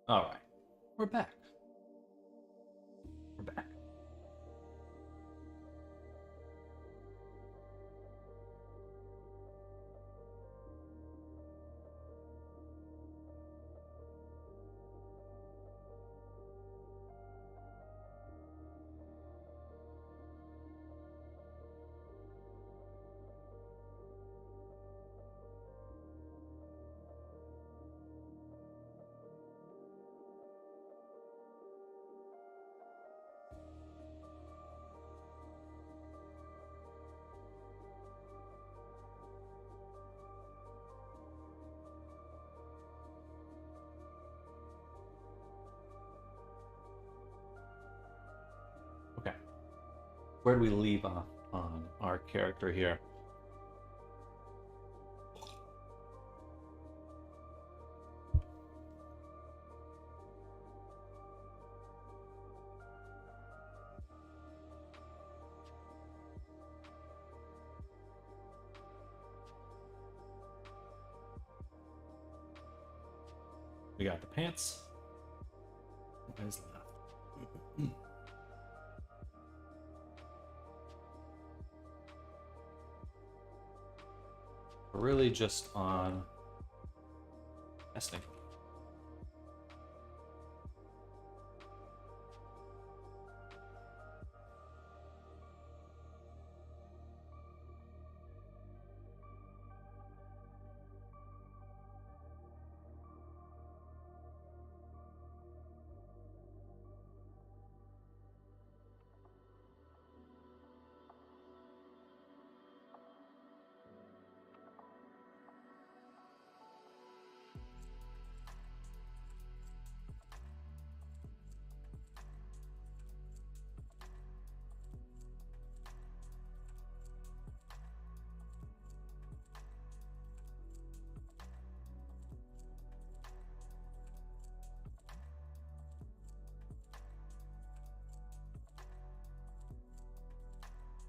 All right, we're back. We're back. Okay, where do we leave off on our character here? We got the pants. What is left? We're really just on testing.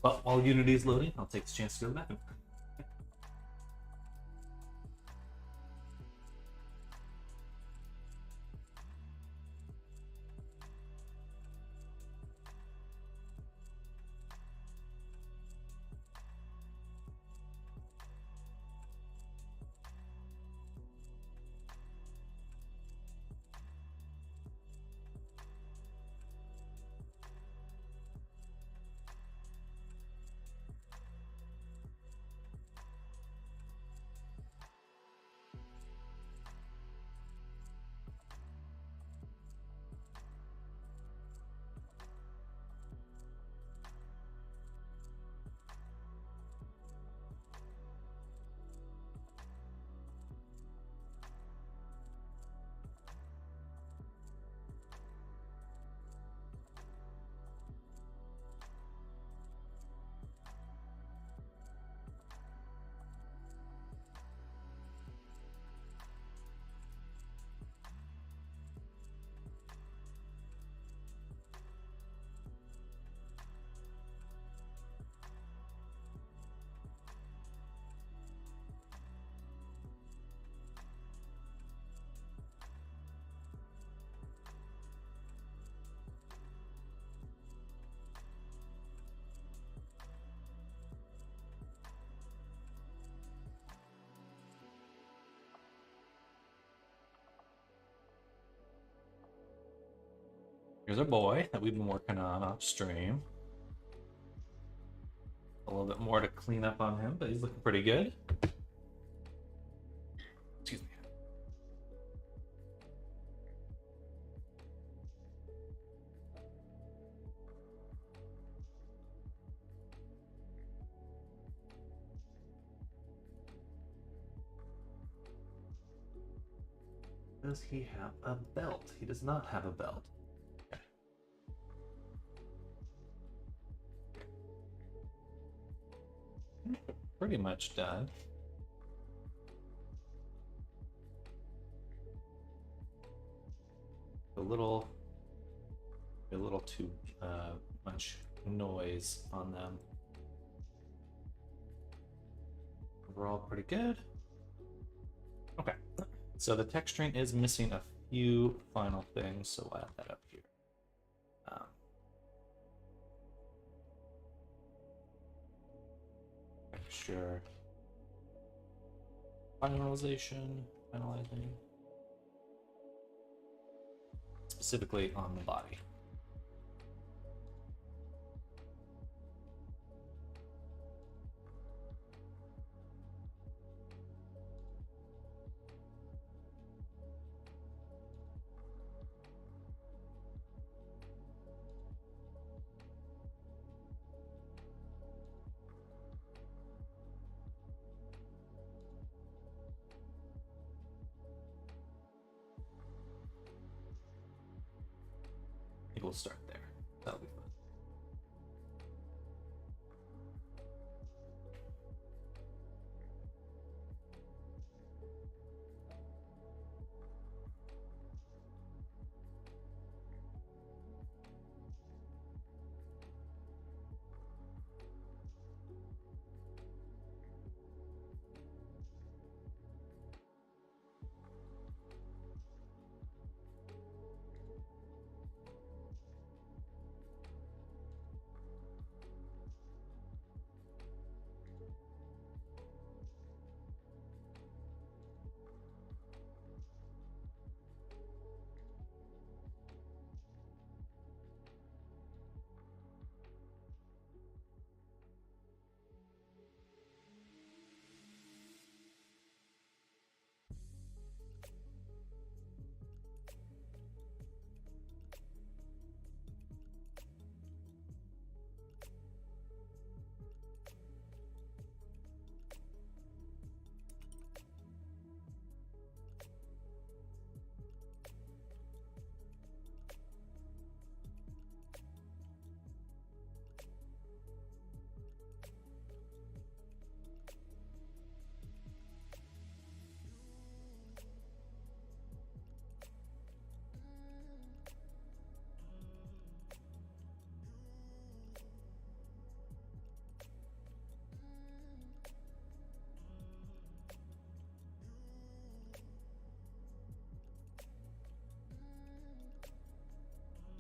But while Unity is loading, I'll take this chance to go to the bathroom. Here's our boy that we've been working on off stream. A little bit more to clean up on him, but he's looking pretty good. Excuse me. Does he have a belt? He does not have a belt. Pretty much done. A little too much noise on them. Overall, pretty good. Okay, so the texturing is missing a few final things, so we'll add that up here. Texture, finalization, finalizing, specifically on the body. I think we'll start there. That'll be fun.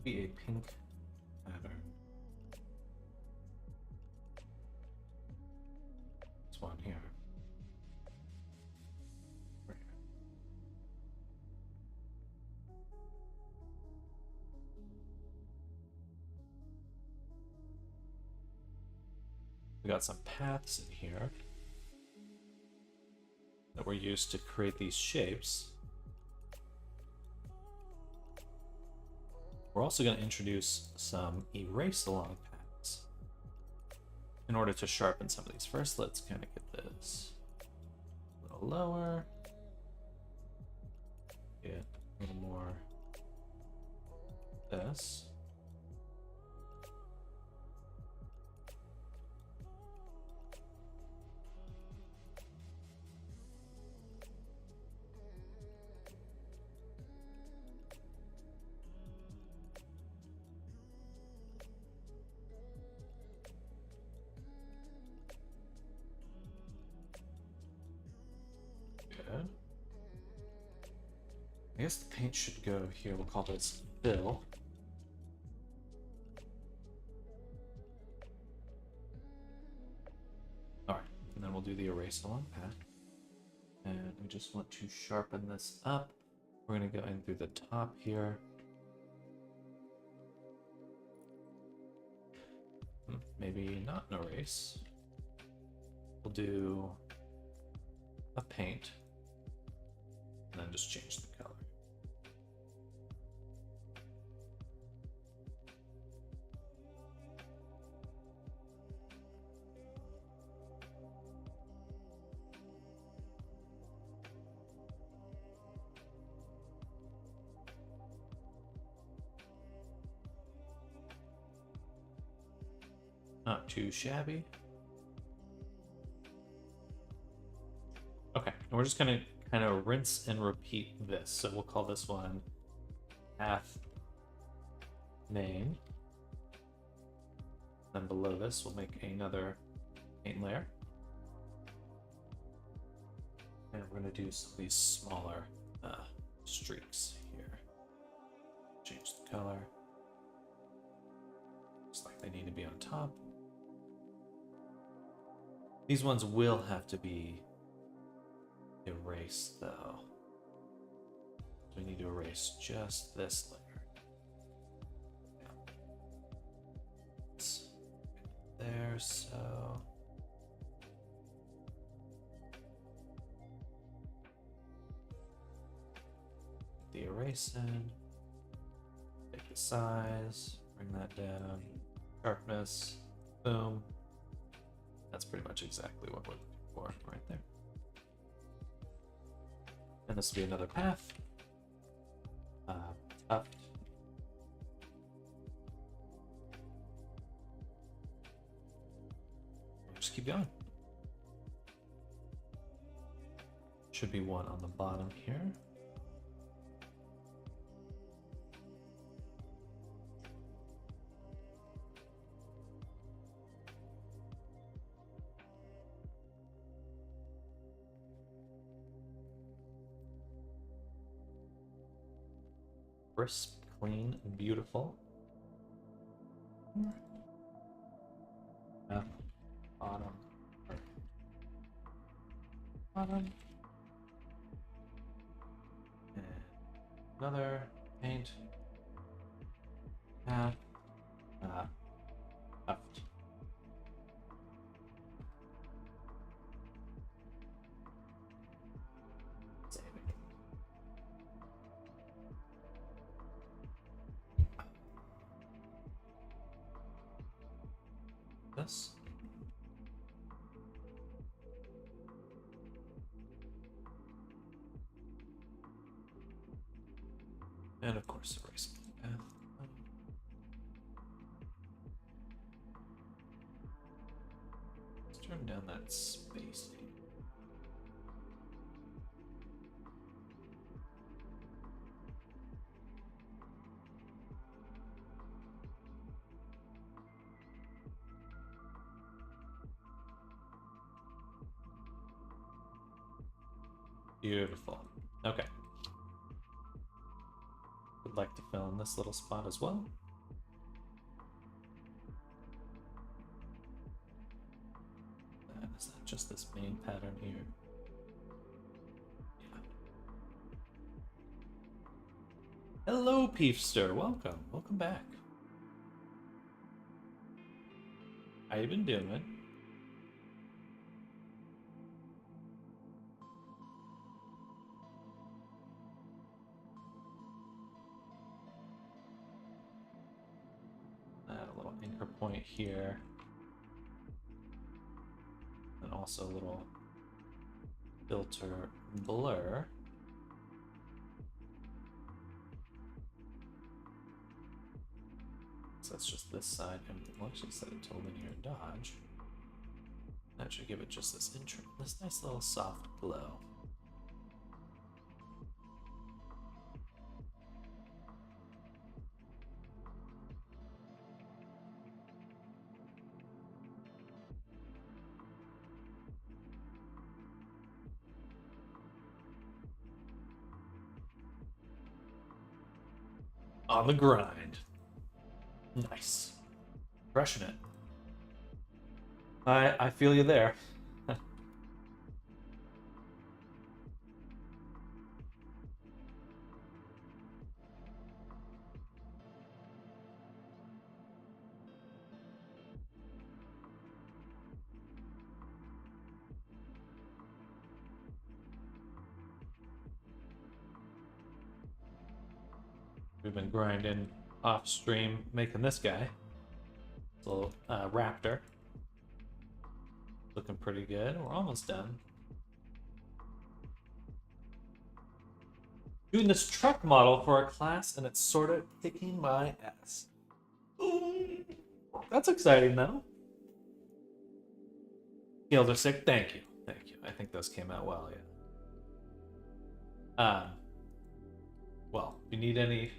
Be a pink pattern. This one here. Right here. We got some paths in here that were used to create these shapes. We're also going to introduce some erase along paths in order to sharpen some of these. First, let's kind of get this a little lower, get a little more this. Good. I guess the paint should go here. We'll call this fill. All right, and then we'll do the erase along path. And we just want to sharpen this up. We're going to go in through the top here. Maybe not an erase. We'll do a paint. And then just change the color. Not too shabby. Okay, and we're just gonna kind of rinse and repeat this. So we'll call this one path main. Then below this, we'll make another paint layer. And we're gonna do some of these smaller streaks here. color. Looks like they need to be on top. These ones will have to be erased though. So we need to erase just this layer. Yeah. It's there, so the erase in, take the size, bring that down, sharpness, boom. That's pretty much exactly what we're looking for right there. And this will be another path. Tuft. We'll just keep going. Should be one on the bottom here. Crisp, clean, and beautiful. Up, bottom, bottom, and another paint, path, left. Save it. This. And of course, erase the path. Let's turn down that spacing. Beautiful. Okay. Would like to fill in this little spot as well. Is that just this main pattern here? Yeah. Hello, Peefster. Welcome. Welcome back. How you been doing? Add a little anchor point here. And also a little filter blur. So that's just this side, and we'll actually set it to linear dodge. That should give it just this nice little soft glow. On the grind. Nice. Crushing it. I feel you there. We've been grinding off stream, making this guy. This little raptor. Looking pretty good. We're almost done. Doing this truck model for our class, and it's sort of kicking my ass. Ooh, that's exciting, though. Skills are sick. Thank you. Thank you. I think those came out well, yeah. Well, if you need any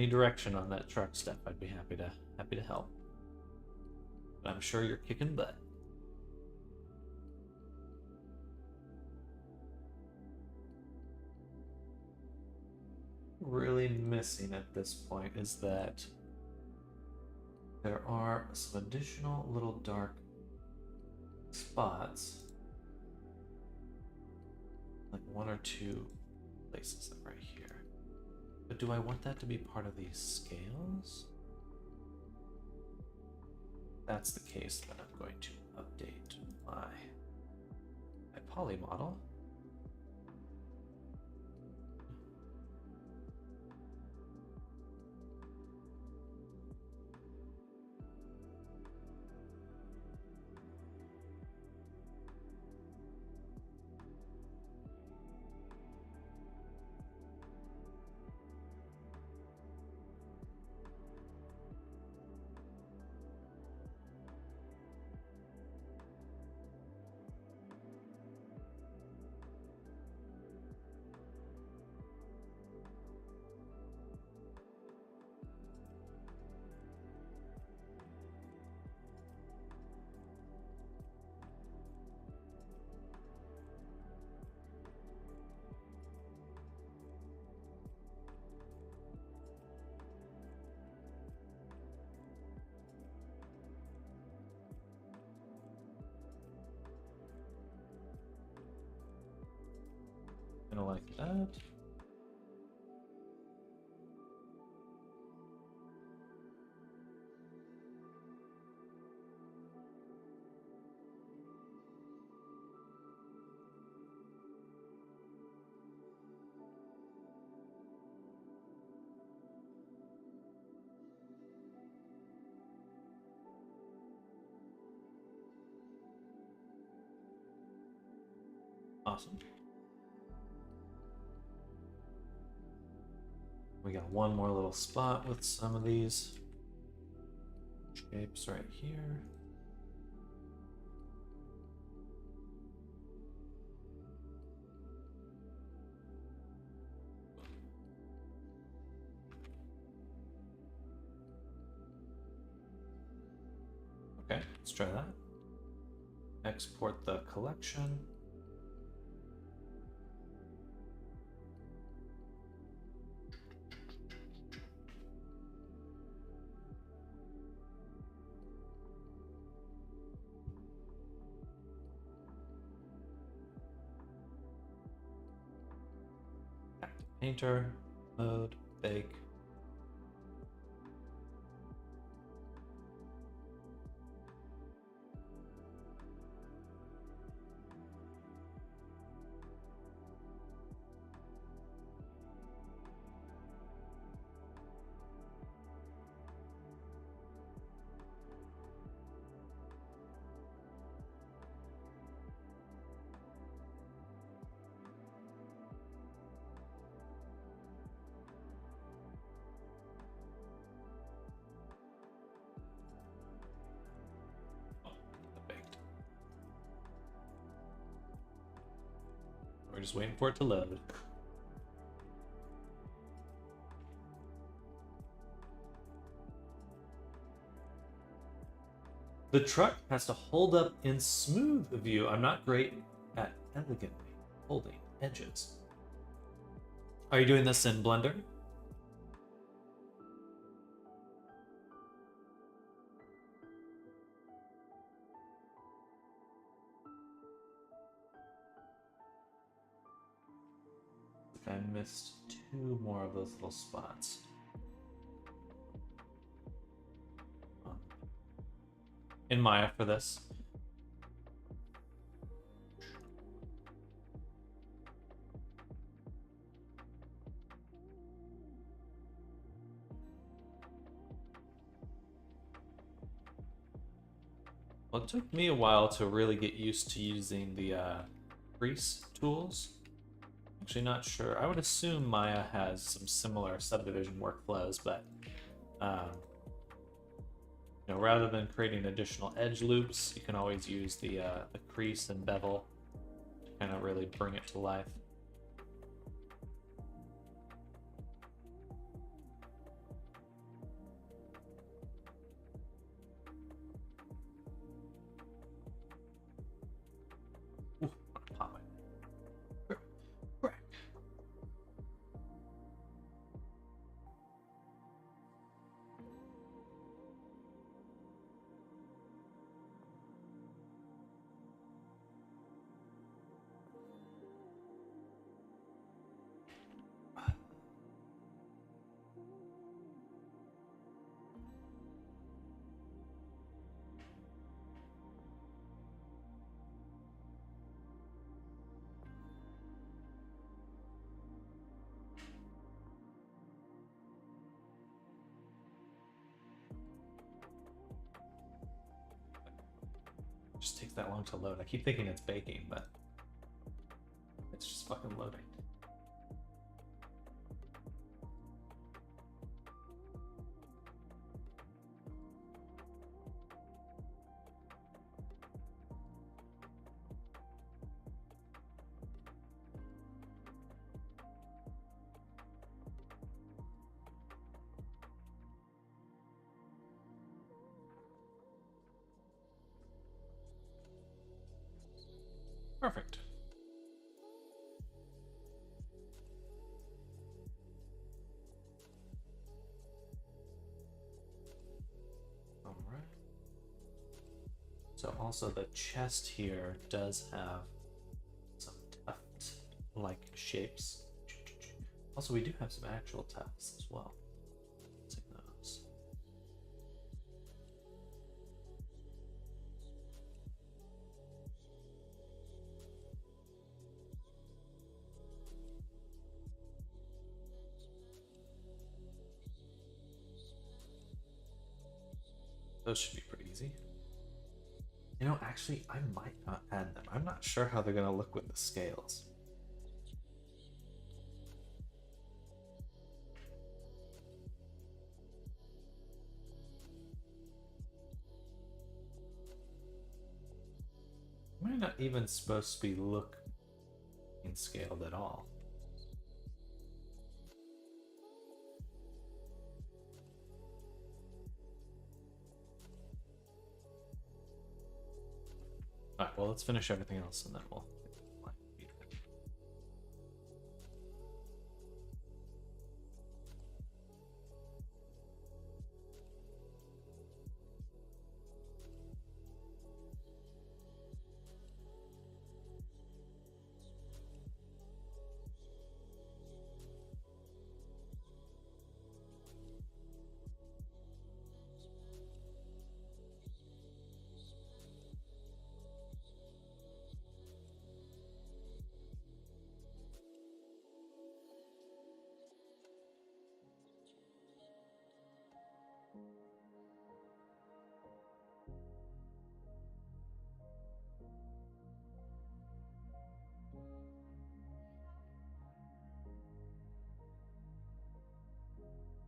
direction on that truck stuff, I'd be happy to help. But I'm sure you're kicking butt. really missing at this point is that there are some additional little dark spots, like one or two places that right here. But do I want that to be part of these scales? If that's the case, then I'm going to update my poly model. Kinda like that. Awesome. We got one more little spot with some of these shapes right here. Okay, let's try that. Export the collection. Painter mode, bake. We're just waiting for it to load. The truck has to hold up in smooth view. I'm not great at elegantly holding edges. Are you doing this in Blender? I missed two more of those little spots. In Maya for this. Well, it took me a while to really get used to using the crease tools. Actually not sure. I would assume Maya has some similar subdivision workflows, but you know, rather than creating additional edge loops, you can always use the crease and bevel to kind of really bring it to life. Ooh, pop it. Crack. just takes that long to load. I keep thinking it's baking, but it's just fucking loading. Perfect. All right. So also the chest here does have some tuft-like shapes. Also, we do have some actual tufts as well. Let's take those. Those should be pretty easy. You know, actually, I might not add them. I'm not sure how they're going to look with the scales. Might not even supposed to be look in scaled at all. Alright, well, let's finish everything else and then we'll...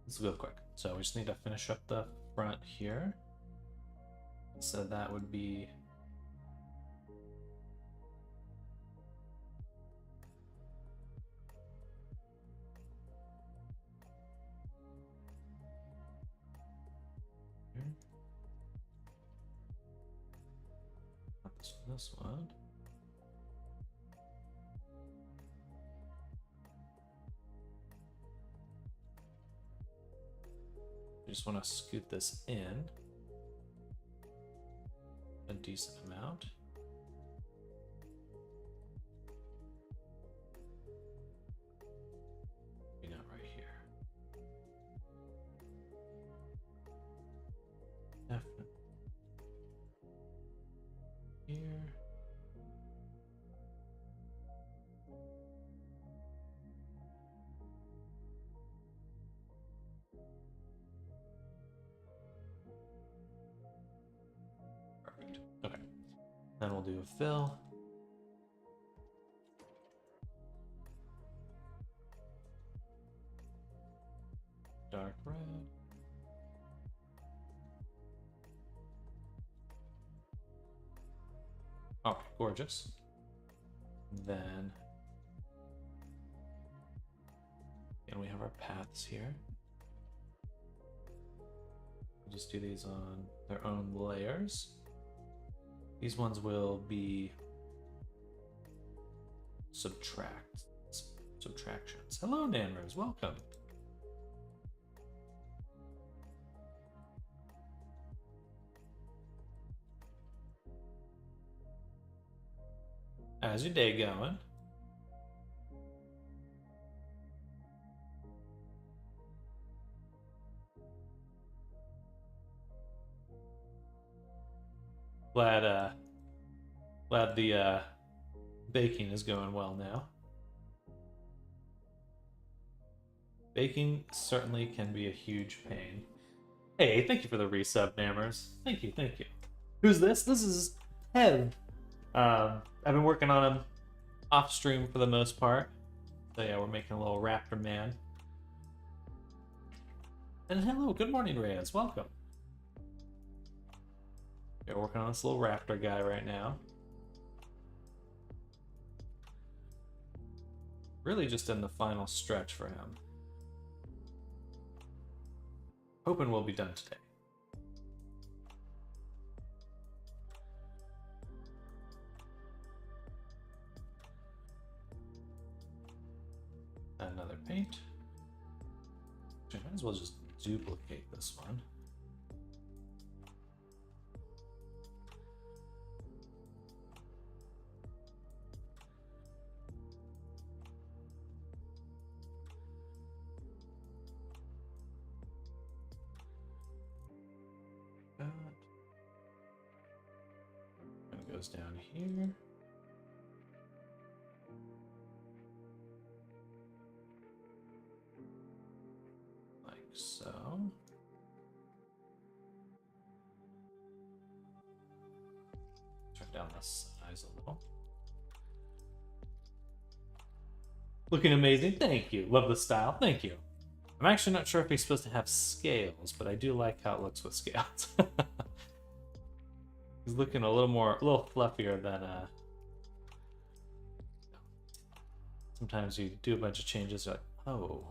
Let's go quick. So we just need to finish up the front here. So that would be... here. Not this one. Just want to scoot this in a decent amount. Maybe not right here. Definitely here. Okay, then we'll do a fill. Dark red. Oh, gorgeous. Then, and we have our paths here. We'll just do these on their own layers. These ones will be subtractions. Hello, Nanmers, welcome. How's your day going? Glad the baking is going well now. Baking certainly can be a huge pain. Hey, thank you for the resub, Nammers. Thank you, thank you. Who's this? This is have. I've been working on them off stream for the most part. So yeah, we're making a little raptor man. And hello, good morning, Reyes. Welcome. We're working on this little raptor guy right now. Really just in the final stretch for him. Hoping we'll be done today. Another paint. I might as well just duplicate this one. It goes down here. Like so. Turn down the size a little. Looking amazing. Thank you. Love the style. Thank you. I'm actually not sure if he's supposed to have scales, but I do like how it looks with scales. He's looking a little fluffier than sometimes you do a bunch of changes, you're like, oh,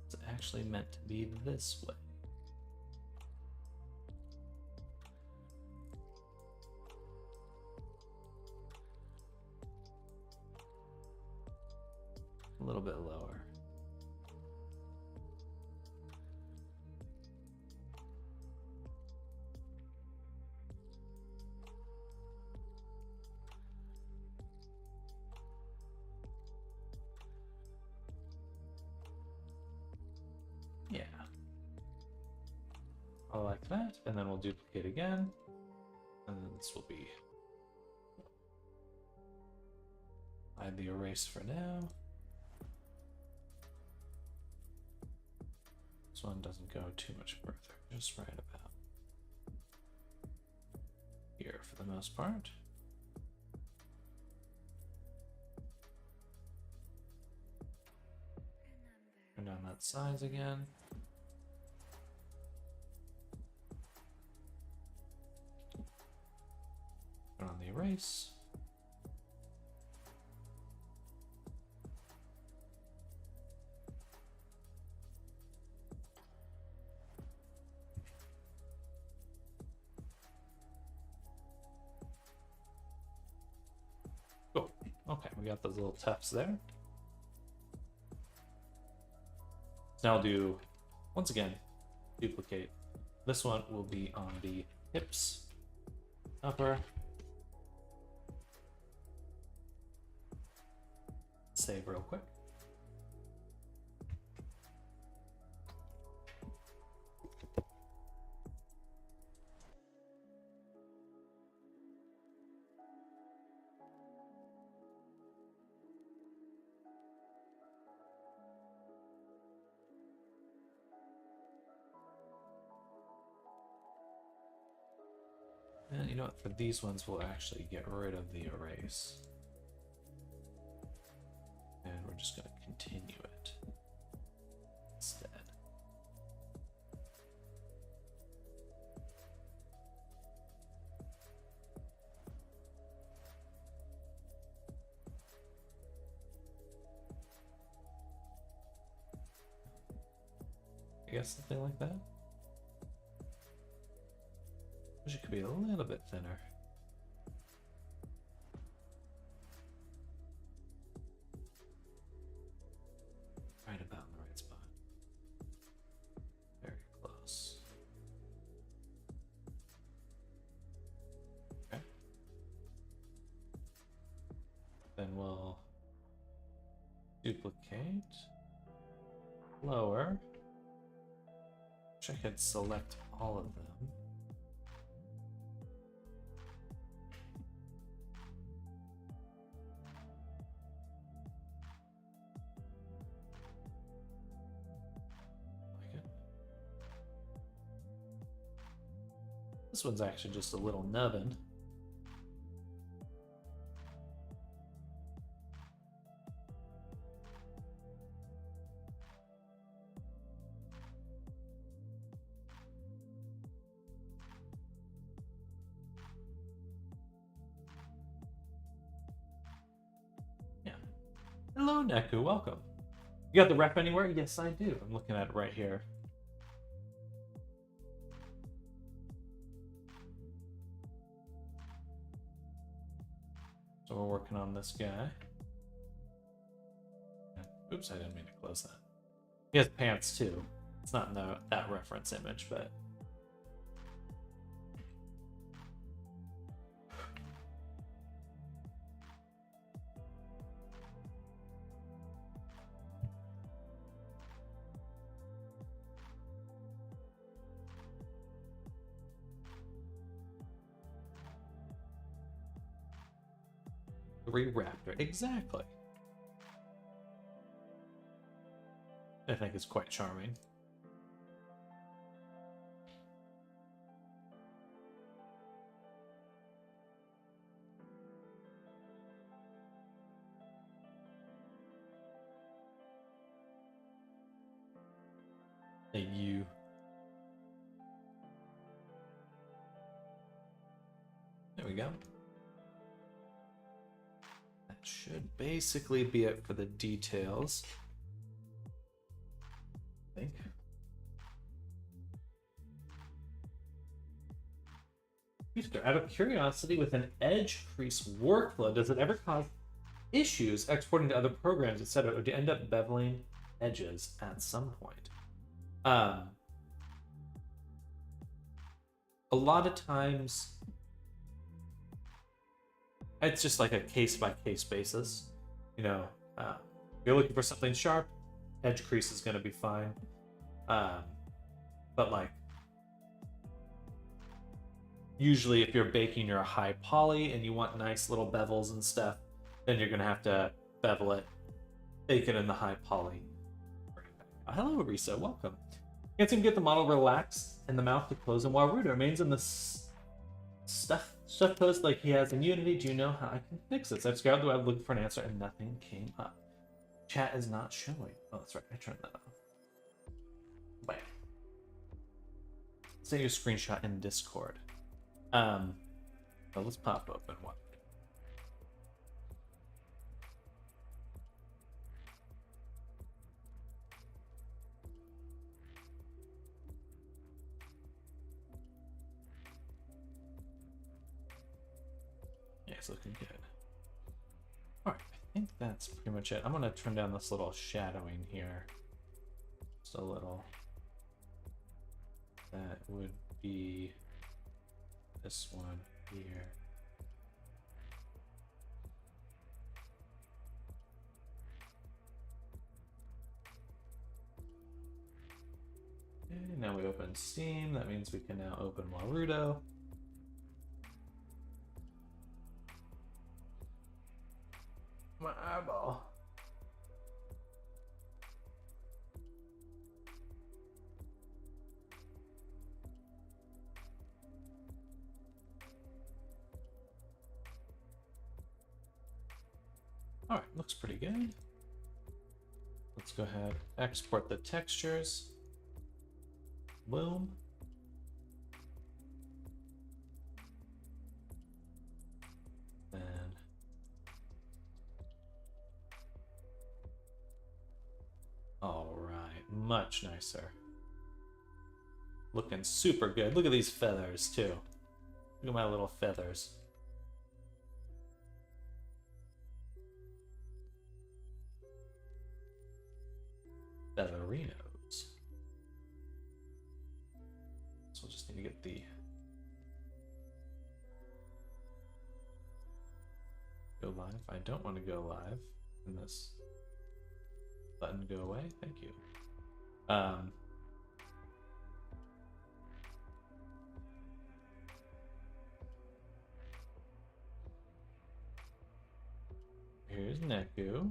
it's actually meant to be this way. A little bit lower. Yeah. I like that, and then we'll duplicate again, and then this will be hide the erase for now. This one doesn't go too much further, just right about here for the most part. Turn down that size again. Turn on the erase. Cool. Okay, we got those little tufts there. Now I'll do, once again, duplicate. This one will be on the hips, upper. Save real quick. And you know what, for these ones, we'll actually get rid of the erase. And we're just going to continue it instead. I guess something like that. Wish it could be a little bit thinner. Right about in the right spot. Very close. Okay. Then we'll duplicate, lower. Wish I could select all of them. This one's actually just a little nubbin. Hello, Neku. Welcome. You got the rep anywhere? Yes, I do. I'm looking at it right here. So we're working on this guy. Oops, I didn't mean to close that. He has pants too. It's not in that reference image, but... Raptor, exactly. I think it's quite charming. Hey, you. There we go. That should basically be it for the details. I think. Out of curiosity, with an edge crease workflow, does it ever cause issues exporting to other programs, etc., or do you end up beveling edges at some point? A lot of times, it's just like a case-by-case basis. You know, if you're looking for something sharp, edge crease is going to be fine. But like, usually if you're baking your high poly and you want nice little bevels and stuff, then you're going to have to bevel it, bake it in the high poly. Oh, hello, Risa. Welcome. Can't seem to get the model relaxed and the mouth to close, and while Ruda remains in the stuff pose like he has in Unity. Do you know how I can fix this? I've scoured the web looking for an answer and nothing came up. Chat is not showing. Oh, that's right. I turned that off. Bam. Send you a screenshot in Discord. So let's pop open one. Yeah, it's looking good. All right, I think that's pretty much it. I'm gonna turn down this little shadowing here. Just a little. That would be this one here. Okay, now we open Steam. That means we can now open Warudo. My eyeball. All right, looks pretty good. Let's go ahead, export the textures. Boom. And all right, much nicer. Looking super good. Look at these feathers too. Look at my little feathers. Featherinos. So we'll just need to get the go live. I don't want to go live in this button go away. Thank you. Here's Neku.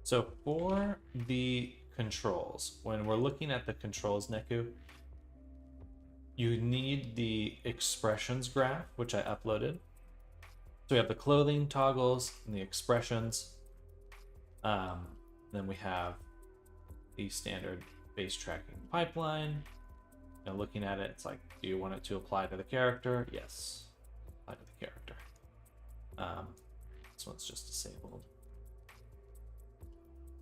So for the controls, when we're looking at the controls, Neku, you need the expressions graph, which I uploaded. So we have the clothing toggles and the expressions. Then we have the standard base tracking pipeline. Now looking at it, it's like, do you want it to apply to the character? Yes, apply to the character. This one's just disabled.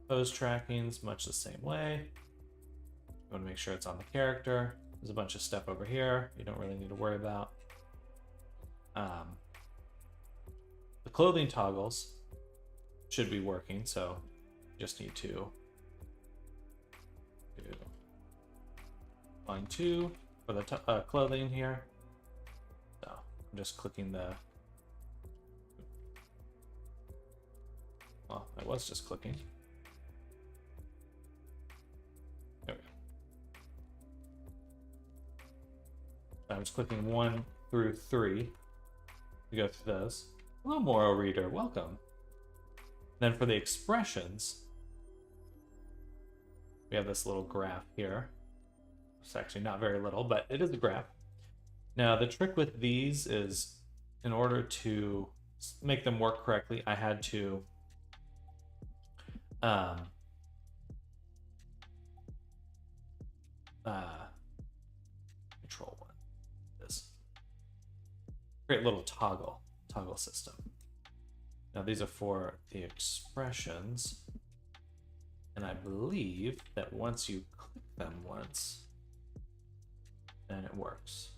Pose tracking's much the same way. You want to make sure it's on the character. There's a bunch of stuff over here you don't really need to worry about. The clothing toggles should be working, so you just need to do line 2 for the clothing here. So I'm just clicking the. Well, I was just clicking. There we go. I was clicking 1 through 3 to go through those. Hello, Moro Reader, welcome. Then for the expressions, we have this little graph here. It's actually not very little, but it is a graph. Now, the trick with these is, in order to make them work correctly, I had to control 1. This create a little toggle system. Now these are for the expressions, and I believe that once you click them once, then it works.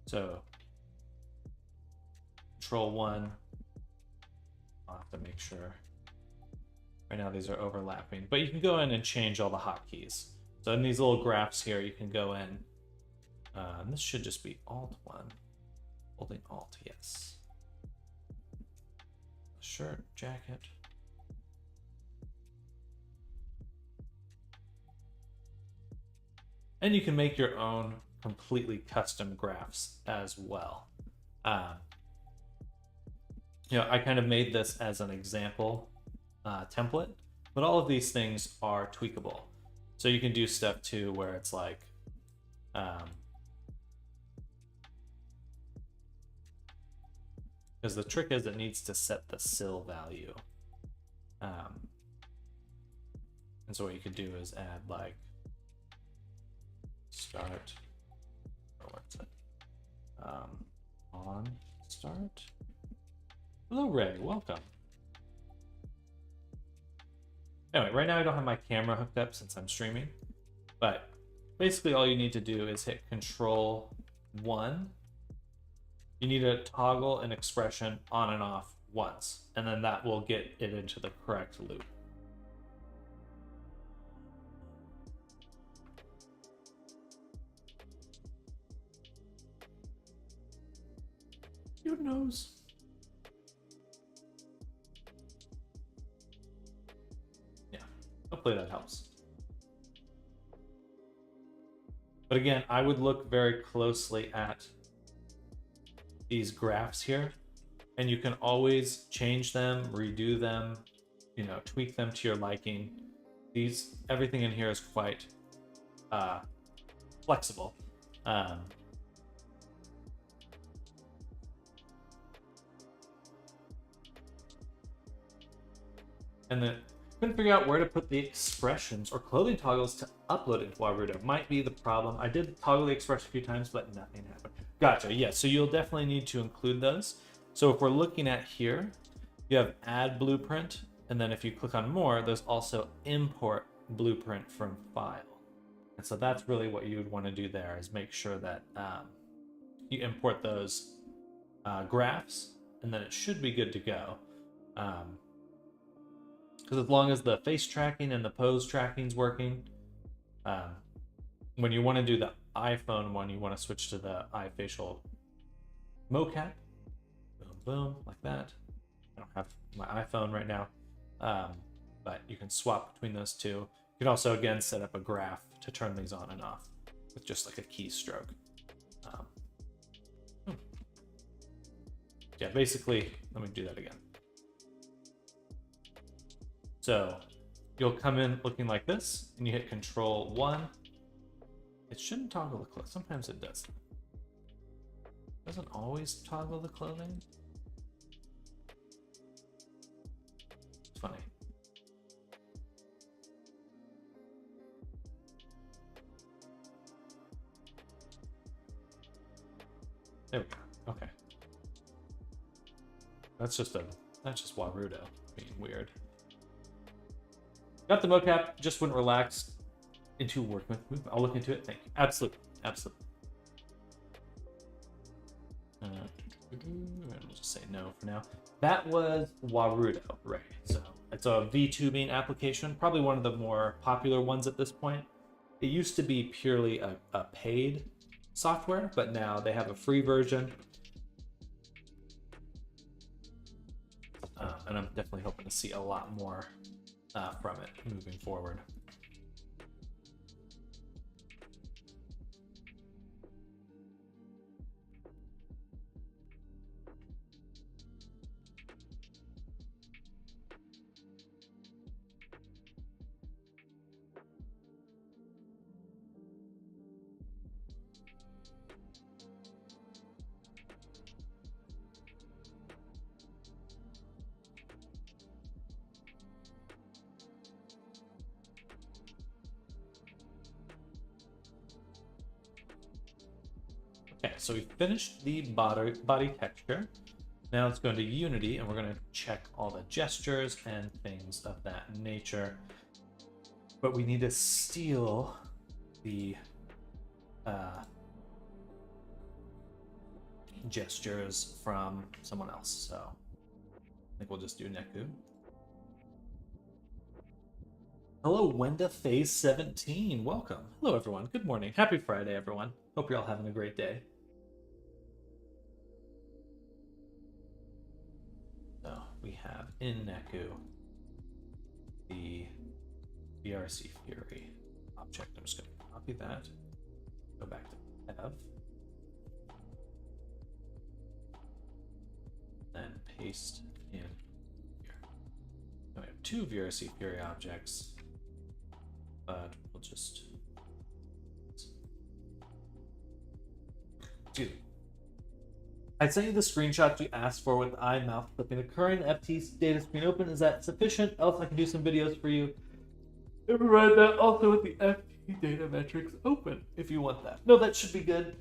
So control 1, I'll have to make sure. Right now these are overlapping, but you can go in and change all the hotkeys. So in these little graphs here, you can go in, and this should just be Alt-1, holding Alt, yes. Shirt, jacket. And you can make your own completely custom graphs as well. You know, I kind of made this as an example template, but all of these things are tweakable. So you can do stuff too where it's like, because the trick is it needs to set the sill value. And so what you could do is add like start, or what's it? On start. Hello, Ray, welcome. Anyway, right now I don't have my camera hooked up since I'm streaming, but basically all you need to do is hit Control 1. You need to toggle an expression on and off once, and then that will get it into the correct loop. Your nose. Yeah, hopefully that helps. But again, I would look very closely at these graphs here, and you can always change them, redo them, you know, tweak them to your liking. Everything in here is quite flexible. And then couldn't figure out where to put the expressions or clothing toggles to upload into Warudo. Might be the problem. I did toggle the expression a few times, but nothing happened. Gotcha, yeah, so you'll definitely need to include those. So if we're looking at here, you have add blueprint, and then if you click on more, there's also import blueprint from file. And so that's really what you would want to do there, is make sure that you import those graphs, and then it should be good to go. Because as long as the face tracking and the pose tracking is working, when you want to do the iPhone one, you want to switch to the iFacial mocap. Boom, boom, like that. I don't have my iPhone right now, but you can swap between those two. You can also, again, set up a graph to turn these on and off with just like a keystroke. Yeah, basically, let me do that again. So you'll come in looking like this, and you hit Control 1. It shouldn't toggle the clothing. Sometimes it does. Doesn't always toggle the clothing. It's funny. There we go. Okay. That's That's just Warudo being weird. Got the mocap, just wouldn't relax into working with movement. I'll look into it. Thank you. Absolutely. Absolutely. We'll just say no for now. That was Warudo, right? So it's a VTubing application, probably one of the more popular ones at this point. It used to be purely a paid software, but now they have a free version. And I'm definitely hoping to see a lot more from it moving forward. Okay, so we finished the body texture. Now let's go into Unity and we're going to check all the gestures and things of that nature. But we need to steal the gestures from someone else. So I think we'll just do Neku. Hello, Wenda Phase 17. Welcome. Hello, everyone. Good morning. Happy Friday, everyone. Hope you're all having a great day. So we have in Neku the VRC Fury object. I'm just going to copy that. Go back to Ev. Then paste in here. Now we have two VRC Fury objects, but we'll just do. I sent you the screenshots you asked for with eye mouth clipping. The current FT data screen open. Is that sufficient? Else I can do some videos for you. And provide that also with the FT data metrics open if you want that. No, that should be good.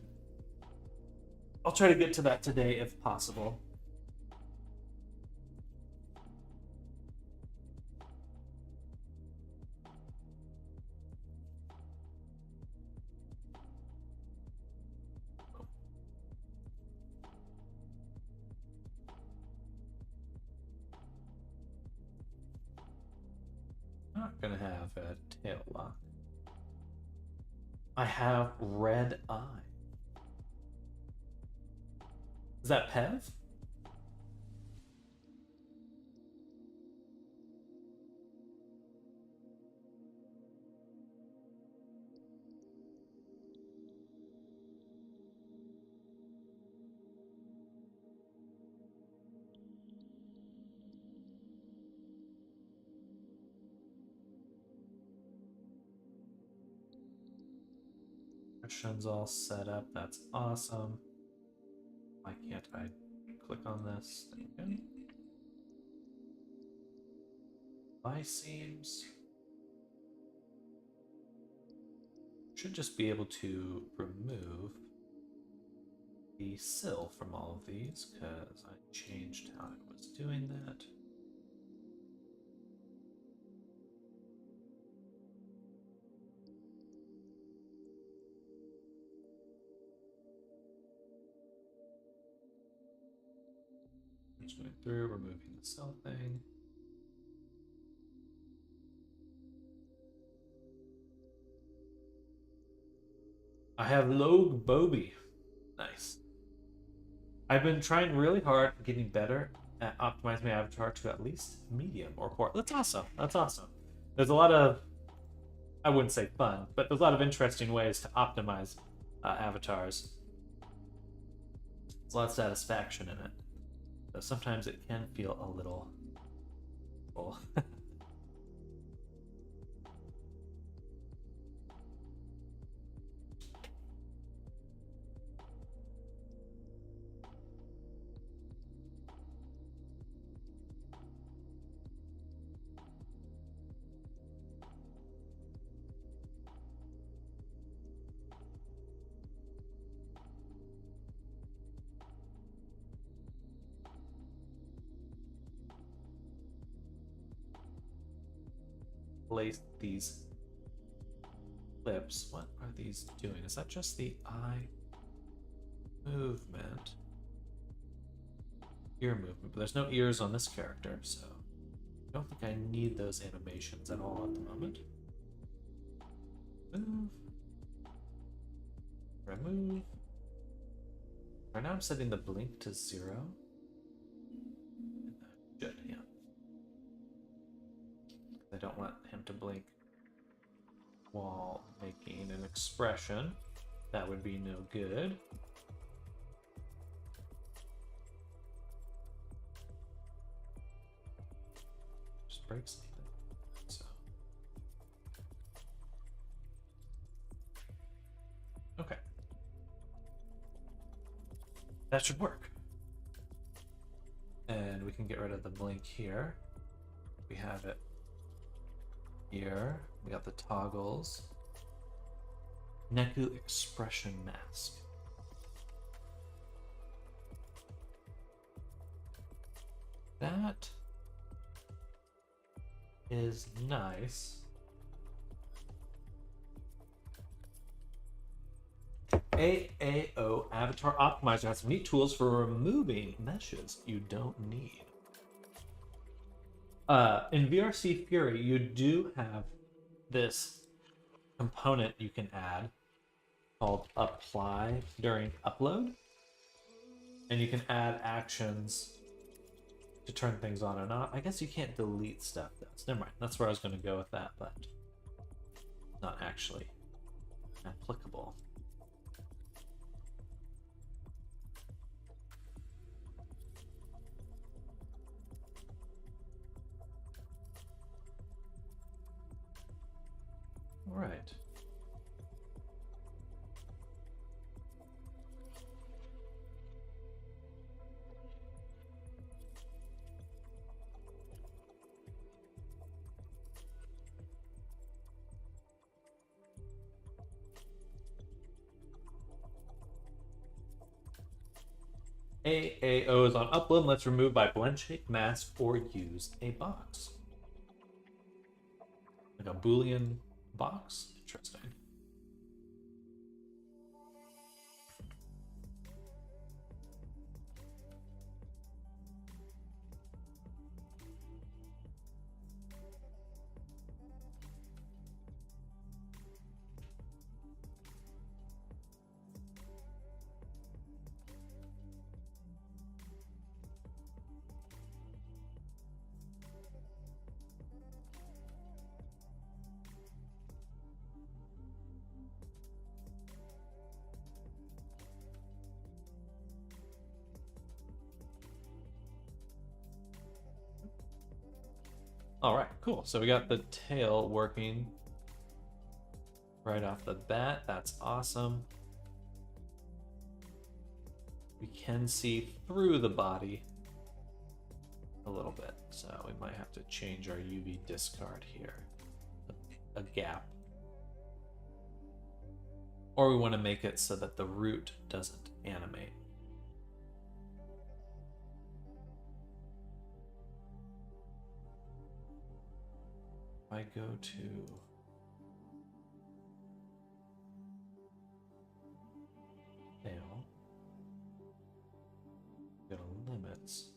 I'll try to get to that today if possible. Not gonna have a tail lock. I have red eye. Is that Pev? Questions all set up. That's awesome. Why can't I click on this? There you go. By seams. Should just be able to remove the sill from all of these because I changed how I was doing that. Just going through, removing the cell thing. I have Logue Bobby. Nice. I've been trying really hard, getting better at optimizing my avatar to at least medium or core. That's awesome. That's awesome. There's a lot of, I wouldn't say fun, but there's a lot of interesting ways to optimize avatars. There's a lot of satisfaction in it. So sometimes it can feel a little full. place these clips. What are these doing? Is that just the eye movement? Ear movement, but there's no ears on this character, so I don't think I need those animations at all at the moment. Move. Remove. Right now I'm setting the blink to 0. Good, yeah. I don't want him to blink while making an expression. That would be no good. Just break something. So. Okay. That should work. And we can get rid of the blink here. We have it here. We got the toggles. Neku expression mask. That is nice. AAO Avatar Optimizer has some neat tools for removing meshes you don't need. In VRC Fury, you do have this component you can add called apply during upload. And you can add actions to turn things on and off. I guess you can't delete stuff though. So never mind. That's where I was going to go with that, but not actually applicable. All right. AAO is on upload and let's remove by blend shape, mask, or use a box. Like a Boolean box? Interesting. All right, cool. So we got the tail working right off the bat. That's awesome. We can see through the body a little bit, so we might have to change our UV discard here. A gap. Or we want to make it so that the root doesn't animate. I go to tail, go to limits,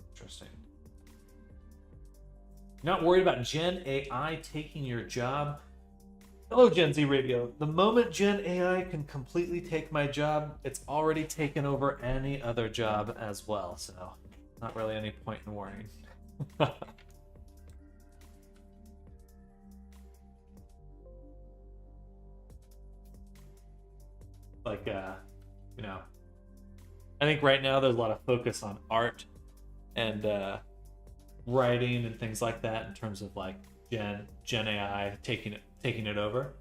interesting. Not worried about Gen AI taking your job? Hello, Gen Z Radio. The moment Gen AI can completely take my job, it's already taken over any other job as well, so not really any point in worrying. Like, you know, I think right now there's a lot of focus on art and writing and things like that in terms of like Gen AI taking it over.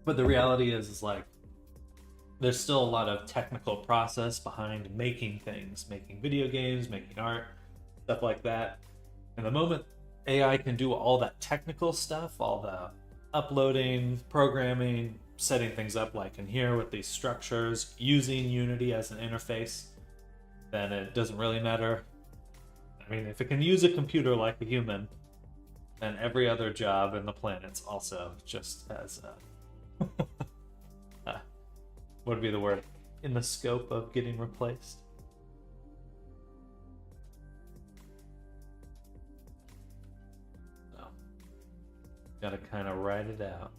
But the reality is like there's still a lot of technical process behind making things, making video games, making art, stuff like that. And the moment AI can do all that technical stuff, all the uploading, programming, setting things up like in here with these structures, using Unity as an interface, then it doesn't really matter. I mean, if it can use a computer like a human, then every other job in the planets also just has what would be the word? In the scope of getting replaced. So, gotta kind of write it out.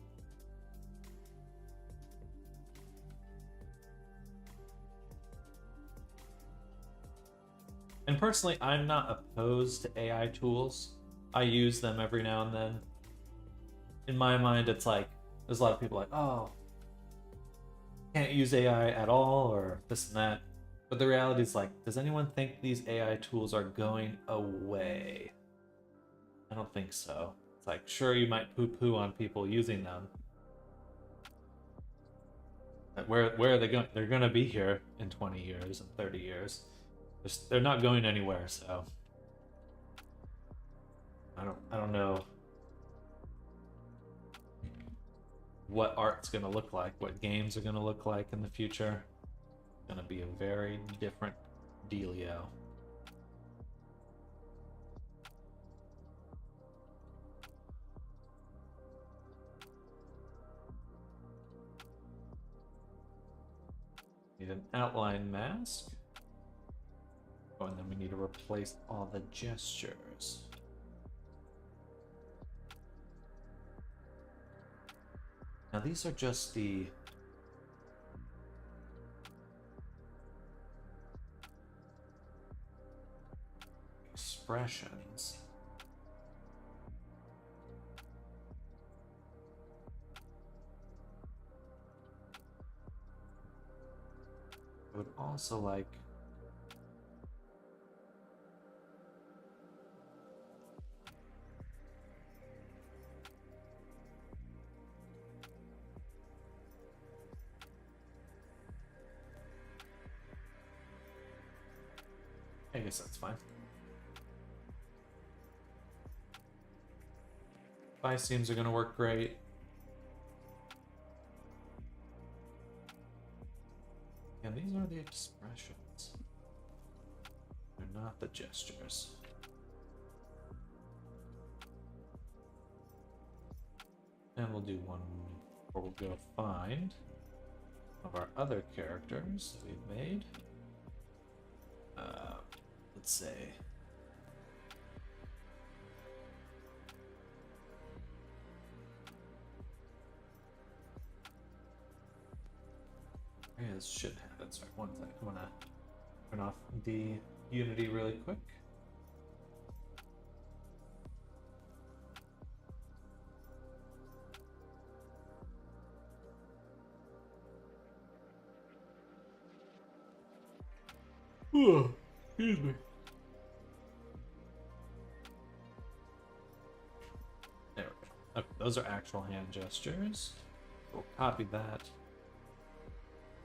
And personally, I'm not opposed to AI tools. I use them every now and then. In my mind, it's like, there's a lot of people like, oh, can't use AI at all, or this and that. But the reality is like, does anyone think these AI tools are going away? I don't think so. It's like, sure, you might poo-poo on people using them. But where are they going? They're going to be here in 20 years and 30 years. They're not going anywhere, so I don't know what art's gonna look like, what games are gonna look like in the future. It's gonna be a very different dealio. Need an outline mask. Oh, and then we need to replace all the gestures. Now these are just the expressions. I would also like I guess that's fine. Buy seams are going to work great. And these are the expressions. They're not the gestures. And we'll do one where we'll go find one of our other characters that we've made. Let's say this should have it. Sorry, one sec. I'm gonna turn off the Unity really quick. Excuse me. There we go. Okay, those are actual hand gestures. We'll copy that.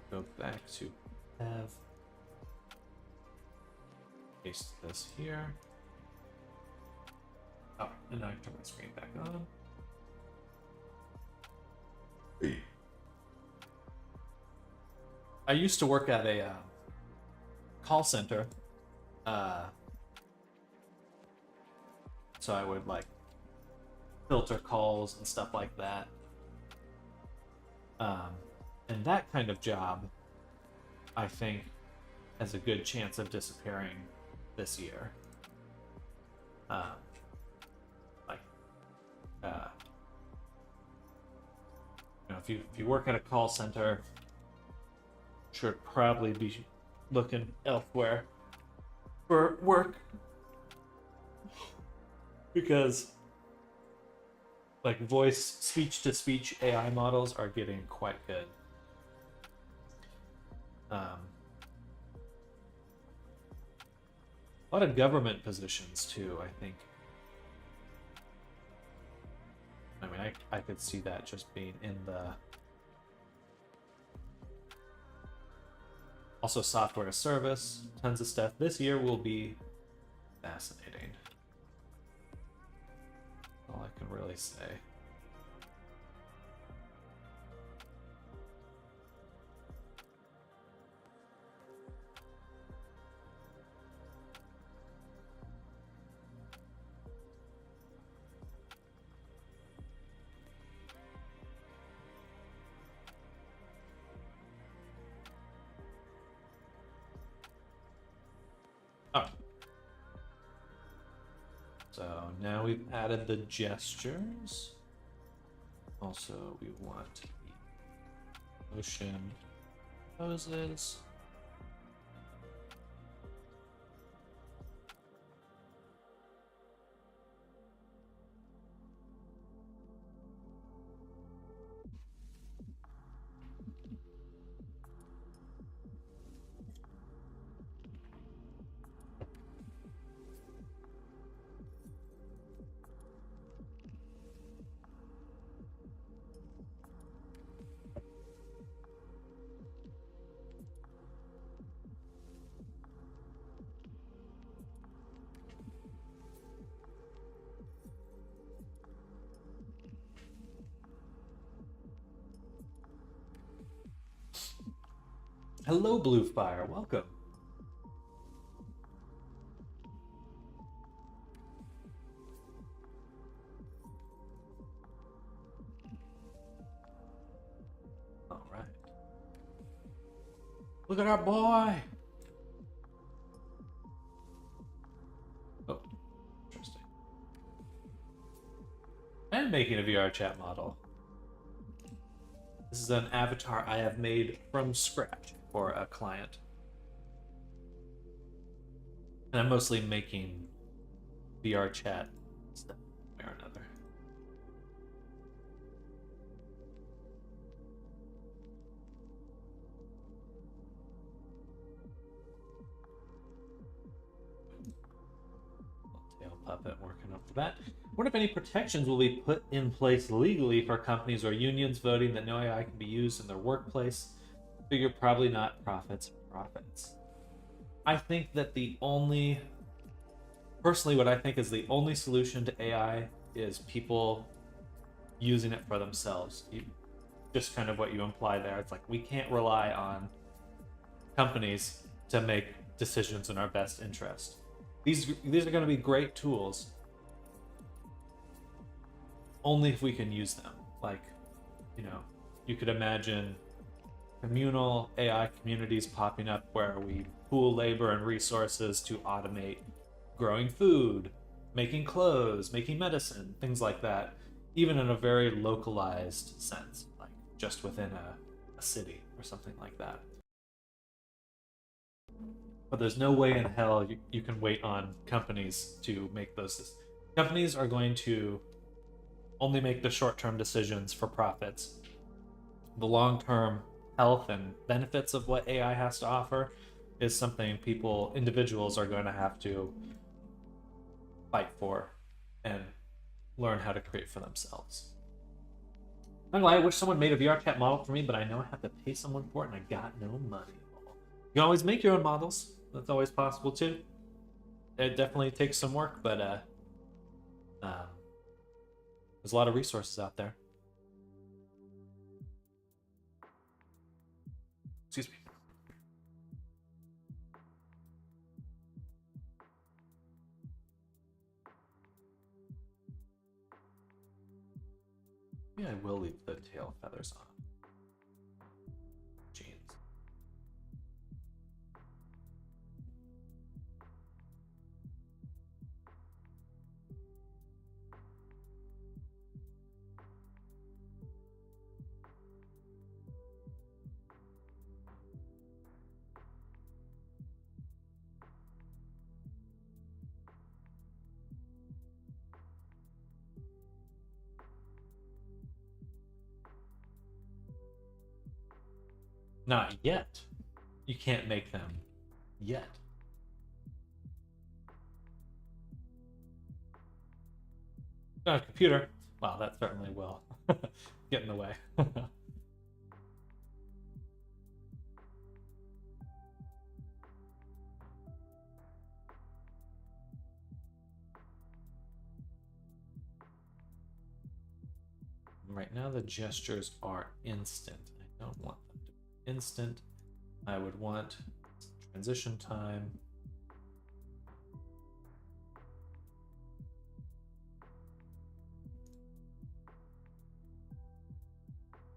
Go back to have. Paste this here. Oh, and now I can turn my screen back on. I used to work at a call center. So I would like filter calls and stuff like that. And that kind of job, I think, has a good chance of disappearing this year. You know, if you work at a call center, should probably be looking elsewhere for work, because like voice speech-to-speech AI models are getting quite good. A lot of government positions too, I think. I mean, I could see that just being in the... Also software as service, tons of stuff. This year will be fascinating. All I can really say. So now we've added the gestures. Also, we want the motion poses. Hello, Blue Fire. Welcome. All right. Look at our boy. Oh, interesting. And making a VR chat model. This is an avatar I have made from scratch for a client. And I'm mostly making VR chat stuff or another. Tail puppet working up the bat. Wonder if any protections will be put in place legally for companies or unions voting that no AI can be used in their workplace. Figure probably not profits. I think that personally, what I think is the only solution to AI is people using it for themselves. Just kind of what you imply there. It's like we can't rely on companies to make decisions in our best interest. These are going to be great tools only if we can use them. Like, you could imagine communal AI communities popping up where we pool labor and resources to automate growing food, making clothes, making medicine, things like that, even in a very localized sense, like just within a city or something like that. But there's no way in hell you can wait on companies to make those. Companies are going to only make the short-term decisions for profits. The long-term health and benefits of what AI has to offer is something individuals are going to have to fight for and learn how to create for themselves. I'm glad I wish someone made a VR chat model for me, but I know I have to pay someone for it and I got no money. You can always make your own models. That's always possible too. It definitely takes some work, but there's a lot of resources out there. Excuse me. Yeah, I will leave the tail feathers on. Jeans. Not yet. You can't make them yet. Not a computer. Well, that certainly will get in the way. Right now the gestures are instant. I don't want them to be instant. I would want transition time.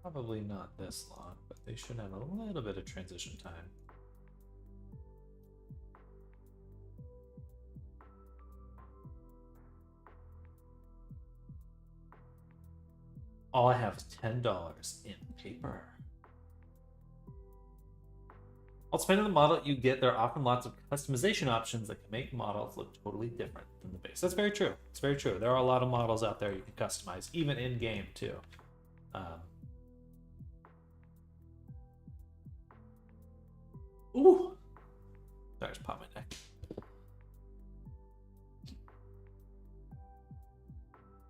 Probably not this long, but they should have a little bit of transition time. All I have is $10 in paper. While spending the model you get, there are often lots of customization options that can make models look totally different than the base. That's very true. It's very true. There are a lot of models out there you can customize, even in game too. Ooh, sorry, I just popped my neck.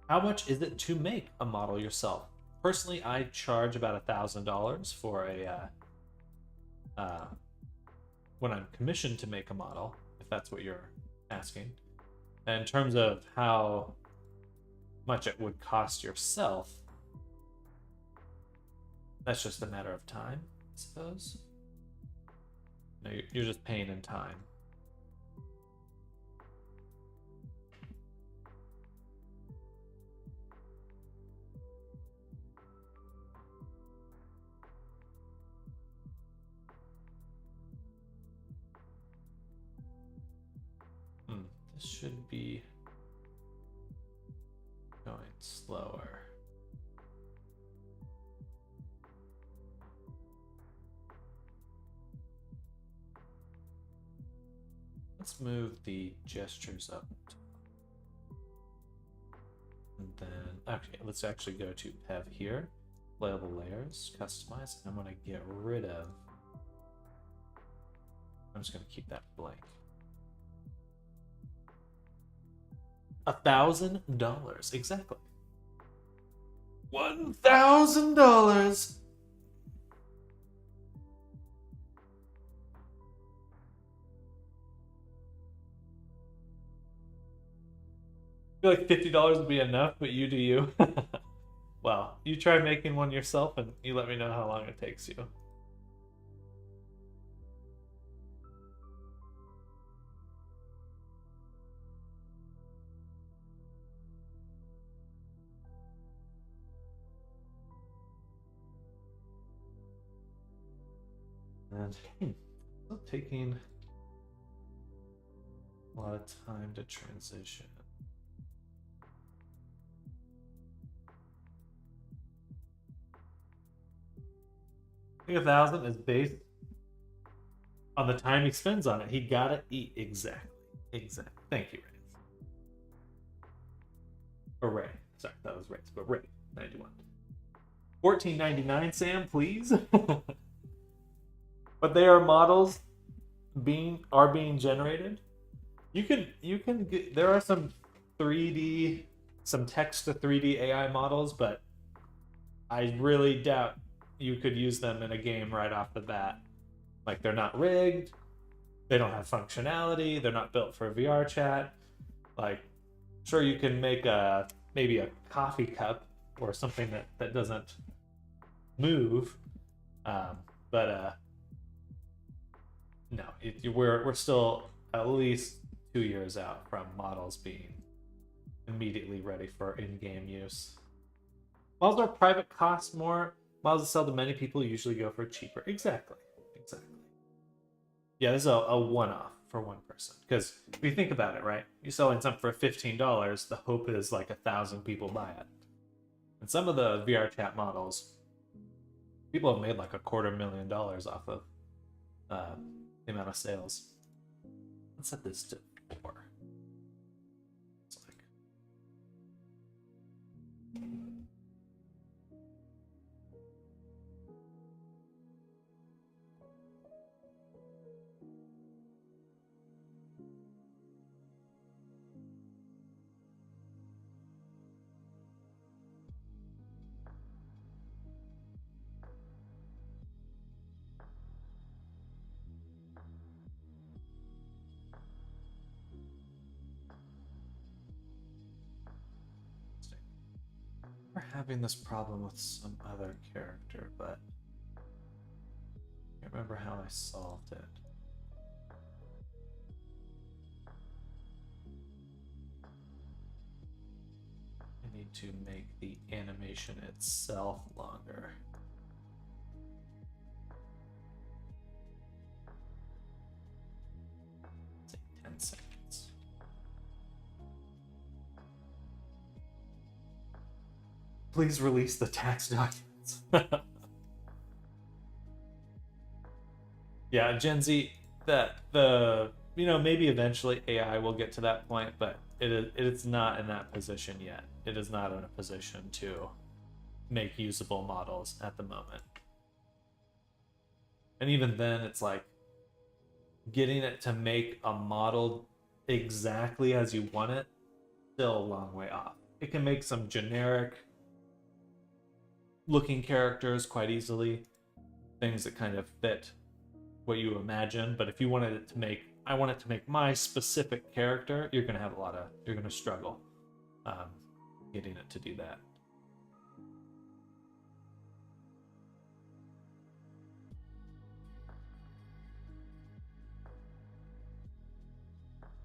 How much is it to make a model yourself? Personally, I charge about $1,000 for a when I'm commissioned to make a model, if that's what you're asking. And in terms of how much it would cost yourself, that's just a matter of time, I suppose. No, you're just paying in time. This should be going slower. Let's move the gestures up. And then, okay, let's actually go to Pev here, playable layers, customize, and I'm going to get rid of, I'm just going to keep that blank. $1,000, exactly. $1,000. I feel like $50 would be enough, but you do you. Well, you try making one yourself and you let me know how long it takes you. And still taking a lot of time to transition. I think 1,000 is based on the time he spends on it. He gotta eat. Exactly. Exactly. Thank you, Ray. Or Ray. Sorry, that was Ray's, but Ray, 91. $14.99, Sam, please. But they are models being generated. You can get, there are some 3D, some text to 3D AI models, but I really doubt you could use them in a game right off the bat. Like, they're not rigged, they don't have functionality, they're not built for VR chat. Like, sure, you can make maybe a coffee cup or something that doesn't move, but no, we're still at least 2 years out from models being immediately ready for in-game use. Models are private, cost more. Models that sell to many people usually go for cheaper. Exactly. Yeah, this is a one-off for one person. Because if you think about it, right? You're selling something for $15, the hope is like 1,000 people buy it. And some of the VR chat models, people have made like $250,000 off of the amount of sales. Let's set this to 4. It's like... We're having this problem with some other character, but I can't remember how I solved it. I need to make the animation itself longer. Say 10 seconds. Please release the tax documents. Yeah, Gen Z, maybe eventually AI will get to that point, but it's not in that position yet. It is not in a position to make usable models at the moment. And even then, it's like getting it to make a model exactly as you want it, still a long way off. It can make some generic looking characters quite easily, things that kind of fit what you imagine. But if you wanted it to make, I want it to make my specific character, you're going to struggle getting it to do that.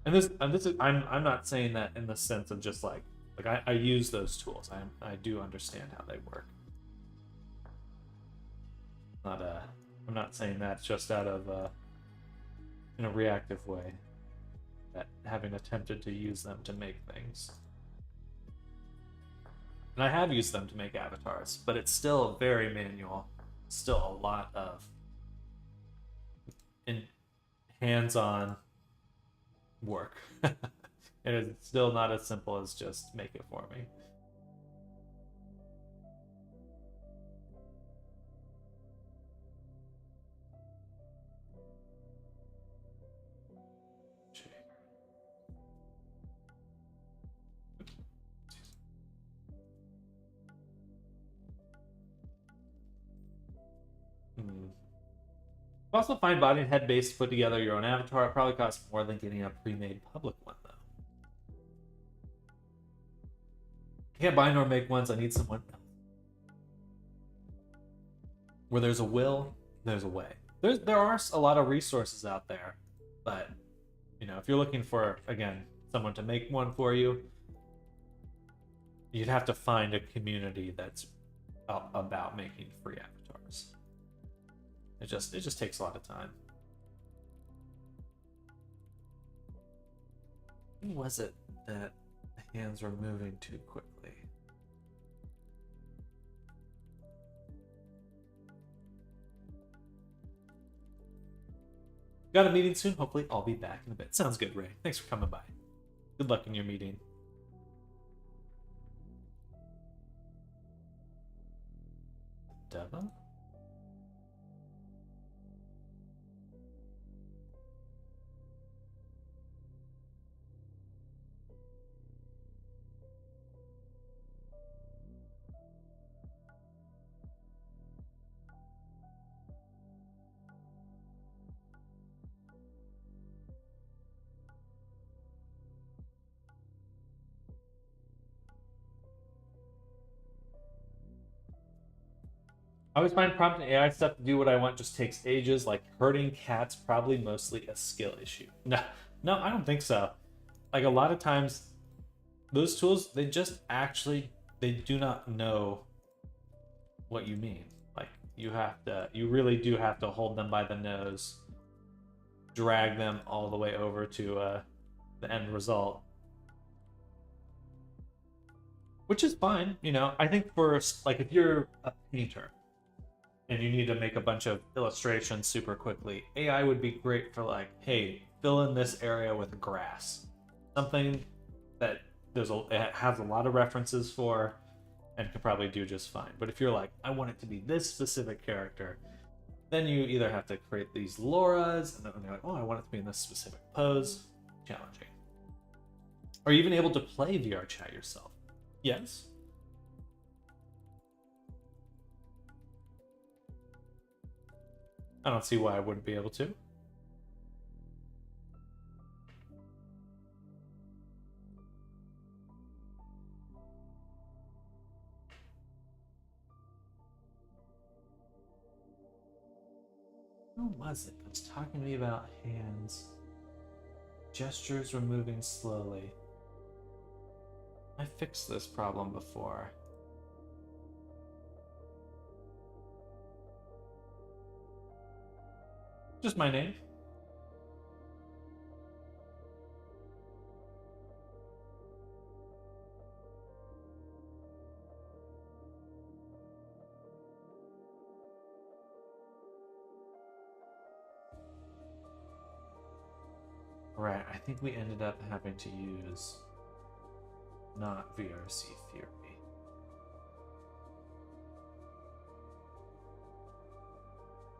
And this is, I'm not saying that in the sense of just like I use those tools. I do understand how they work. I'm not saying that just out of in a reactive way, that having attempted to use them to make things. And I have used them to make avatars, but it's still very manual. Still a lot of hands-on work. And it's still not as simple as just make it for me. You also find body and head base to put together your own avatar. It probably costs more than getting a pre-made public one, though. Can't buy nor make ones. I need someone. Where there's a will, there's a way. There are a lot of resources out there, but if you're looking for, again, someone to make one for you, you'd have to find a community that's about making free avatars. It just takes a lot of time. Who was it that the hands were moving too quickly? Got a meeting soon. Hopefully I'll be back in a bit. Sounds good, Ray. Thanks for coming by. Good luck in your meeting. Deva? I always find prompting AI stuff to do what I want just takes ages. Like herding cats, probably mostly a skill issue. No, I don't think so. Like a lot of times, those tools, they do not know what you mean. Like you really do have to hold them by the nose, drag them all the way over to the end result. Which is fine, I think for, like, if you're a painter, and you need to make a bunch of illustrations super quickly, AI would be great for like, hey, fill in this area with grass. Something that it has a lot of references for and could probably do just fine. But if you're like, I want it to be this specific character, then you either have to create these Lauras, and then you're like, oh, I want it to be in this specific pose. Challenging. Are you even able to play VR chat yourself? Yes. I don't see why I wouldn't be able to. Who was it that was talking to me about hands? Gestures were moving slowly. I fixed this problem before. Just my name. Right, I think we ended up having to use not VRC Fury.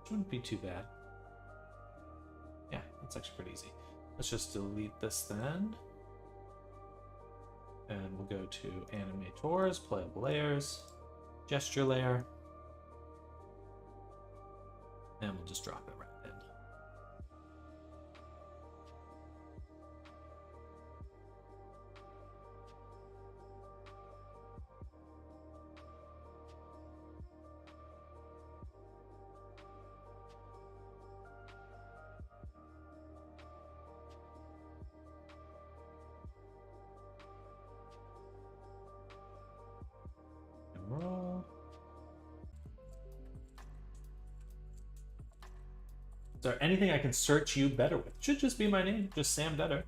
Which wouldn't be too bad. Yeah, that's actually pretty easy. Let's just delete this then. And we'll go to animators, playable layers, gesture layer. And we'll just drop it right in. And roll. Is there anything I can search you better with? Should just be my name, just Sam Better.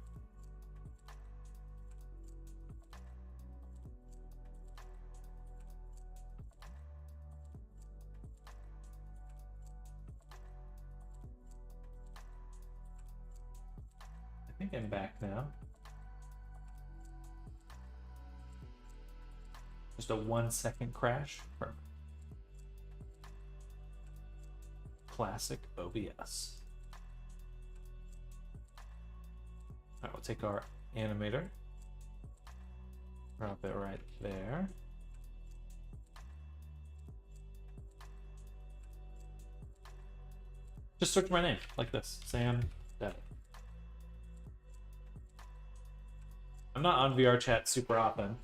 I think I'm back now. Just a 1 second crash. Perfect. Classic OBS. All right, we'll take our animator, drop it right there. Just search my name like this, Sam Better. I'm not on VR chat super often.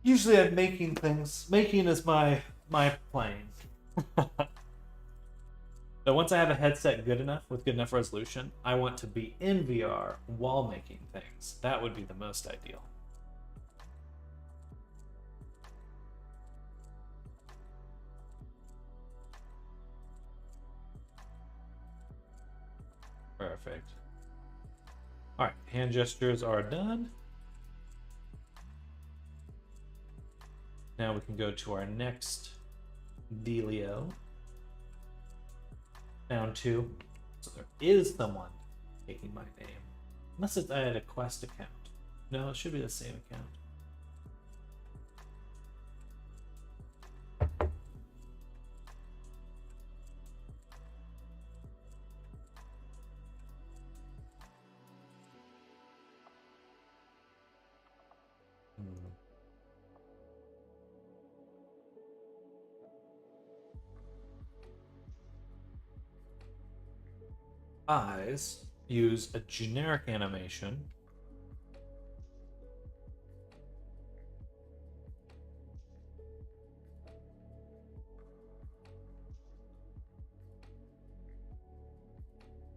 Usually I'm making things. Making is my playing. But once I have a headset good enough with good enough resolution, I want to be in VR while making things. That would be the most ideal. Perfect. All right, hand gestures are done. Now we can go to our next dealio. Down 2. So there is someone taking my name. Unless it's I had a Quest account. No, it should be the same account. Eyes use a generic animation.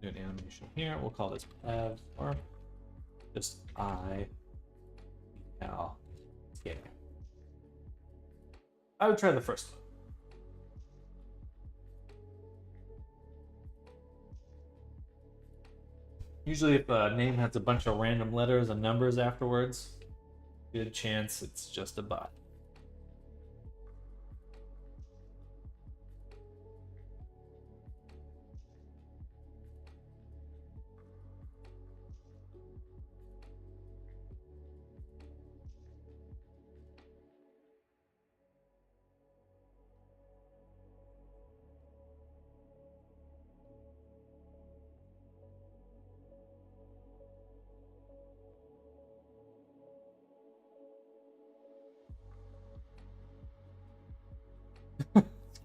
Do an animation here. We'll call this Ev or just I. Al. Yeah. I would try the first one. Usually if a name has a bunch of random letters and numbers afterwards, good chance it's just a bot.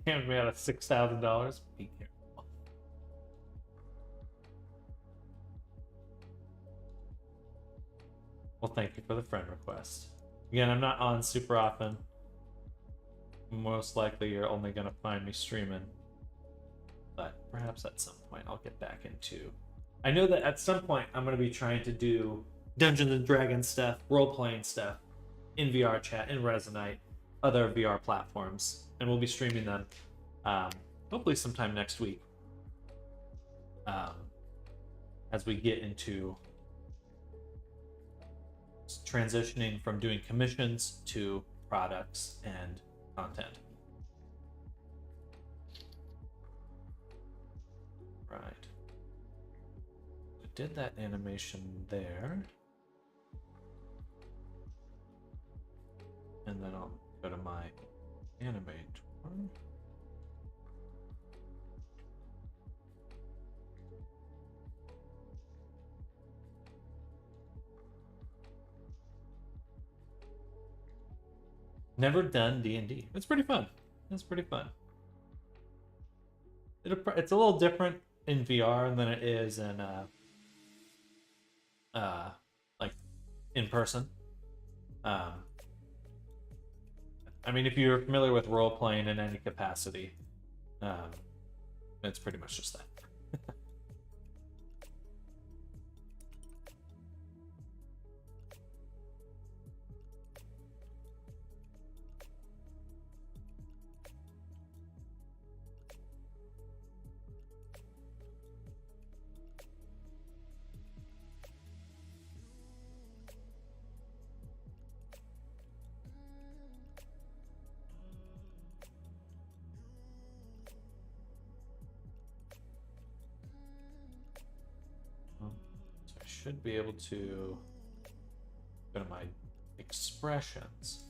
Scammed me out of $6,000. Be careful. Well, thank you for the friend request. Again, I'm not on super often. Most likely you're only going to find me streaming. But perhaps at some point I'll get back into... I know that at some point I'm going to be trying to do Dungeons and Dragons stuff, role-playing stuff, in VR chat, in Resonite, other VR platforms. And we'll be streaming them hopefully sometime next week as we get into transitioning from doing commissions to products and content. Right. did that animation there. And then I'll go to my animate one. Never done D&D. It's pretty fun. It's pretty fun. It's a little different in VR than it is in like in person. I mean, if you're familiar with role playing in any capacity, it's pretty much just that. So I should be able to go to my expressions.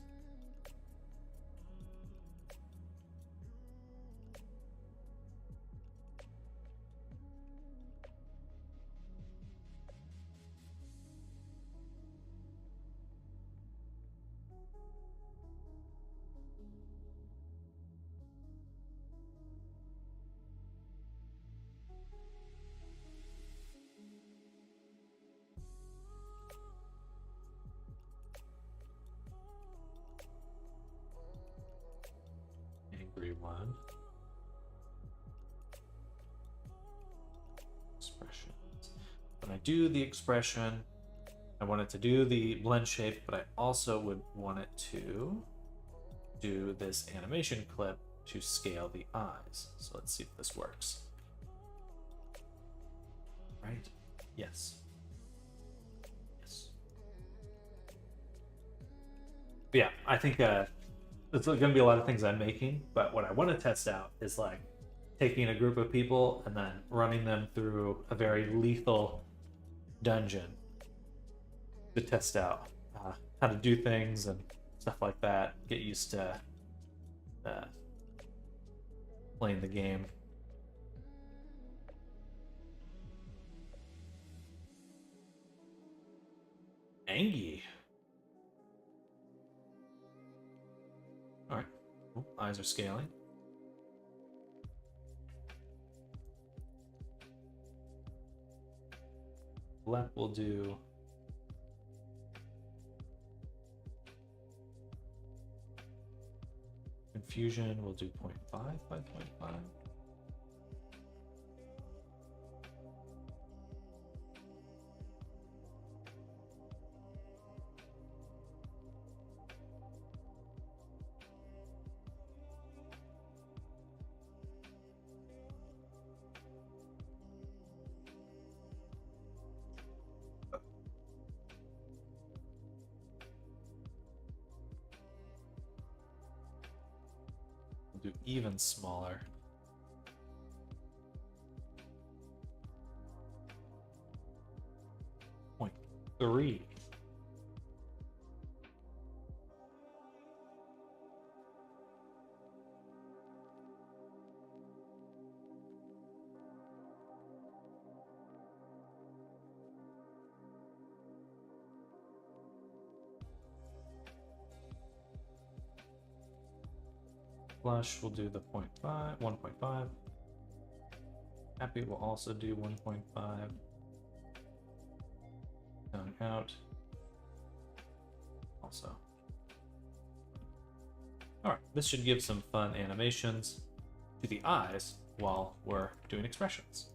Angry one. Expressions. When I do the expression, I want it to do the blend shape, but I also would want it to do this animation clip to scale the eyes. So let's see if this works. Right? Yes. Yes. But yeah, I think it's going to be a lot of things I'm making, but what I want to test out is like taking a group of people and then running them through a very lethal dungeon to test out how to do things and stuff like that. Get used to playing the game. Angie. All right. Cool. Eyes are scaling. Left will do confusion. We'll do 0.5 by 0.5. Do even smaller. Point 3. Flush will do the 0.5, 1.5. Happy will also do 1.5. Down out. Also. Alright, this should give some fun animations to the eyes while we're doing expressions.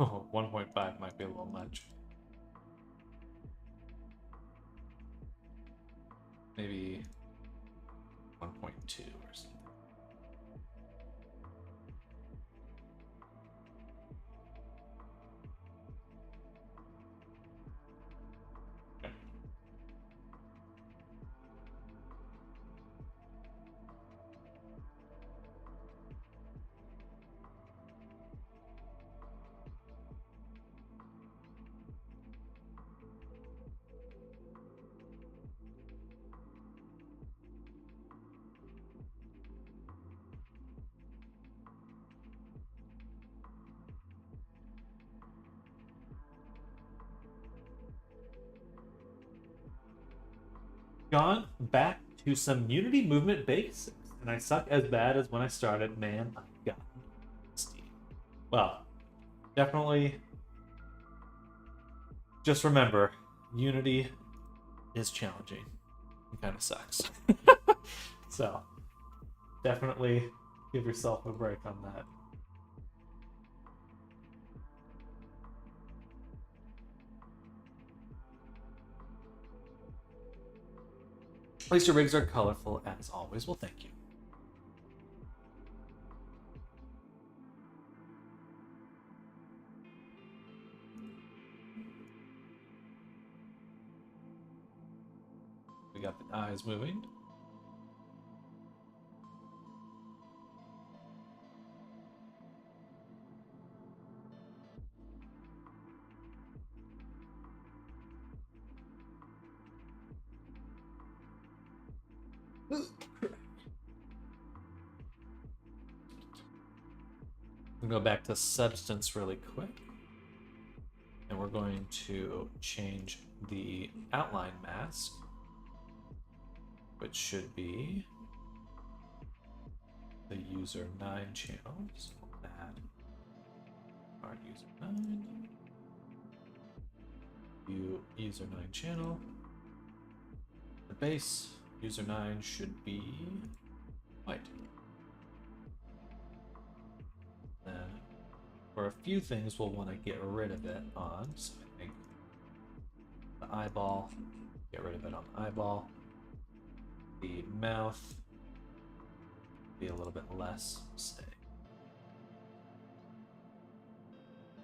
Oh, 1.5 might be a little much. Maybe 1.2 or something. Gone back to some Unity movement basics, and I suck as bad as when I started. Man, I got Steve. Well, definitely just remember, Unity is challenging. It kind of sucks. So, definitely give yourself a break on that. At least your rigs are colorful as always. Well, thank you. We got the eyes moving. We'll go back to substance really quick. And we're going to change the outline mask, which should be the user 9 channel. So we'll add our user 9. User 9 channel. The base user 9 should be white. Then for a few things we'll want to get rid of it on. So I think the eyeball, get rid of it on the eyeball. The mouth, be a little bit less, say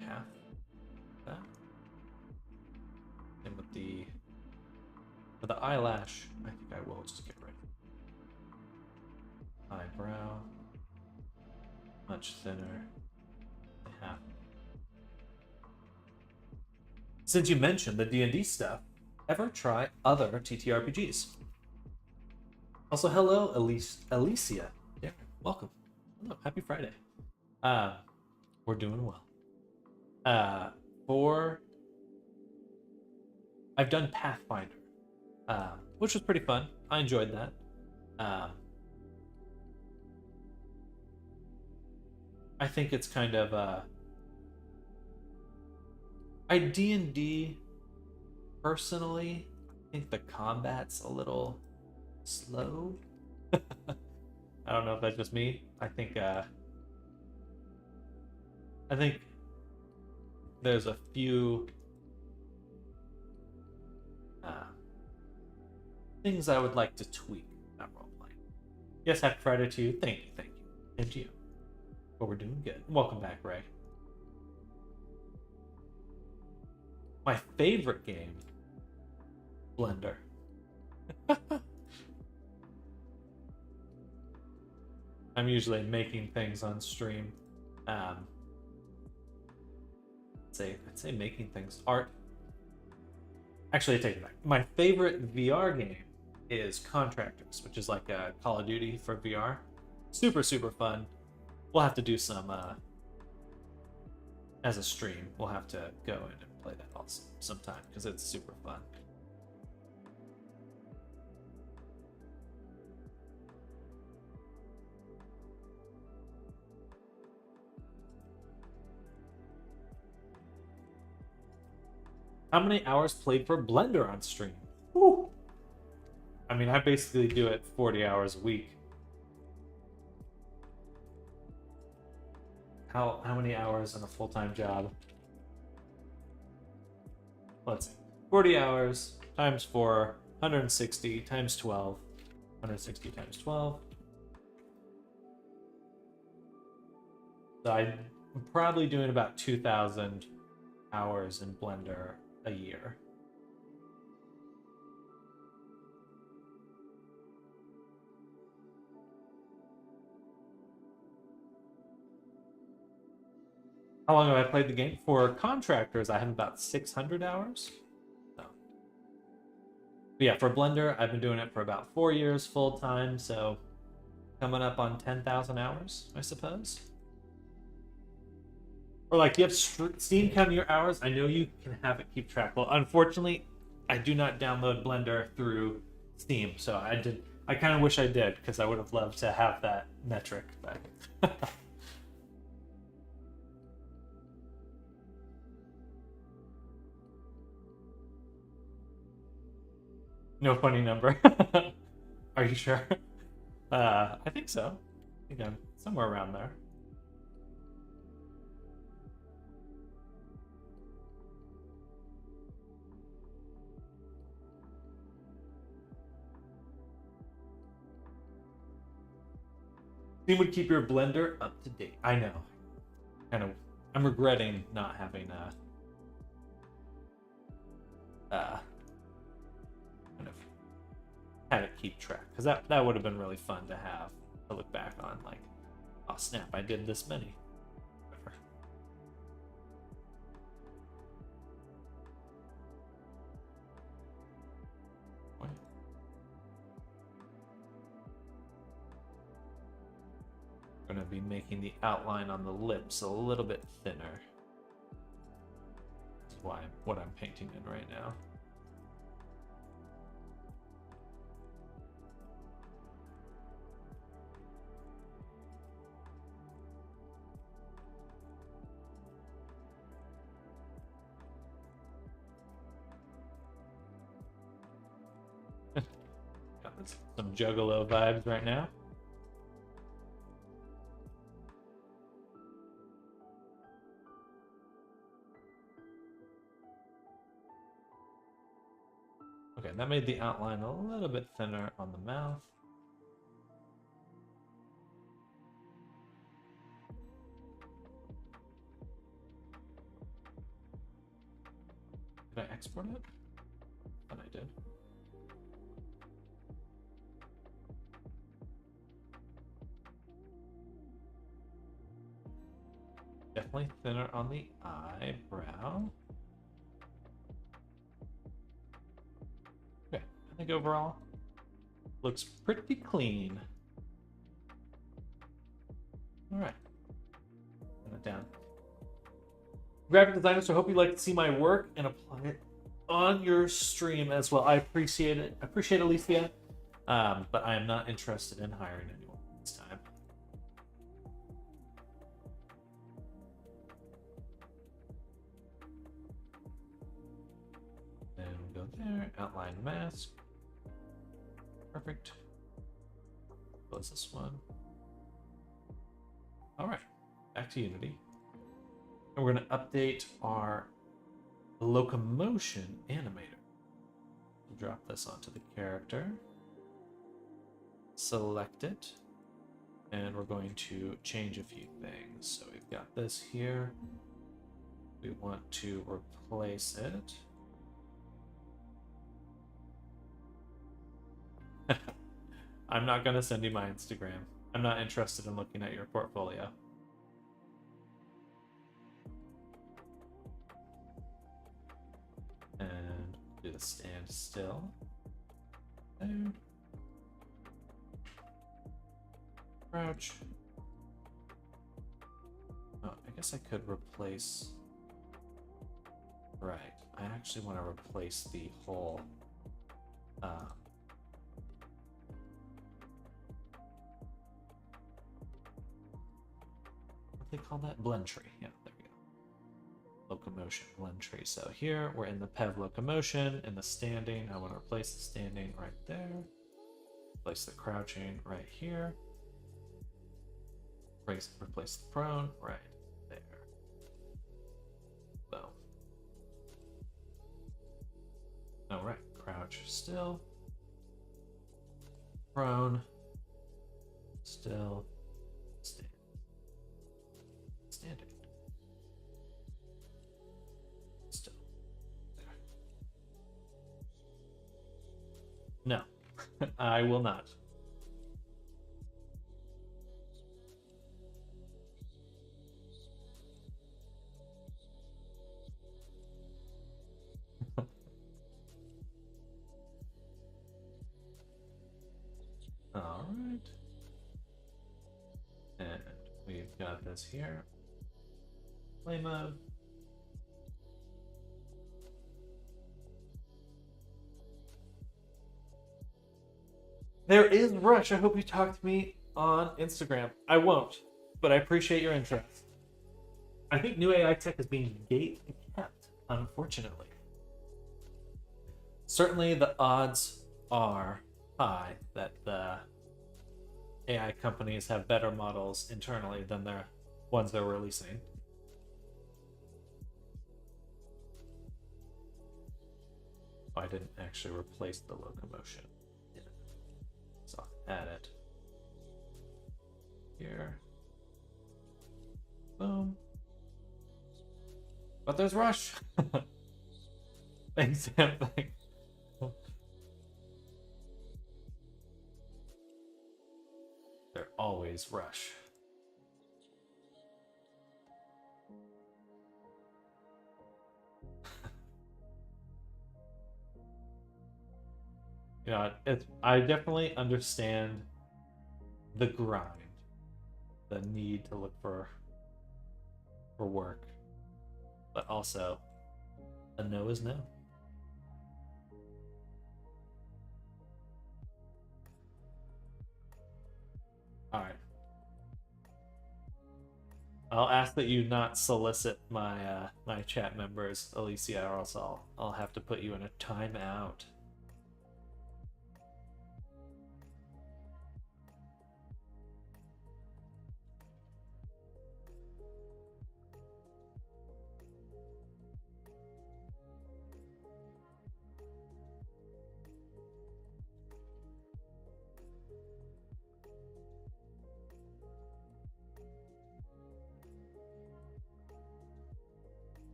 half that. And with the for the eyelash, I think I will just get rid of it. Eyebrow, much thinner, half. Since you mentioned the D&D stuff, ever try other TTRPGs? Also, hello, Alicia. Yeah, welcome. Hello, happy Friday. We're doing well. I've done Pathfinder, which was pretty fun. I enjoyed that. I think it's kind of D&D personally, I think the combat's a little slow. I don't know if that's just me. I think there's a few things I would like to tweak that role playing. Yes, happy Friday to you. Thank you. And to you. But we're doing good. Welcome back, Ray. My favorite game, Blender. I'm usually making things on stream. I'd say making things. Art. Actually, I take it back. My favorite VR game is Contractors, which is like a Call of Duty for VR. Super, super fun. We'll have to do some as a stream. We'll have to go in and play that also sometime because it's super fun. How many hours played for Blender on stream? Whew. I mean, I basically do it 40 hours a week. How many hours in a full-time job let's see. 40 hours times 4, 160 times 12. 160 times 12. So I'm probably doing about 2,000 hours in Blender a year. How long have I played the game? For contractors, I have about 600 hours. So. But yeah, for Blender, I've been doing it for about 4 years full time, so coming up on 10,000 hours, I suppose. Or like, you have Steam count your hours. I know you can have it keep track. Well, unfortunately, I do not download Blender through Steam, so I kind of wish I did, because I would have loved to have that metric, but no funny number. Are you sure? I think so. I think I'm somewhere around there. Steam would keep your Blender up to date. I know. I'm regretting not having kind of had it keep track, because that would have been really fun to have to look back on. Like, oh snap, I did this many. Whatever. I'm going to be making the outline on the lips a little bit thinner. That's what I'm painting in right now. Got some Juggalo vibes right now. Okay, that made the outline a little bit thinner on the mouth. Did I export it? I thought I did. Definitely thinner on the eyebrow. Okay, I think overall looks pretty clean. All right, put it down. Graphic designer, so I hope you like to see my work and apply it on your stream as well. I appreciate it. I appreciate Alicia, but I am not interested in hiring anyone this time. And we'll go there, outline mask. Perfect. Close this one. All right, back to Unity. And we're going to update our locomotion animator. We'll drop this onto the character. Select it. And we're going to change a few things. So we've got this here. We want to replace it. I'm not going to send you my Instagram. I'm not interested in looking at your portfolio. And do the stand still. There. Crouch. Oh, I guess I could replace. Right. I actually want to replace the whole. What do they call that? Blend tree. Yeah, there we go. Locomotion blend tree. So here we're in the PEV locomotion. In the standing, I want to replace the standing right there. Replace the crouching right here. Replace the prone right there. Boom. All right, crouch still. Prone. Still. Stand. Standing. Still. There. No, I will not. All right. And we've got this here. Play mode. There is Rush. I hope you talk to me on Instagram. I won't, but I appreciate your interest. I think new AI tech is being gate kept, unfortunately. Certainly the odds are high that the AI companies have better models internally than the ones they're releasing. Oh, I didn't actually replace the locomotion. Yeah. So I'll add it here. Boom. But there's Rush. Thanks, Sam. Thanks. They're always Rush. You know, I definitely understand the grind, the need to look for work, but also a no is no. All right. I'll ask that you not solicit my my chat members, Alicia, or else I'll have to put you in a timeout.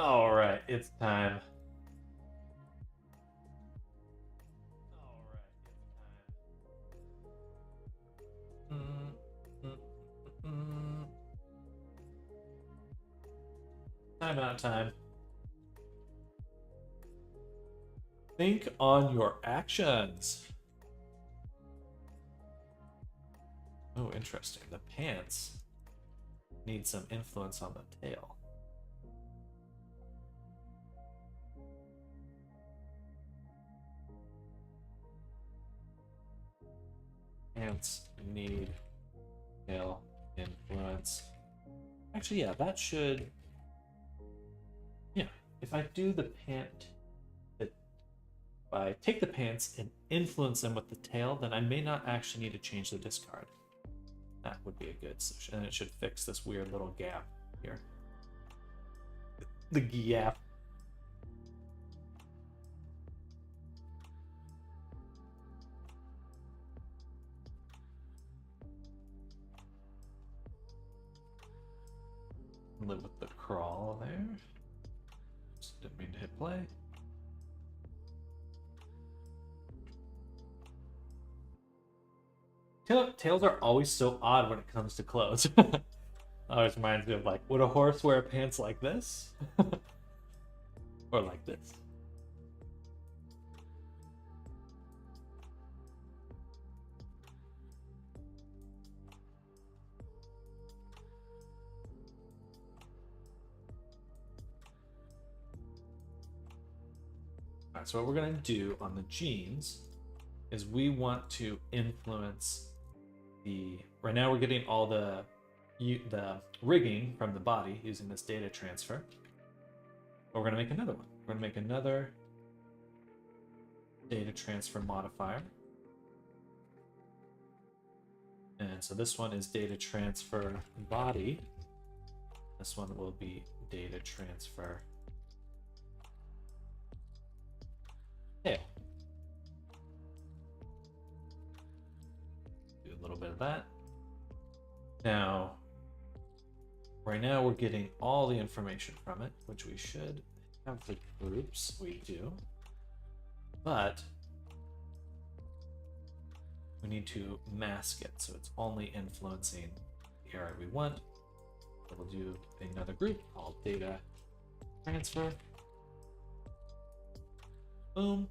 All right, it's time. All right, it's time. Time out time. Think on your actions. Oh, interesting. The pants need some influence on the tail. Pants need tail influence. Actually, yeah, that should... Yeah, if I do the pant... If I take the pants and influence them with the tail, then I may not actually need to change the discard. That would be a good solution, and it should fix this weird little gap here. The gap. Live with the crawl there. Just didn't mean to hit play. Tails are always so odd when it comes to clothes. Always reminds me of like, would a horse wear pants like this? Or like this? so what we're going to do on the genes is we want to influence the, right now we're getting all the rigging from the body using this data transfer. But we're going to make another one. We're going to make another data transfer modifier. And so this one is data transfer body. This one will be data transfer tail. Do a little bit of that. Now, right now we're getting all the information from it, which we should have the groups. We do. But we need to mask it so it's only influencing the area we want. So we'll do another group called data transfer. Boom.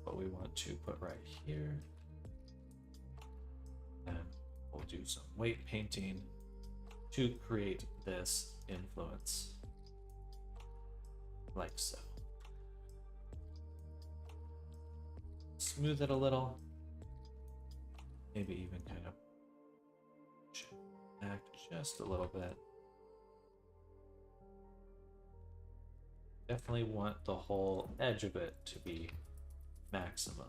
What we want to put right here. And we'll do some weight painting to create this influence like so. Smooth it a little. Maybe even kind of back just a little bit. Definitely want the whole edge of it to be maximum.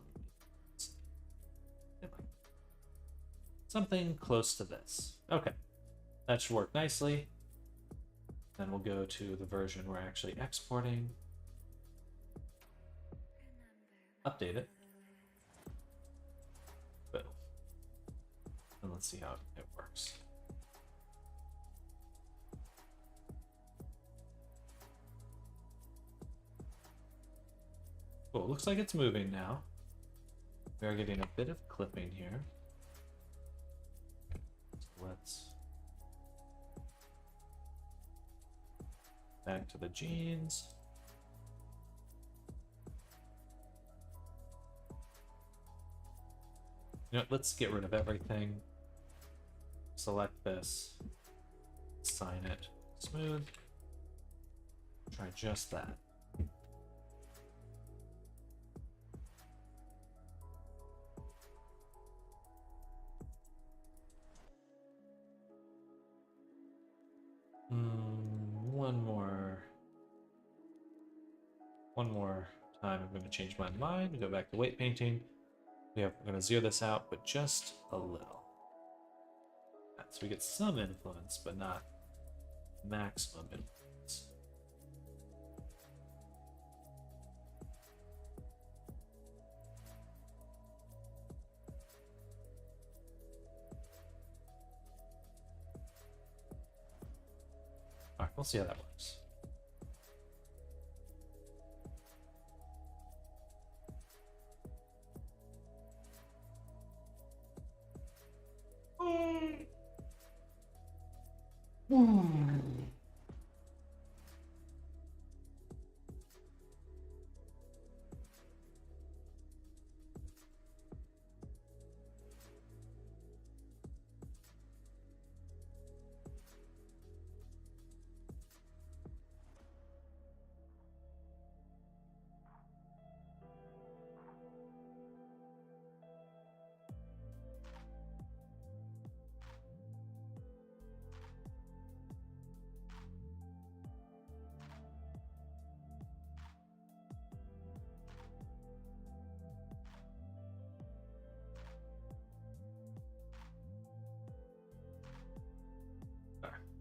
Something close to this. Okay, that should work nicely. Then we'll go to the version we're actually exporting. Update it. Boom. And let's see how it works. Cool, looks like it's moving now. We are getting a bit of clipping here. So let's back to the genes. You know, let's get rid of everything. Select this, assign it smooth. Try just that. One more time. I'm going to change my mind. Go back to weight painting. I'm going to zero this out, but just a little. So we get some influence, but not maximum influence. All right, we'll see how that works.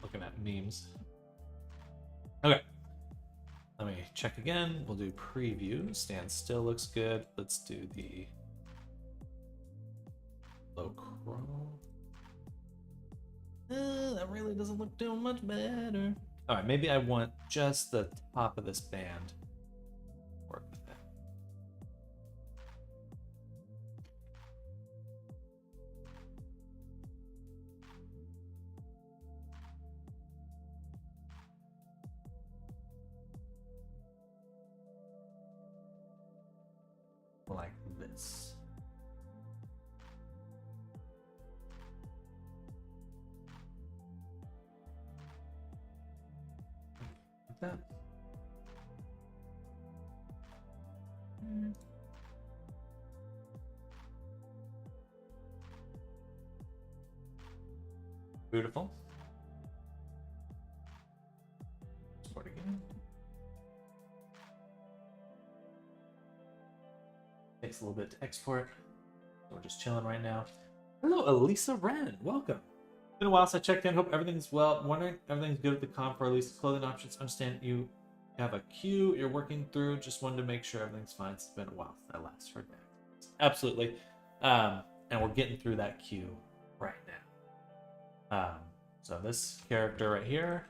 Looking at memes. Okay. Let me check again. We'll do preview. Stand still looks good. Let's do the low chrome. That really doesn't look too much better. All right, maybe I want just the top of this band. Work with that. Like this. Like that. Beautiful. Export again. Takes a little bit to export. So we're just chilling right now. Hello, Elisa Wren. Welcome. Been a while since I checked in. Hope everything's well. I'm wondering if everything's good at the comp for at least clothing options. Understand you have a queue you're working through. Just wanted to make sure everything's fine. It's been a while since I last heard that. Absolutely. And we're getting through that queue right now. So this character right here,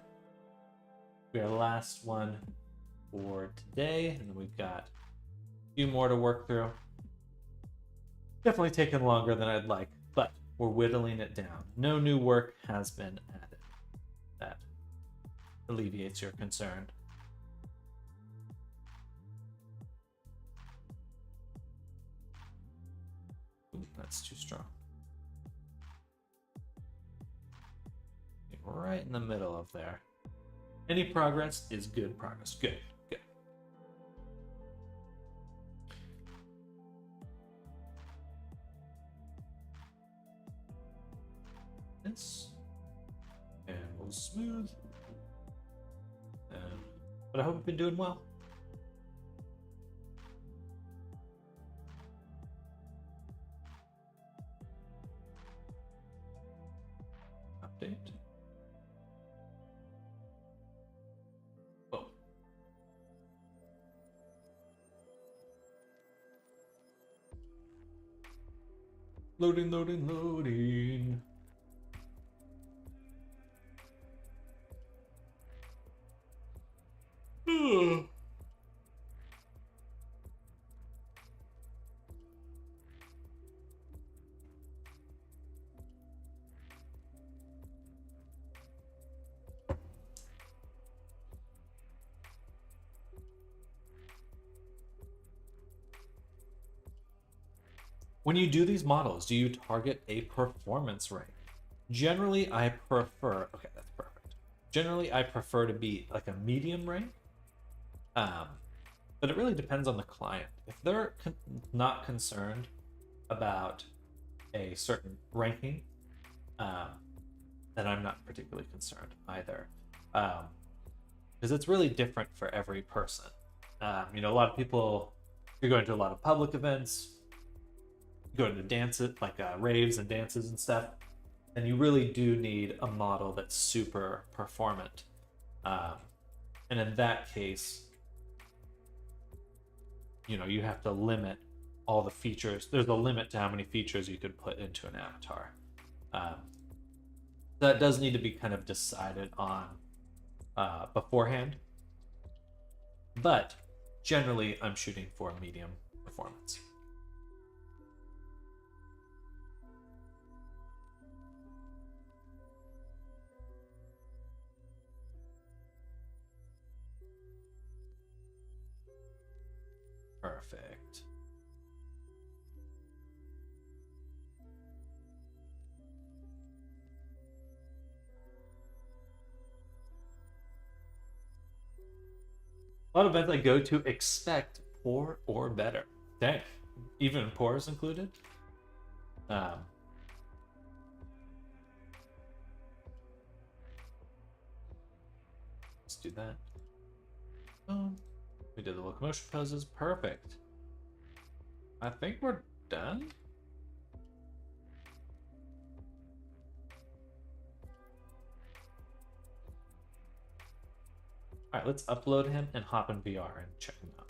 we are the last one for today, and then we've got a few more to work through. Definitely taking longer than I'd like, but we're whittling it down. No new work has been added. That alleviates your concern. Ooh, that's too strong. Right in the middle of there. Any progress is good progress. Good, good. This. And we'll smooth. But I hope you've been doing well. Update. Oh. Loading, loading, loading. When you do these models, do you target a performance rank? Generally, I prefer, okay, that's perfect. Generally, I prefer to be like a medium rank. But it really depends on the client. If they're not concerned about a certain ranking, then I'm not particularly concerned either. Because it's really different for every person. You know, a lot of people, you're going to a lot of public events, going to dances, like raves and dances and stuff, and you really do need a model that's super performant. And in that case, you know, you have to limit all the features. There's a limit to how many features you could put into an avatar. That does need to be kind of decided on beforehand. But generally, I'm shooting for medium performance. Perfect. A lot of events I go to expect poor or better. Dang, even poor is included. Let's do that. We did the locomotion poses. Perfect. I think we're done. All right, let's upload him and hop in VR and check him out.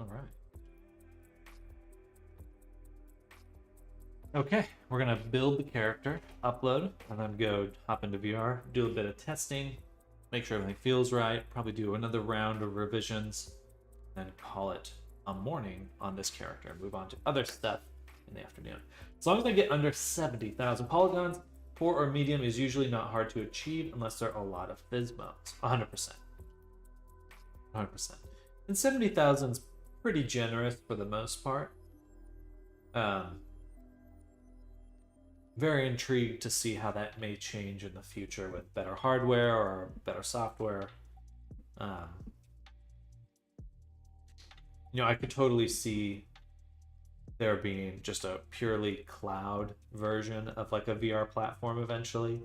All right. Okay, we're gonna build the character, upload, and then go hop into VR, do a bit of testing, make sure everything feels right, probably do another round of revisions, then call it a morning on this character and move on to other stuff in the afternoon. As long as I get under 70,000 polygons, poor or medium is usually not hard to achieve unless there are a lot of fizz modes. 100%. 100%. And 70,000 is pretty generous for the most part. Very intrigued to see how that may change in the future with better hardware or better software. I could totally see there being just a purely cloud version of like a VR platform eventually.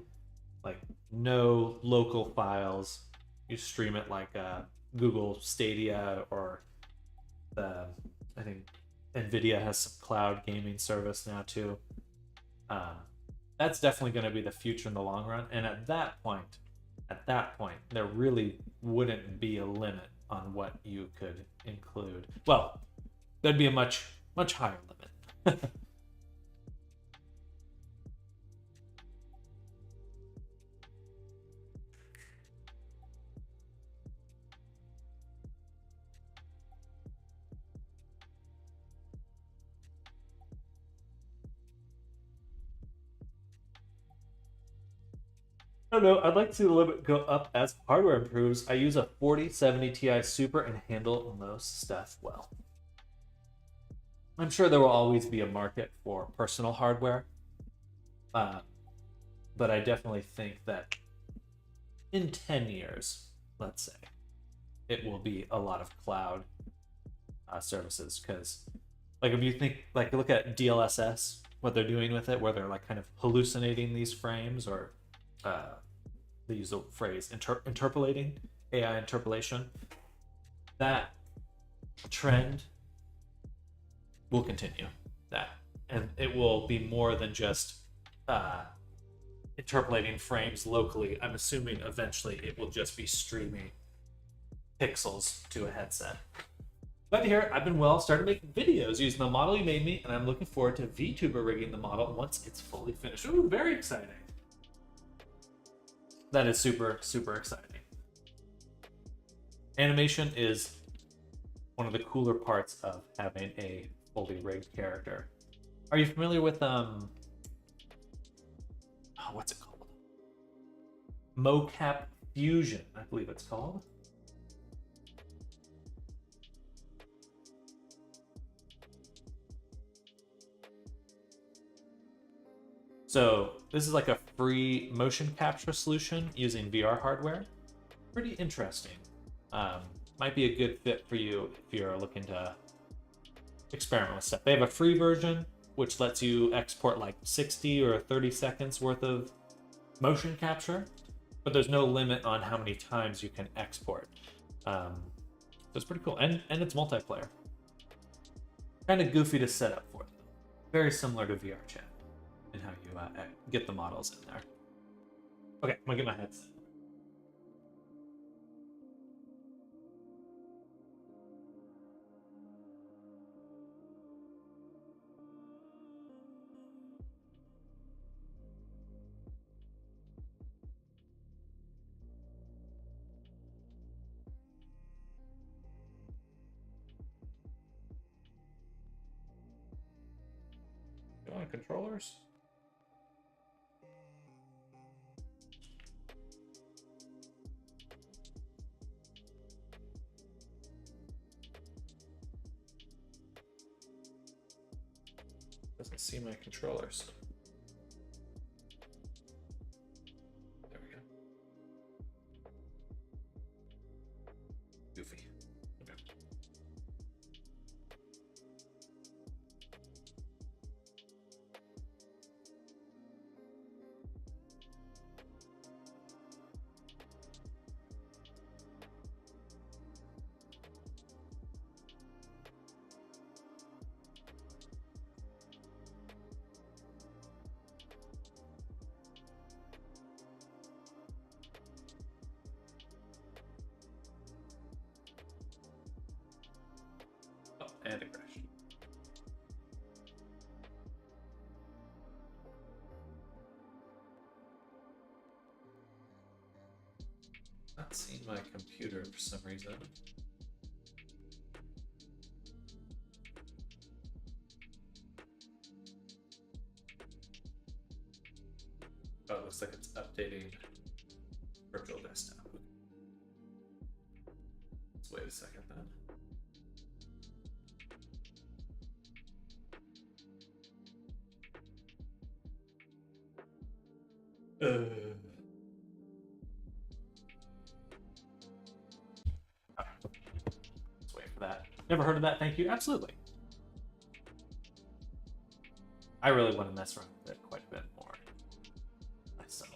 Like no local files. You stream it like a Google Stadia, or I think Nvidia has some cloud gaming service now too. That's definitely going to be the future in the long run. And at that point, there really wouldn't be a limit on what you could include. Well, there'd be a much higher limit. I don't know. I'd like to see the limit go up as hardware improves. I use a 4070 Ti Super and handle most stuff well. I'm sure there will always be a market for personal hardware. But I definitely think that in 10 years, let's say, it will be a lot of cloud services. Because, like, if you think, like, look at DLSS, what they're doing with it, where they're like kind of hallucinating these frames, or they use the phrase interpolating, AI interpolation. That trend will continue. And it will be more than just interpolating frames locally. I'm assuming eventually it will just be streaming pixels to a headset. Glad to hear I've been started making videos using the model you made me, and I'm looking forward to VTuber rigging the model once it's fully finished. Ooh, very exciting. That is super, super exciting. Animation is one of the cooler parts of having a fully rigged character. Are you familiar with what's it called? Mocap Fusion, I believe it's called. So this is like a free motion capture solution using VR hardware. Pretty interesting. Might be a good fit for you if you're looking to experiment with stuff. They have a free version, which lets you export like 60 or 30 seconds worth of motion capture, but there's no limit on how many times you can export. So it's pretty cool. And it's multiplayer. Kind of goofy to set up for, though. Very similar to VR chat and how you get the models in there. Okay, I'm gonna get my headset. You want controllers? Doesn't see my controllers. There we go. Goofy. Okay. And it crashed. Not seeing my computer for some reason. Oh, looks like it's updating virtual desktop. Let's wait a second then. Let's wait for that. Never heard of that, thank you. Absolutely. I really want to mess around with it quite a bit more myself.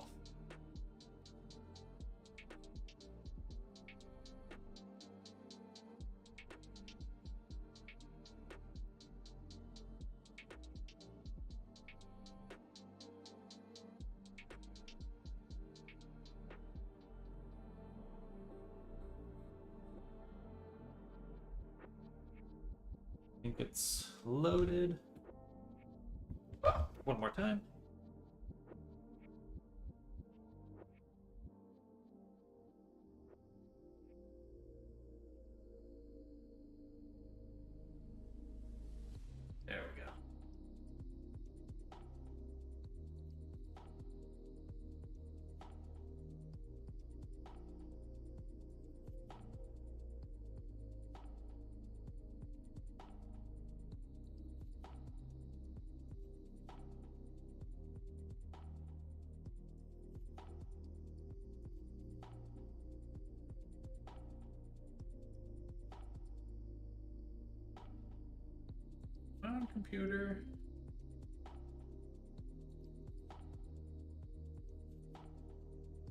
I think it's loaded. One more time. There we go. On computer.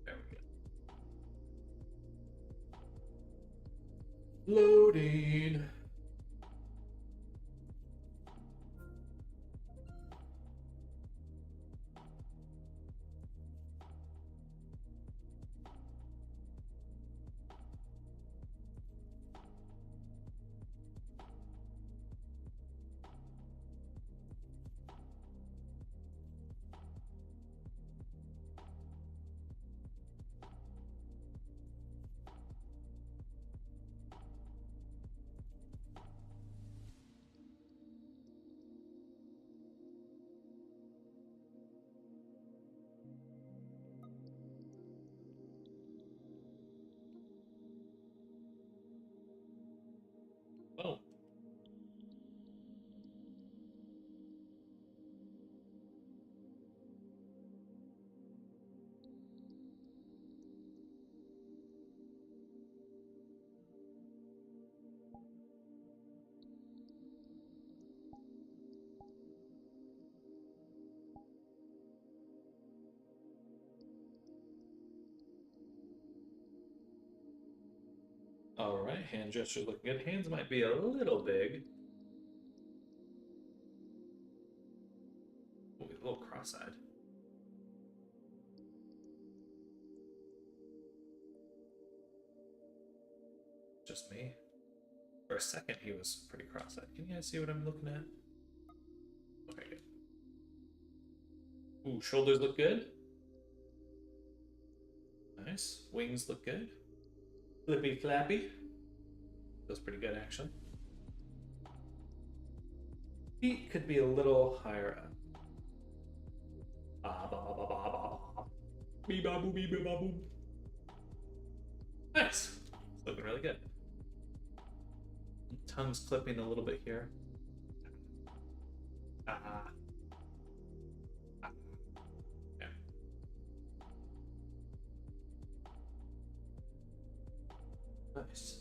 There we go. Loading. Oh. All right, hand gesture looking good. Hands might be a little big. Ooh, a little cross-eyed. Just me. For a second, he was pretty cross-eyed. Can you guys see what I'm looking at? Okay, good. Ooh, shoulders look good. Nice. Wings look good. Flippy flappy. Feels pretty good, actually. Feet could be a little higher up. Nice. It's looking really good. Tongue's clipping a little bit here. Yeah. Nice.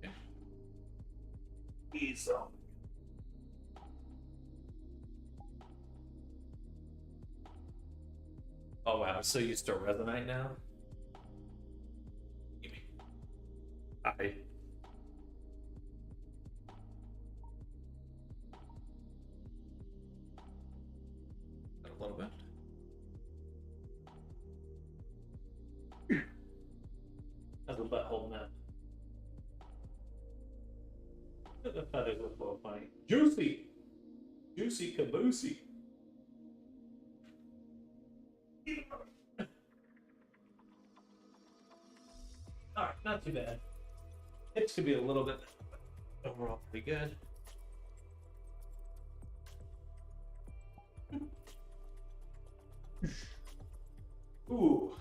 Yeah. Ease up. Oh wow, I'm so used to Resonite now. Give me. Hi. A little bit. How's the butt holding up? The feathers look a little funny. Juicy! Juicy caboosey. not too bad. Hips could be a little bit, but overall pretty good. Ooh,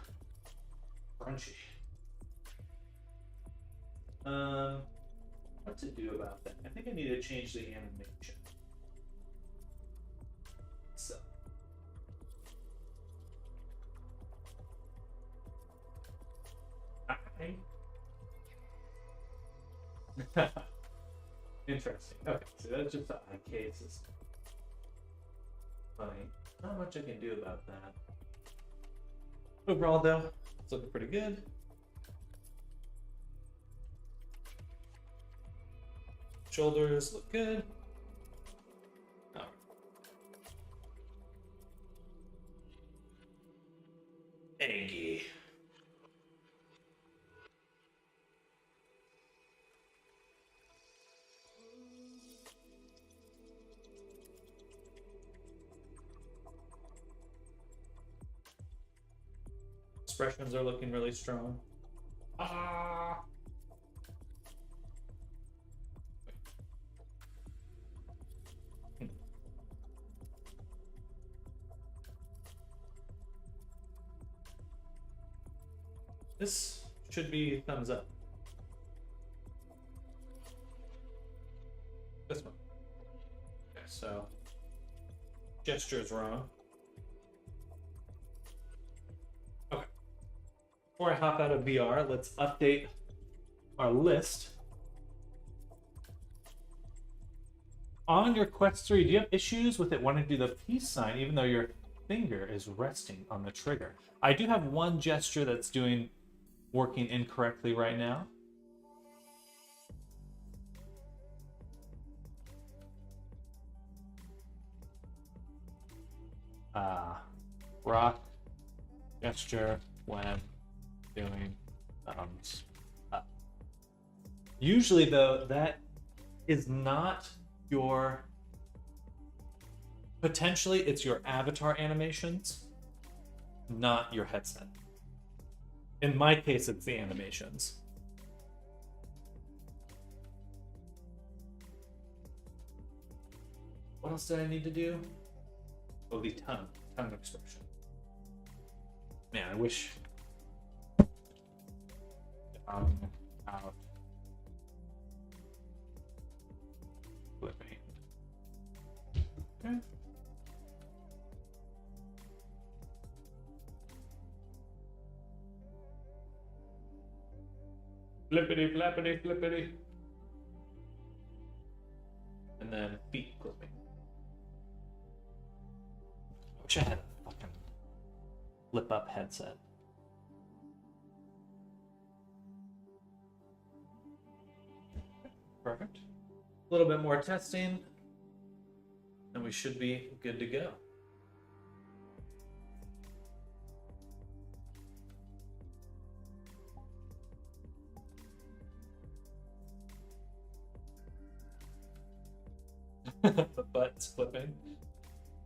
crunchy. What to do about that? I think I need to change the animation. So. Interesting. Okay, so that's just the IK system. Funny. Not much I can do about that. Overall, though, it's looking pretty good. Shoulders look good. Oh. Eggy. Expressions are looking really strong. Ah. This should be thumbs up. This one. Okay, so gesture is wrong. Okay. Before I hop out of VR, let's update our list. On your Quest 3, do you have issues with it wanting to do the peace sign even though your finger is resting on the trigger? I do have one gesture that's working incorrectly right now. Rock gesture when doing thumbs up. Usually, though, that is not your... Potentially, it's your avatar animations, not your headset. In my case, it's the animations. What else did I need to do? Oh, the tongue expression. Man, I wish. Out. Flipping. Okay. Flippity, flappity, flippity. And then feet clipping. I wish I had a fucking flip up headset. Perfect. A little bit more testing, and we should be good to go. The butt's flipping.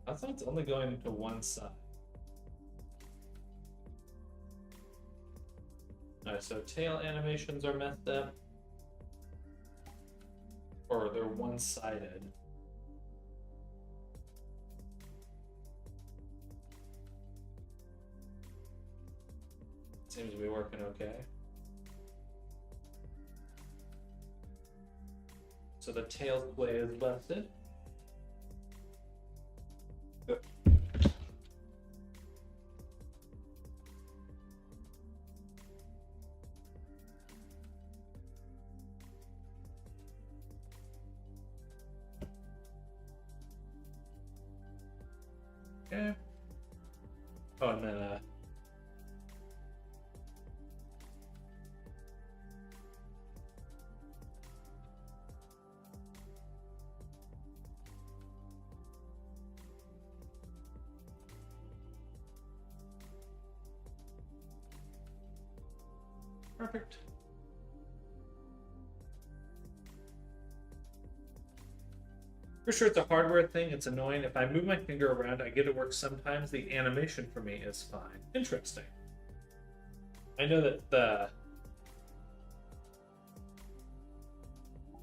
I thought it's only going to one side. Alright, so tail animations are messed up. Or they're one-sided. Seems to be working okay. So the tail play is busted. Okay. Oh, and then perfect. For sure it's a hardware thing, it's annoying. If I move my finger around, I get it work sometimes. The animation for me is fine. Interesting. I know that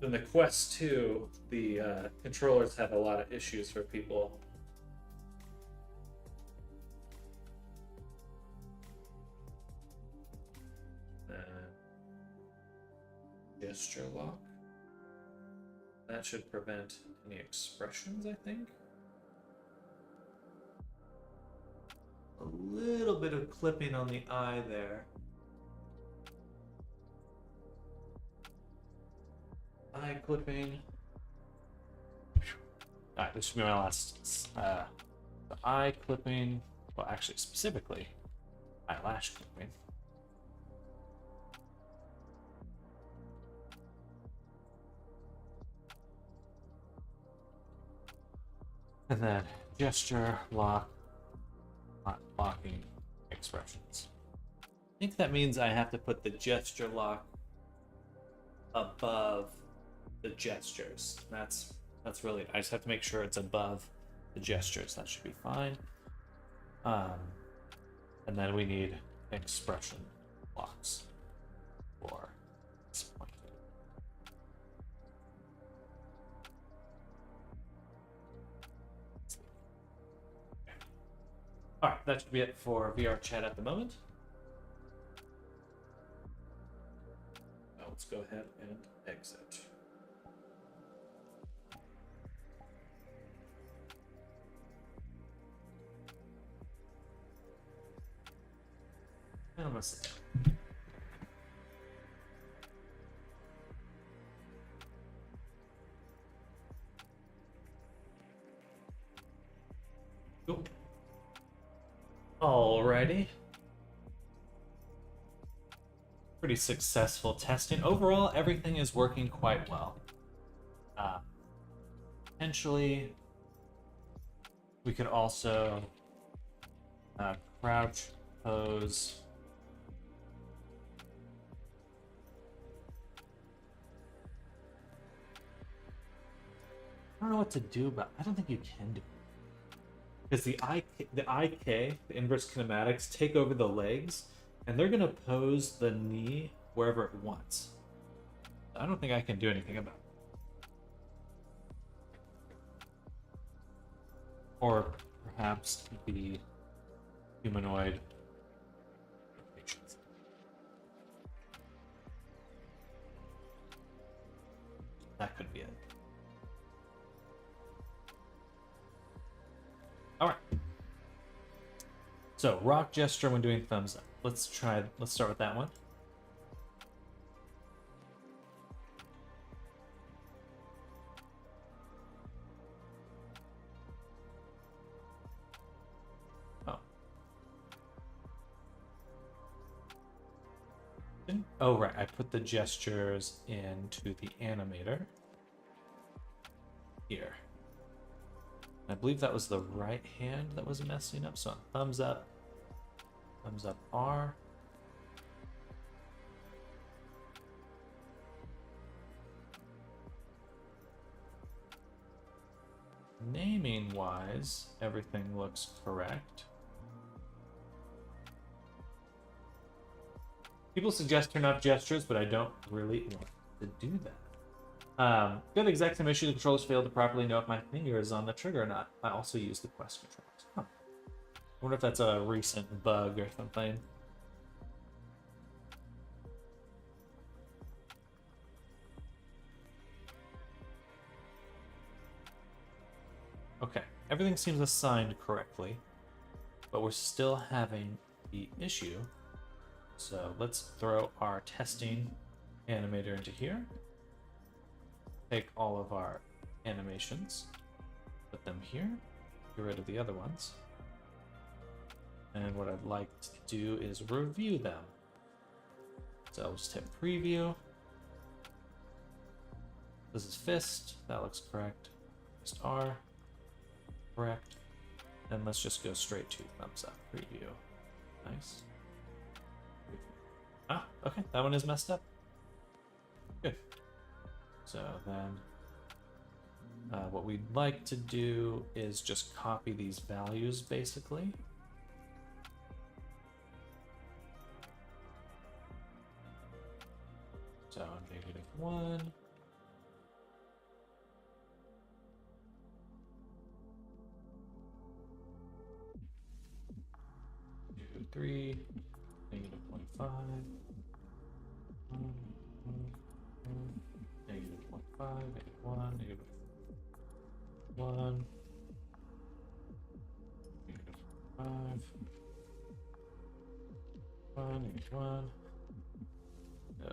In the Quest 2, the controllers have a lot of issues for people. Gesture lock. That should prevent any expressions, I think. A little bit of clipping on the eye there. Eye clipping. Alright, this should be my last. The eye clipping. Well, actually, specifically, eyelash clipping. And then gesture, lock, not locking expressions. I think that means I have to put the gesture lock above the gestures. That's really, I just have to make sure it's above the gestures. That should be fine. And then we need expression locks for this point. All right, that should be it for VR chat at the moment. Now let's go ahead and exit. And I'm gonna sit down. Cool. Alrighty. Pretty successful testing. Overall, everything is working quite well. Potentially, we could also crouch, pose. I don't know what to do about. I don't think you can do it. Because the IK, the inverse kinematics, take over the legs, and they're gonna pose the knee wherever it wants. I don't think I can do anything about it. Or perhaps the humanoid rotations. That could be it. All right. So rock gesture when doing thumbs up. Let's start with that one. Oh. Oh, right. I put the gestures into the animator here. I believe that was the right hand that was messing up. So thumbs up R. Naming wise, everything looks correct. People suggest turn off gestures, but I don't really want to do that. Good exact same issue. The controllers fail to properly know if my finger is on the trigger or not. I also use the Quest controls. Huh. I wonder if that's a recent bug or something. Okay, everything seems assigned correctly, but we're still having the issue. So let's throw our testing animator into here. Take all of our animations, put them here, get rid of the other ones. And what I'd like to do is review them. So I'll just hit preview. This is fist, that looks correct. Fist R, correct. And let's just go straight to thumbs up preview. Nice. Ah, okay, that one is messed up. Good. So then what we'd like to do is just copy these values basically. So -1, 3, negative 0.5, negative 0.5, negative 1, negative 1, negative 5, 1, negative 1. Yeah,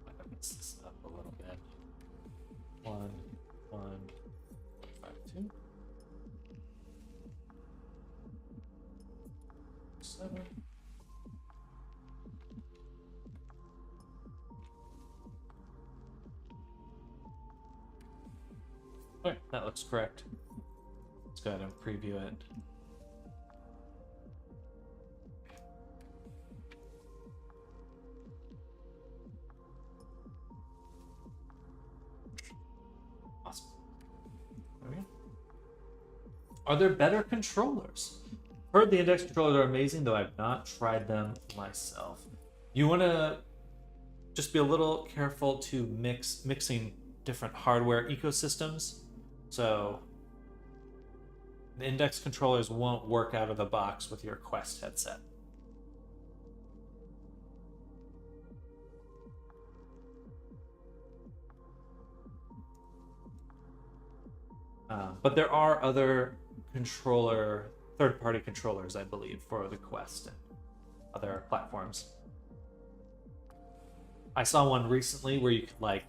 I mix this up a little bit. 1, 1, 5, 2, 7. Okay, that looks correct. Let's go ahead and preview it. Awesome. There we go. Are there better controllers? Heard the index controllers are amazing, though I've not tried them myself. You want to just be a little careful to mixing different hardware ecosystems. So the index controllers won't work out of the box with your Quest headset. But there are other third-party controllers, I believe, for the Quest and other platforms. I saw one recently where you could like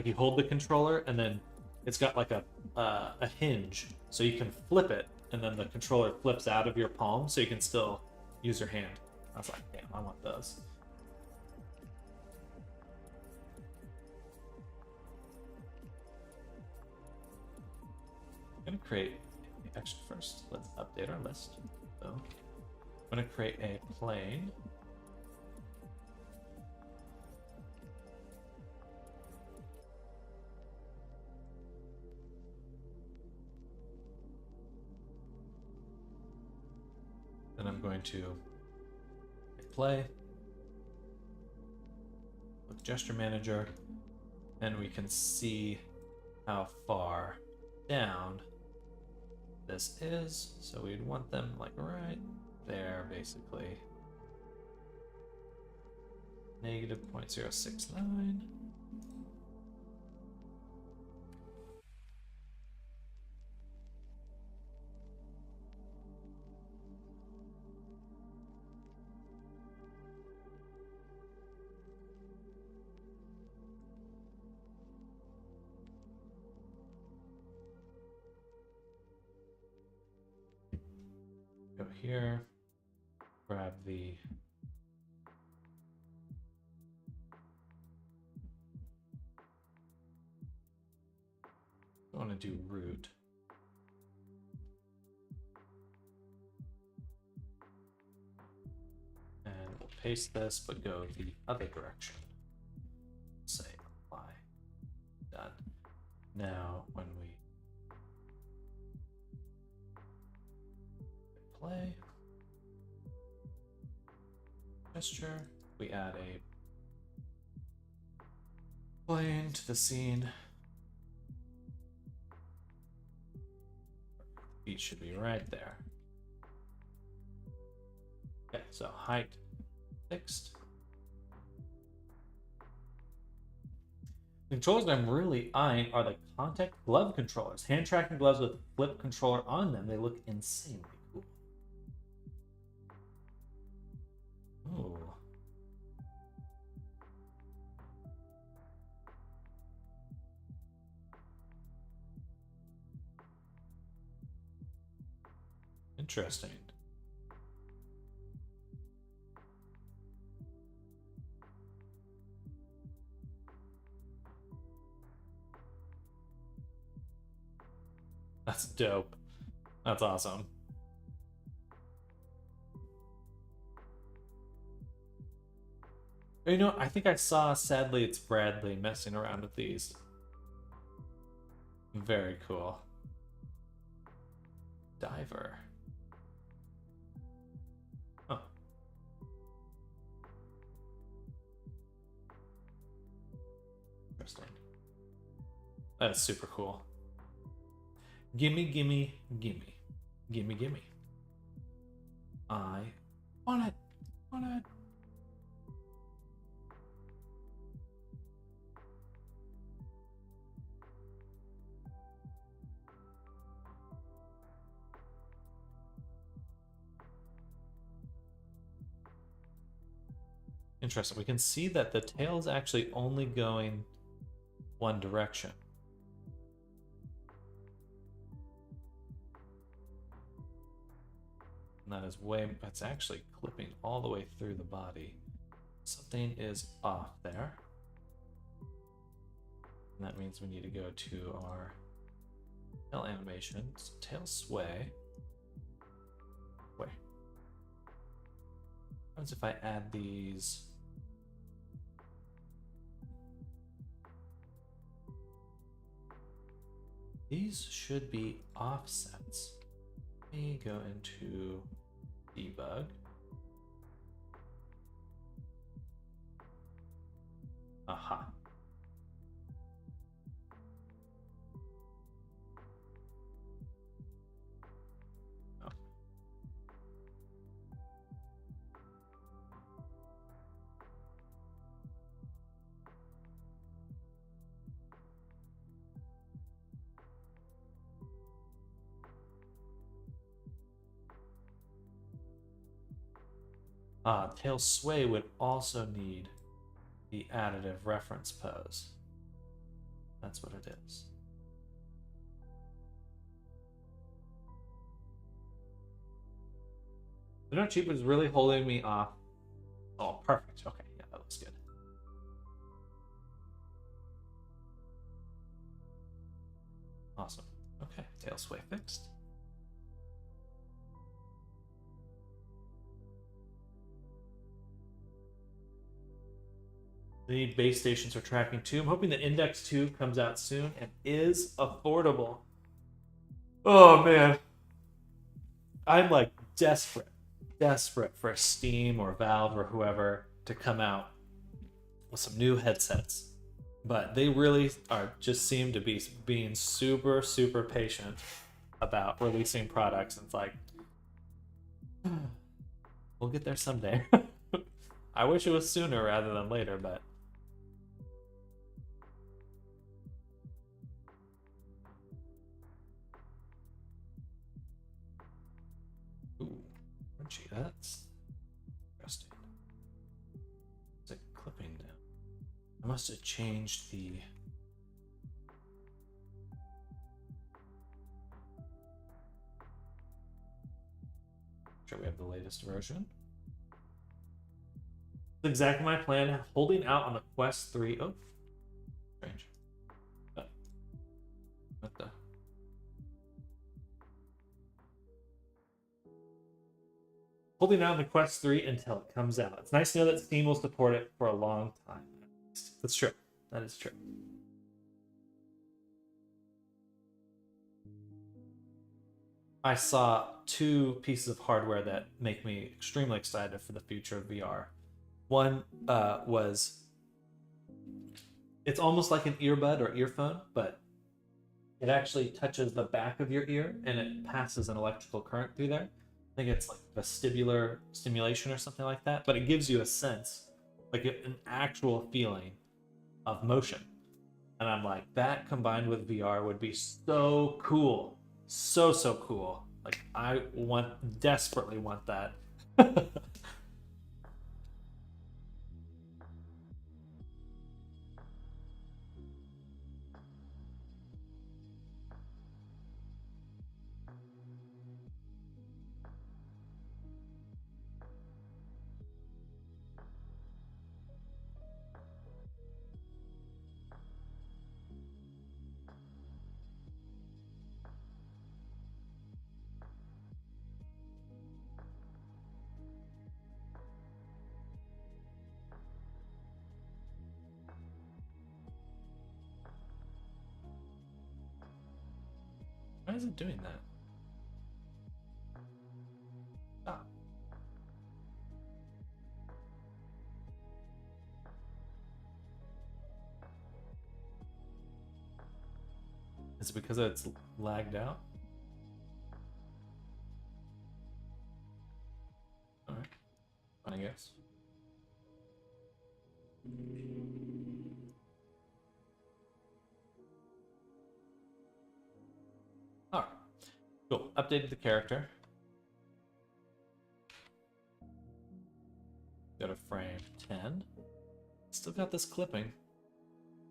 you hold the controller and then it's got like a hinge, so you can flip it and then the controller flips out of your palm, so you can still use your hand. I was like, damn, I want those. I'm gonna create actually first. Let's update our list. So I'm gonna create a plane. Then I'm going to hit play with gesture manager, and we can see how far down this is. So we'd want them like right there, basically. Negative 0.069. Go here, grab the I want to do root. And we'll paste this, but go the other direction. Say apply. Done. Now, when we play gesture, we add a plane to the scene. Feet should be right there. Okay, so height fixed. The controllers that I'm really eyeing are the contact glove controllers. Hand tracking gloves with flip controller on them. They look insanely cool. Ooh. Interesting. That's dope. That's awesome. You know, I think I saw, sadly, it's Bradley messing around with these. Very cool. Diver. Oh. Interesting. That's super cool. Gimme, gimme, gimme. Gimme, gimme. I want it. What? Interesting. We can see that the tail is actually only going one direction. And that is that's actually clipping all the way through the body. Something is off there. And that means we need to go to our tail animations, tail sway. Wait. What happens if I add these? These should be offsets. Let me go into debug. Aha. Oh. Tail sway would also need the additive reference pose. That's what it is. The no cheap is really holding me off. Oh, perfect. Okay, yeah, that looks good. Awesome. Okay, tail sway fixed. The base stations are tracking too. I'm hoping that Index 2 comes out soon and is affordable. Oh man. I'm like desperate for Steam or Valve or whoever to come out with some new headsets. But they really just seem to be being super patient about releasing products. And it's like, we'll get there someday. I wish it was sooner rather than later, but gee, that's interesting. It's like clipping down. I must have changed the. Sure, we have the latest version. That's exactly my plan. Holding out on the Quest 3. Oh, strange. What the? Holding out on the Quest 3 until it comes out. It's nice to know that Steam will support it for a long time. That's true. That is true. I saw two pieces of hardware that make me extremely excited for the future of VR. One was, it's almost like an earbud or earphone, but it actually touches the back of your ear and it passes an electrical current through there. I think it's like vestibular stimulation or something like that, but it gives you a sense, like an actual feeling of motion. And I'm like, that combined with VR would be so cool. So cool. Like I desperately want that. Why is it doing that? Ah. Is it because it's lagged out? Alright. I guess. Cool. Updated the character. Go to frame 10. Still got this clipping.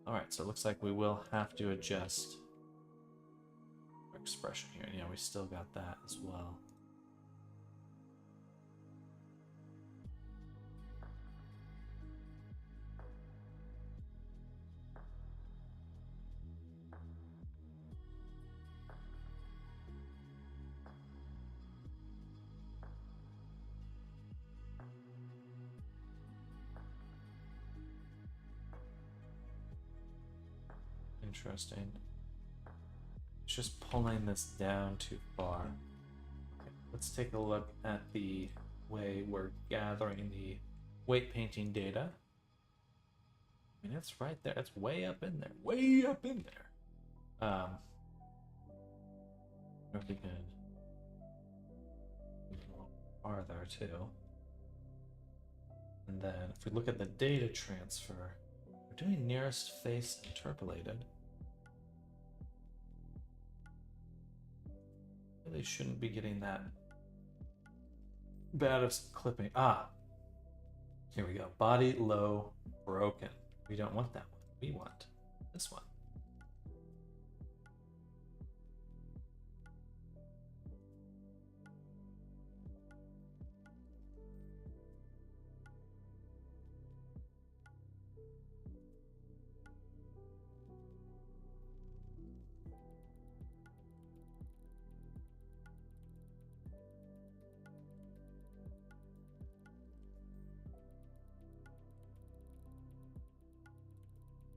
Alright, so it looks like we will have to adjust our expression here. Yeah, we still got that as well. Interesting. It's just pulling this down too far. Okay, let's take a look at the way we're gathering the weight painting data. I mean, it's right there. It's way up in there. Way up in there. Really good. A little farther too. And then if we look at the data transfer, we're doing nearest face interpolated. Really shouldn't be getting that bad of clipping. Ah, here we go. Body low broken. We don't want that one. We want this one.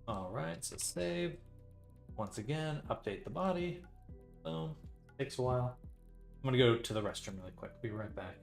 All right, so save. Once again, update the body. Boom. Takes a while. I'm gonna go to the restroom really quick. Be right back.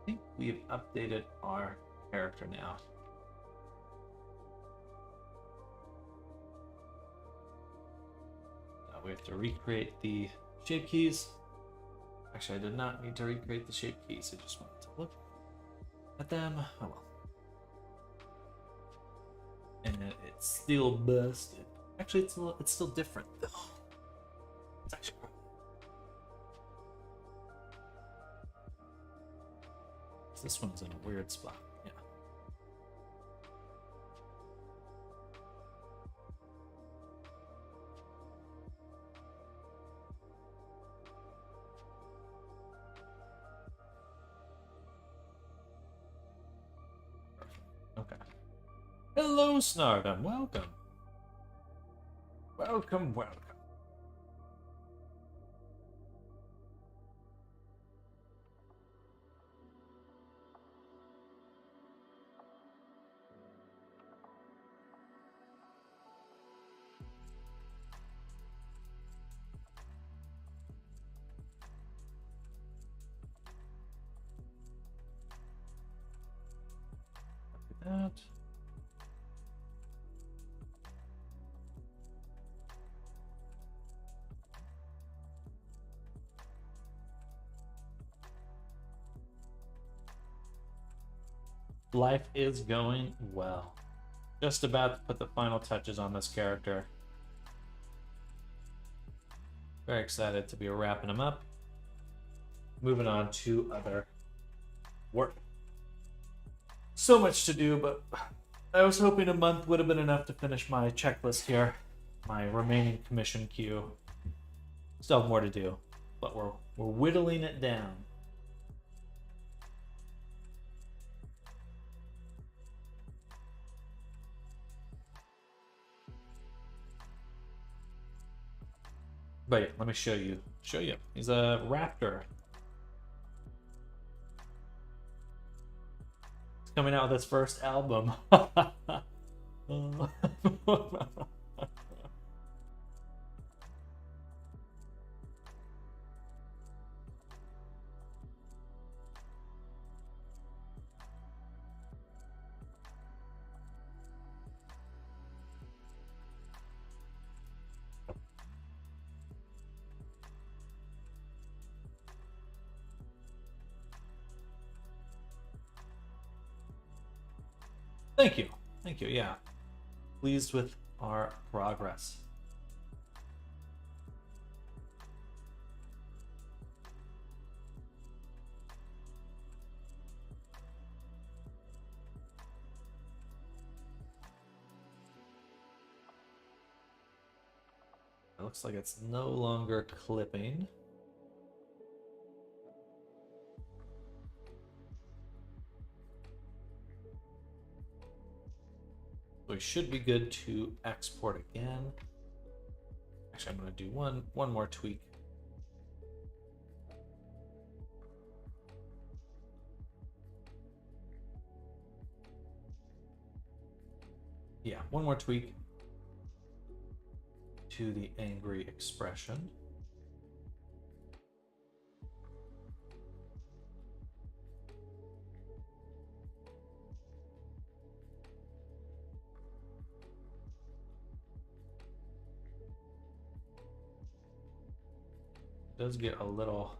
I think we've updated our character now. we have to recreate the shape keys. Actually, I did not need to recreate the shape keys. I just wanted to look at them. Oh well. And it's still busted. Actually, it's still different though. It's actually this one's in a weird spot. Yeah. Okay. Hello, Snardum. Welcome. Welcome, welcome. Look at that. Life is going well. Just about to put the final touches on this character. Very excited to be wrapping him up. Moving on to other work. So much to do, but I was hoping a month would have been enough to finish my checklist here. My remaining commission queue. Still have more to do, but we're whittling it down. But yeah, let me show you. He's a raptor. He's coming out with his first album. Thank you. Thank you. Yeah. Pleased with our progress. It looks like it's no longer clipping. We should be good to export again. Actually, I'm going to do one more tweak. Yeah, one more tweak to the angry expression. It does get a little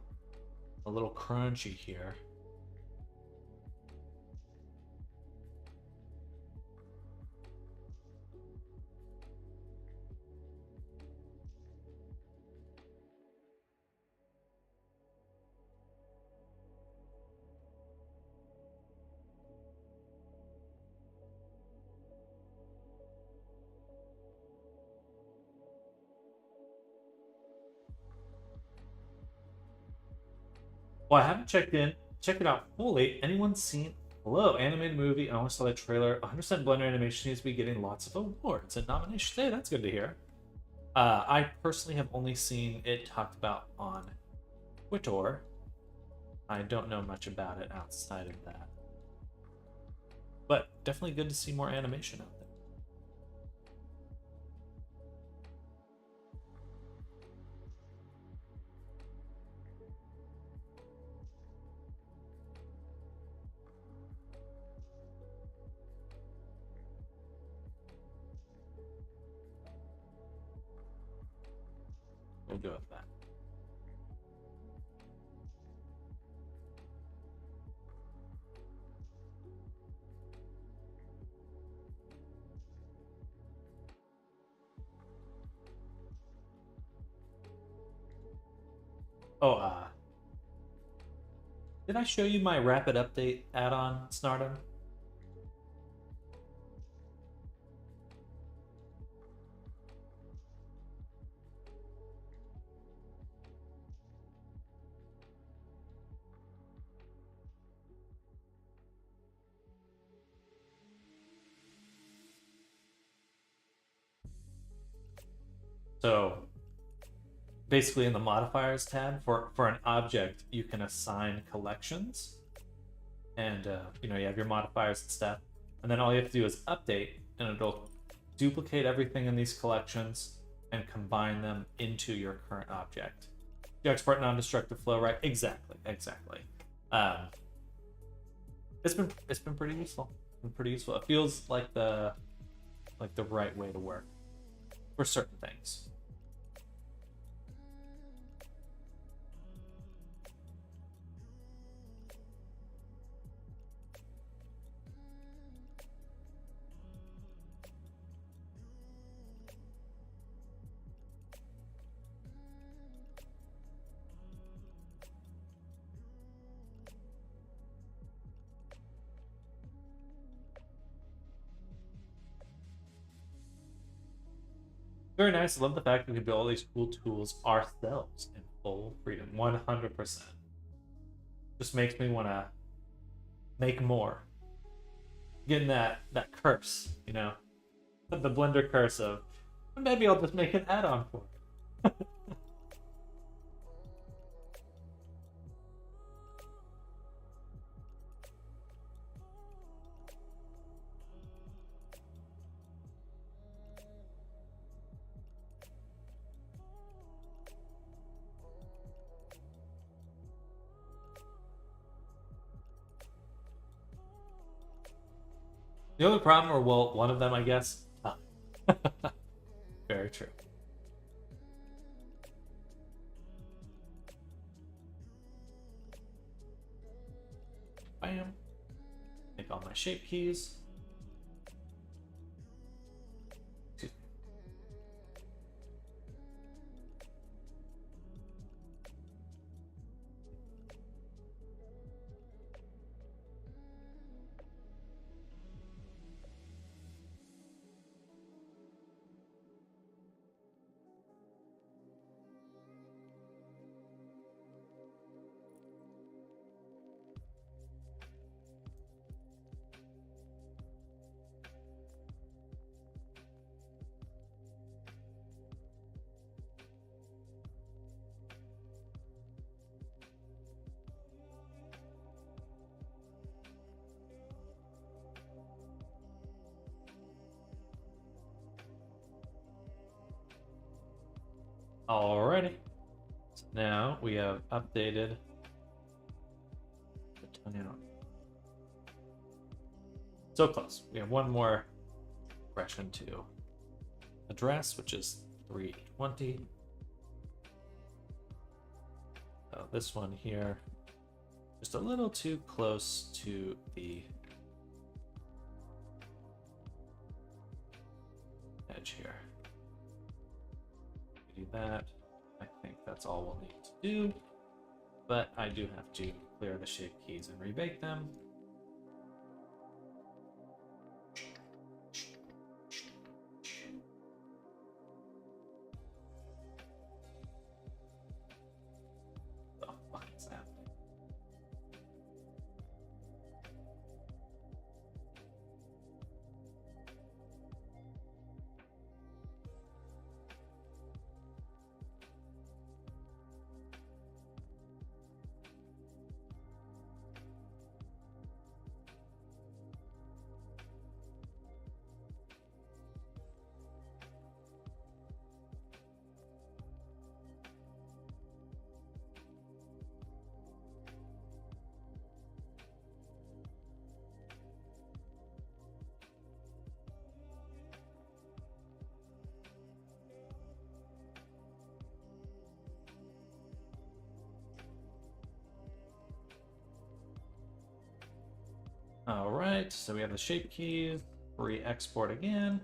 crunchy here. Well, I haven't checked it out fully. Anyone seen? Hello, animated movie. I only saw the trailer. 100% Blender animation needs to be getting lots of awards and nominations. Hey, that's good to hear. I personally have only seen it talked about on Twitter. I don't know much about it outside of that. But definitely good to see more animation out there. go with that. Oh, did I show you my rapid update add-on, Snarden? So basically in the modifiers tab for an object, you can assign collections and you know, you have your modifiers and stuff. And then all you have to do is update and it'll duplicate everything in these collections and combine them into your current object. You export non-destructive flow, right? Exactly. It's been pretty useful. It feels like the right way to work for certain things. Very nice. I love the fact that we can build all these cool tools ourselves in full freedom. 100%. Just makes me want to make more. Getting that curse, you know, the Blender curse of maybe I'll just make an add-on for it. The only problem, or well, one of them, I guess, time. Very true. Bam. Take all my shape keys. Alrighty. So now we have updated the tunnel. So close. We have one more progression to address, which is 320. So this one here, just a little too close to the edge here. Do that. I think that's all we'll need to do, but I do have to clear the shape keys and rebake them. The fuck is that? All right, so we have the shape keys, re-export again.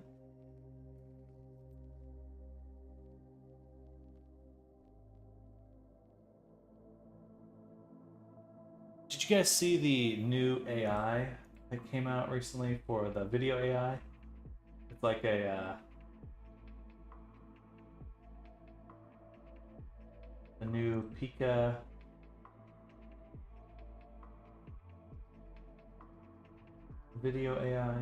Did you guys see the new AI that came out recently for the video AI? It's like a new Pika video AI.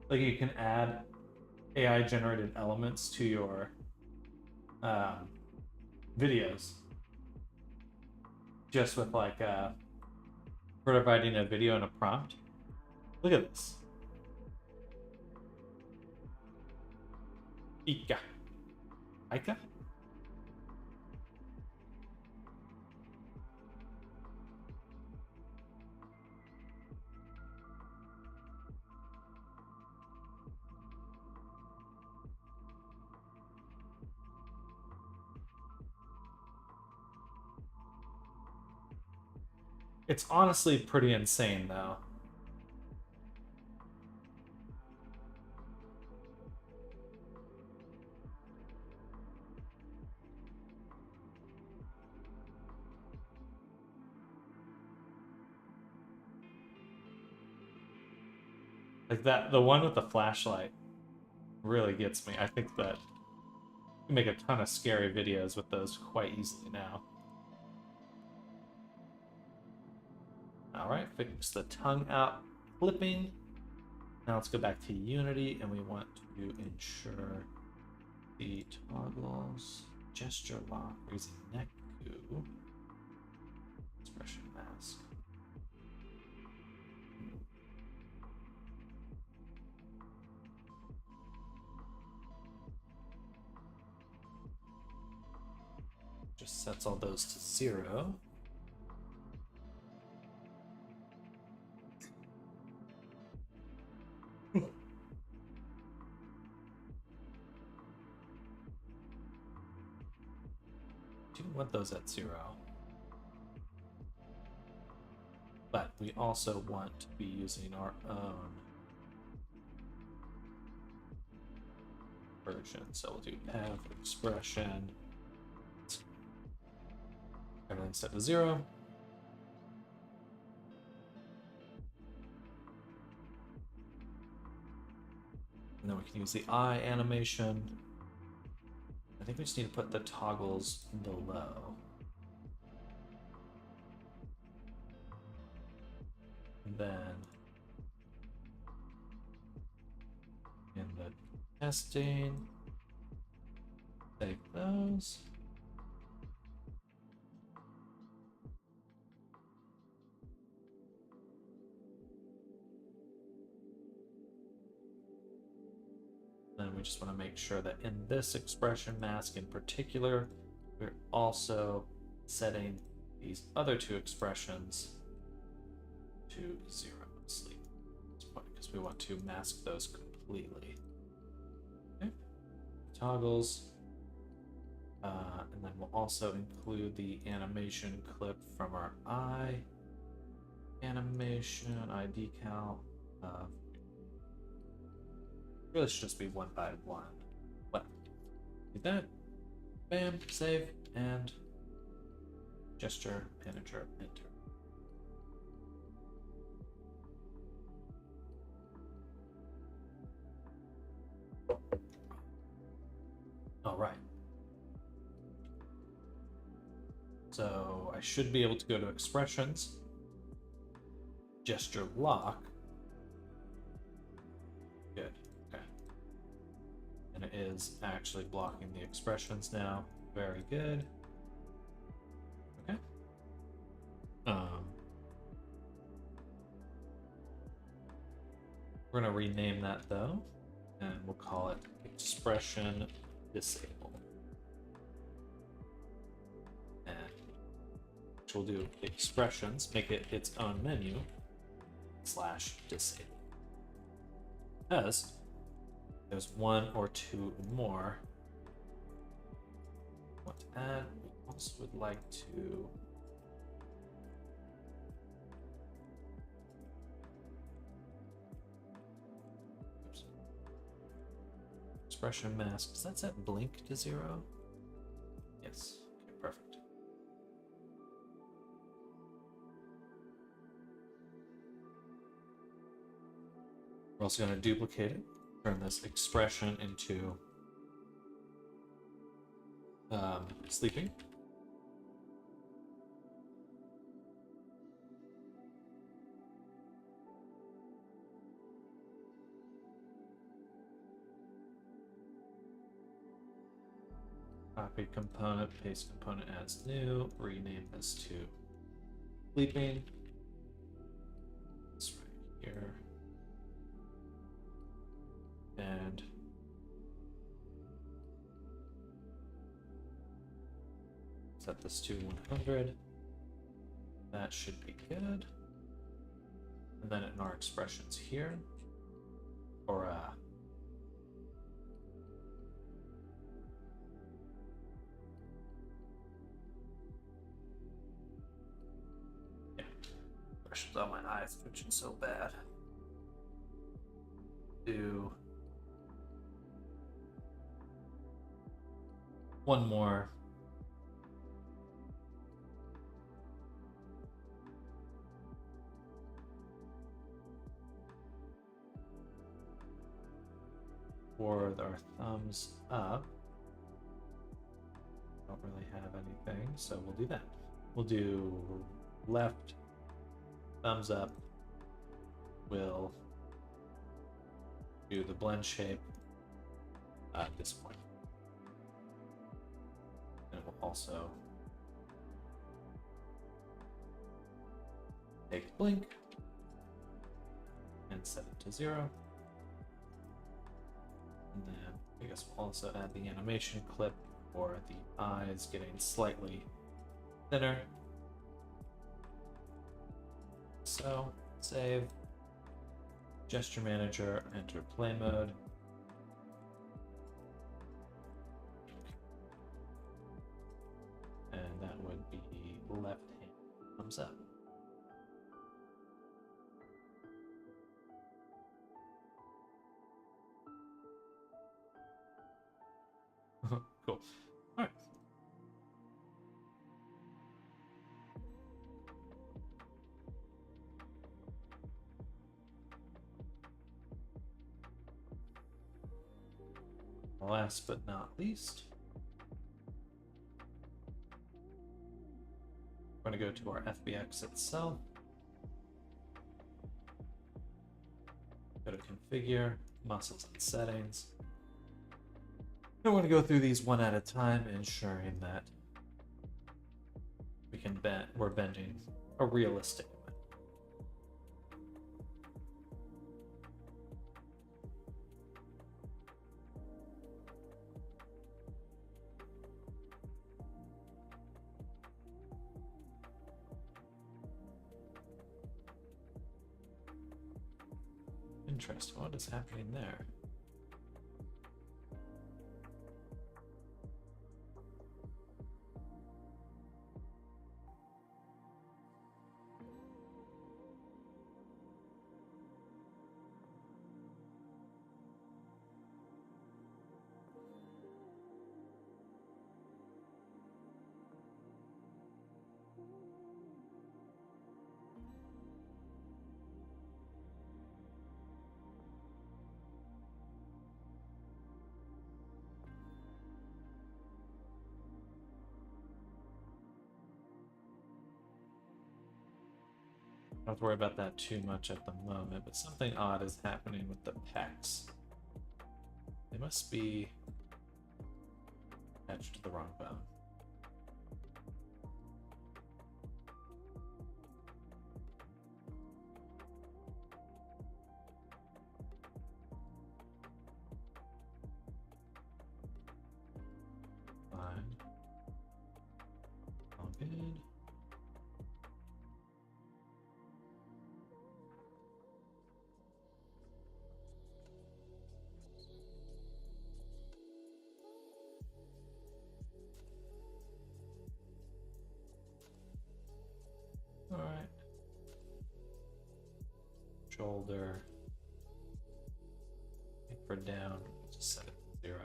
Like you can add AI generated elements to your videos just with like providing a video and a prompt. Look at this. Ika. Ika? It's honestly pretty insane, though. Like that, the one with the flashlight really gets me. I think that you can make a ton of scary videos with those quite easily now. All right, fix the tongue out clipping. Now let's go back to Unity and we want to ensure the toggles gesture lock using neck goo expression mask. Just sets all those to 0. Do want those at 0. But we also want to be using our own version. So we'll do F expression. Everything's set to 0. And then we can use the eye animation. I think we just need to put the toggles below. And then in the testing, take those. Then we just want to make sure that in this expression mask in particular, we're also setting these other two expressions to 0 sleep at this point because we want to mask those completely. Okay. Toggles. And then we'll also include the animation clip from our eye animation, eye decal. Really should just be 1 by 1. What? Do that. Bam, save, and gesture, manager, enter. All right. So I should be able to go to expressions, gesture lock. Good. Okay. And it is actually blocking the expressions now. Very good. Okay. We're gonna rename that though, and we'll call it expression disable. And we'll do expressions, make it its own menu /disable. because there's one or two more I want to add. We also would like to expression mask. Does that set blink to 0? Yes. Okay, perfect. We're also going to duplicate it, turn this expression into sleeping. Copy component, paste component as new, rename this to sleeping. This right here. And set this to 100. That should be good. And then in our expressions here, or oh, my eyes twitching so bad. Do one more. For our thumbs up. Don't really have anything, so we'll do that. We'll do left thumbs up. We'll do the blend shape at this point. And we'll also take blink and set it to 0. And then I guess we'll also add the animation clip for the eyes getting slightly thinner. So save, gesture manager, enter play mode. And that would be left hand thumbs up. Cool. All right. Last but not least, we're going to go to our FBX itself. Go to configure, muscles and settings. I want to go through these one at a time, ensuring that we can we're bending a realistic amount. Interesting. What is happening there? Don't have to worry about that too much at the moment, but something odd is happening with the pecs. They must be attached to the wrong bone. Fine. All good. folder. For down, just set it to 0.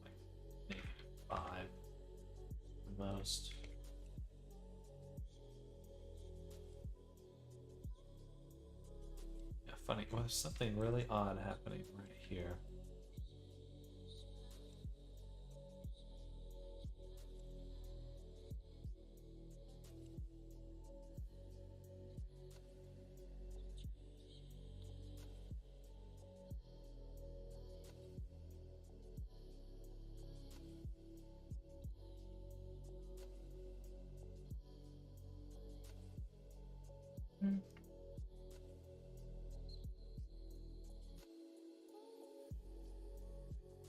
Like maybe 5 the most. Yeah, funny. Well, there's something really odd happening right here.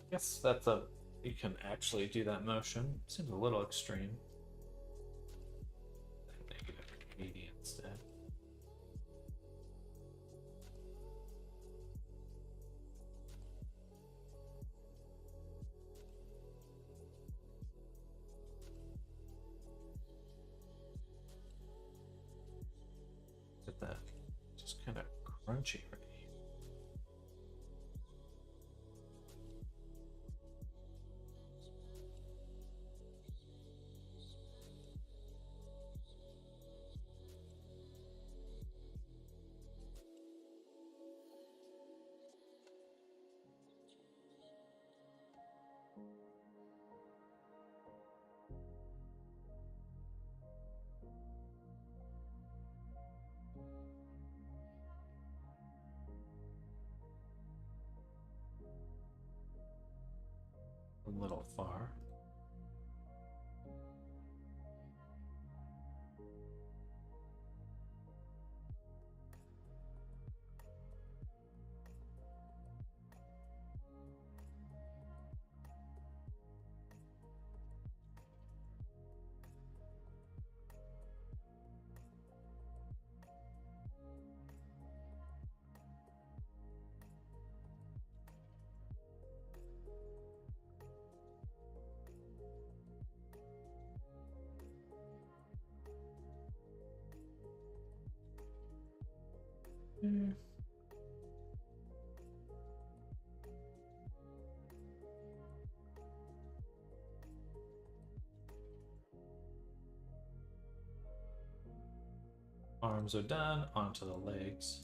Guess that's a, you can actually do that motion. Seems a little extreme. Negative 80 instead. Look at that. Just kind of crunchy right here. A little far. Arms are done, onto the legs.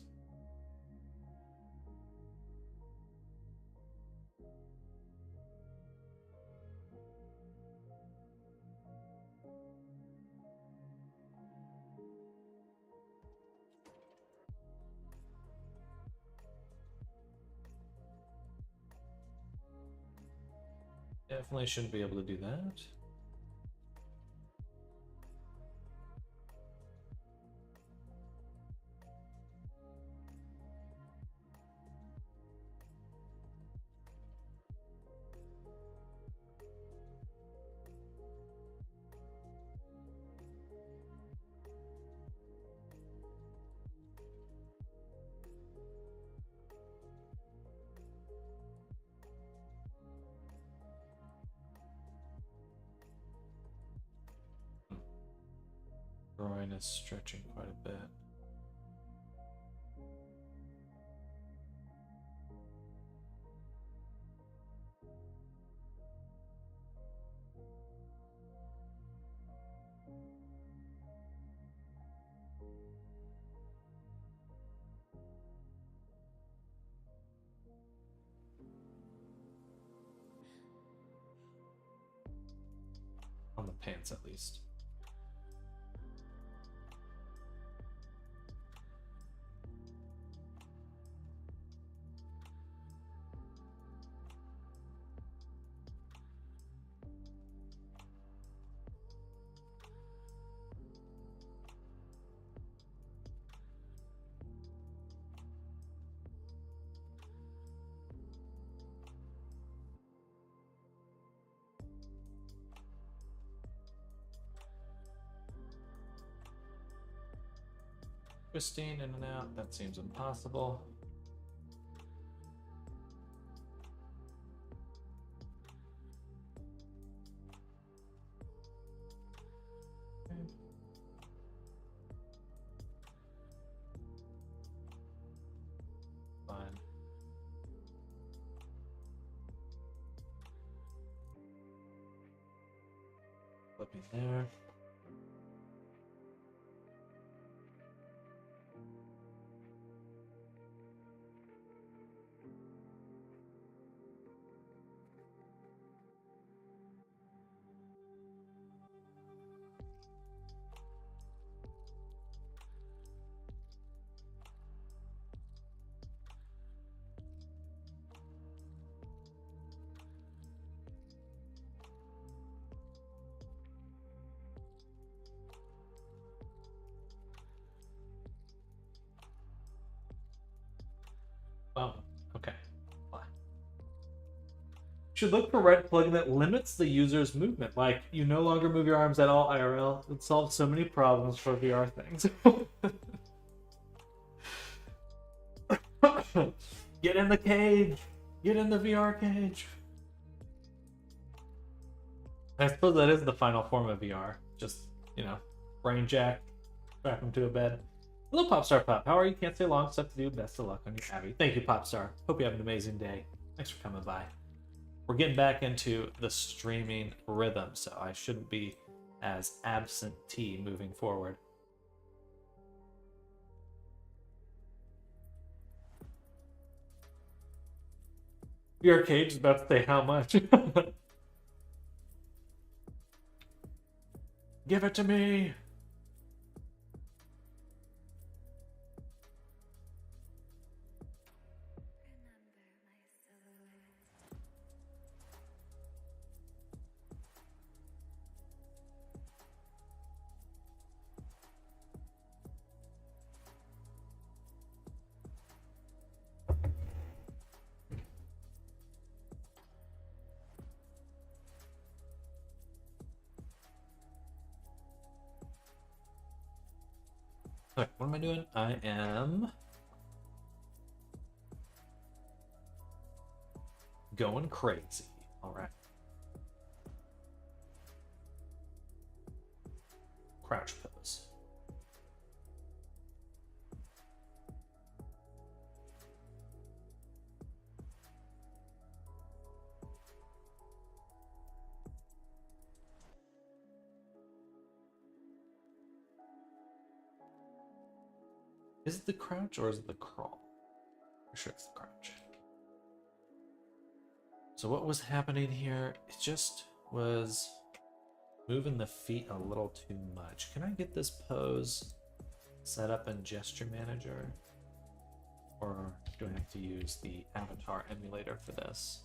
Definitely shouldn't be able to do that. Groin is stretching quite a bit. On the pants, at least. Twisting in and out, that seems impossible. Right there. Oh, okay. Should look for red plugin that limits the user's movement. Like, you no longer move your arms at all IRL. It solves so many problems for VR things. Get in the cage. Get in the VR cage. I suppose that is the final form of VR. Just, you know, brain jack, strap him to a bed. Hello, Popstar Pop. How are you? Can't stay long. Stuff to do. Best of luck on your Abby. Thank you, Popstar. Hope you have an amazing day. Thanks for coming by. We're getting back into the streaming rhythm, so I shouldn't be as absentee moving forward. VR cage is about to say how much. Give it to me. Look, what am I doing? I am going crazy. All right. Crouch pose. Is it the crouch or is it the crawl? I'm sure it's the crouch. So what was happening here? It just was moving the feet a little too much. Can I get this pose set up in Gesture Manager? Or do I have to use the avatar emulator for this?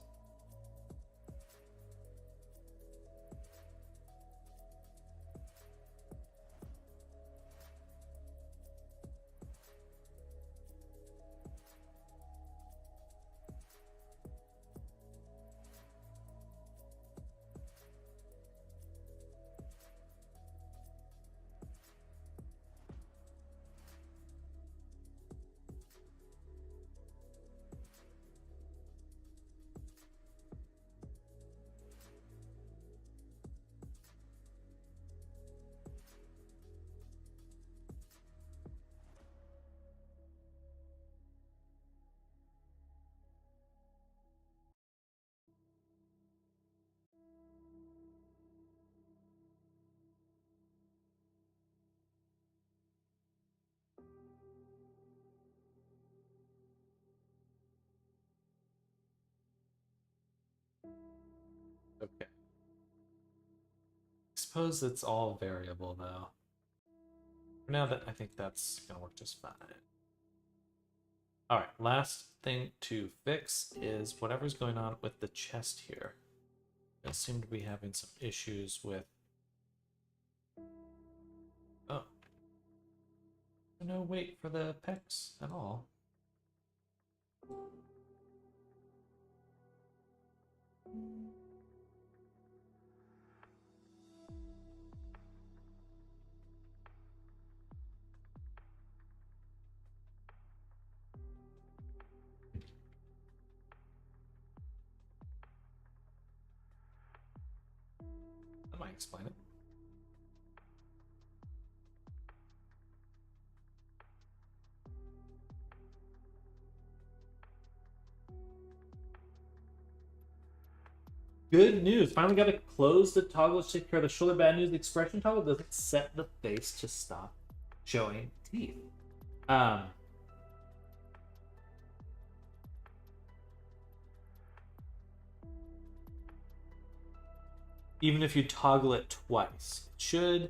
Okay. I suppose it's all variable though. For now, that I think that's gonna work just fine. All right, last thing to fix is whatever's going on with the chest here. I seem to be having some issues with. Oh, no wait for the pecs at all. That might explain it. Good news. Finally got to close the toggle to take care of the shoulder. Bad news. The expression toggle doesn't set the face to stop showing teeth. Even if you toggle it twice, you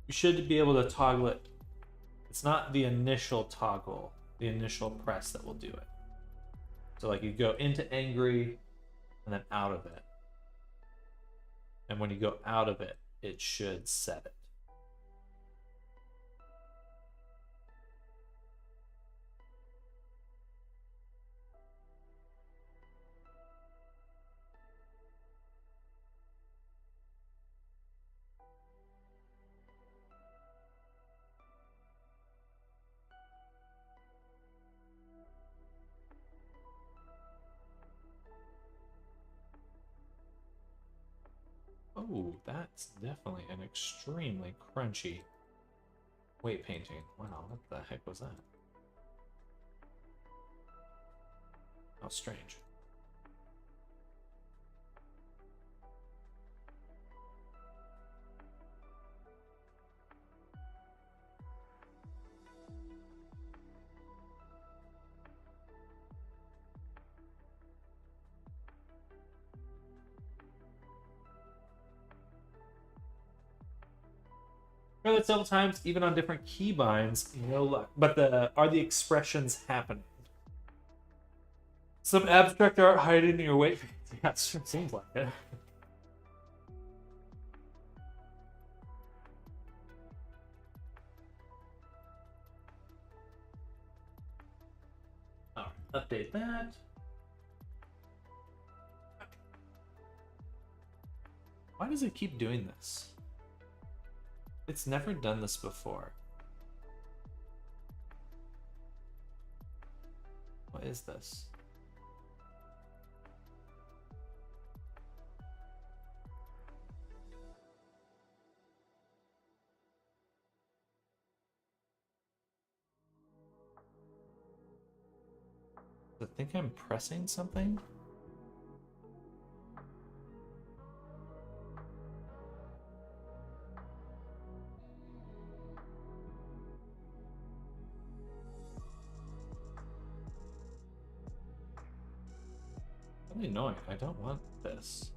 should be able to toggle it. It's not the initial toggle, the initial press that will do it. So like you go into angry and then out of it. And when you go out of it, it should set it. Oh, that's definitely an extremely crunchy weight painting. Wow, what the heck was that? How strange. Try that several times, even on different keybinds. No luck. But are the expressions happening? Some abstract art hiding in your weight. Yeah, it sure seems like it. All right, update that. Why does it keep doing this? It's never done this before. What is this? Does it think I'm pressing something? Really annoying. I don't want this.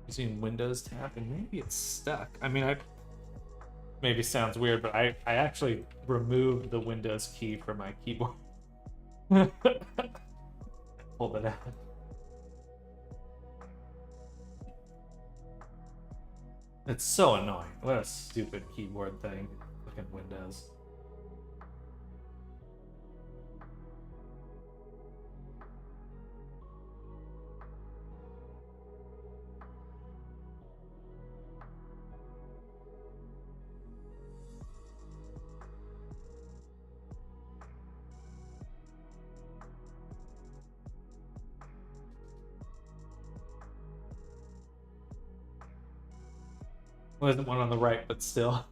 Using Windows tab, and maybe it's stuck. I mean, maybe sounds weird, but I actually removed the Windows key from my keyboard. Pulled it out. It's so annoying. What a stupid keyboard thing. Fucking Windows. Well, there's one on the right, but still.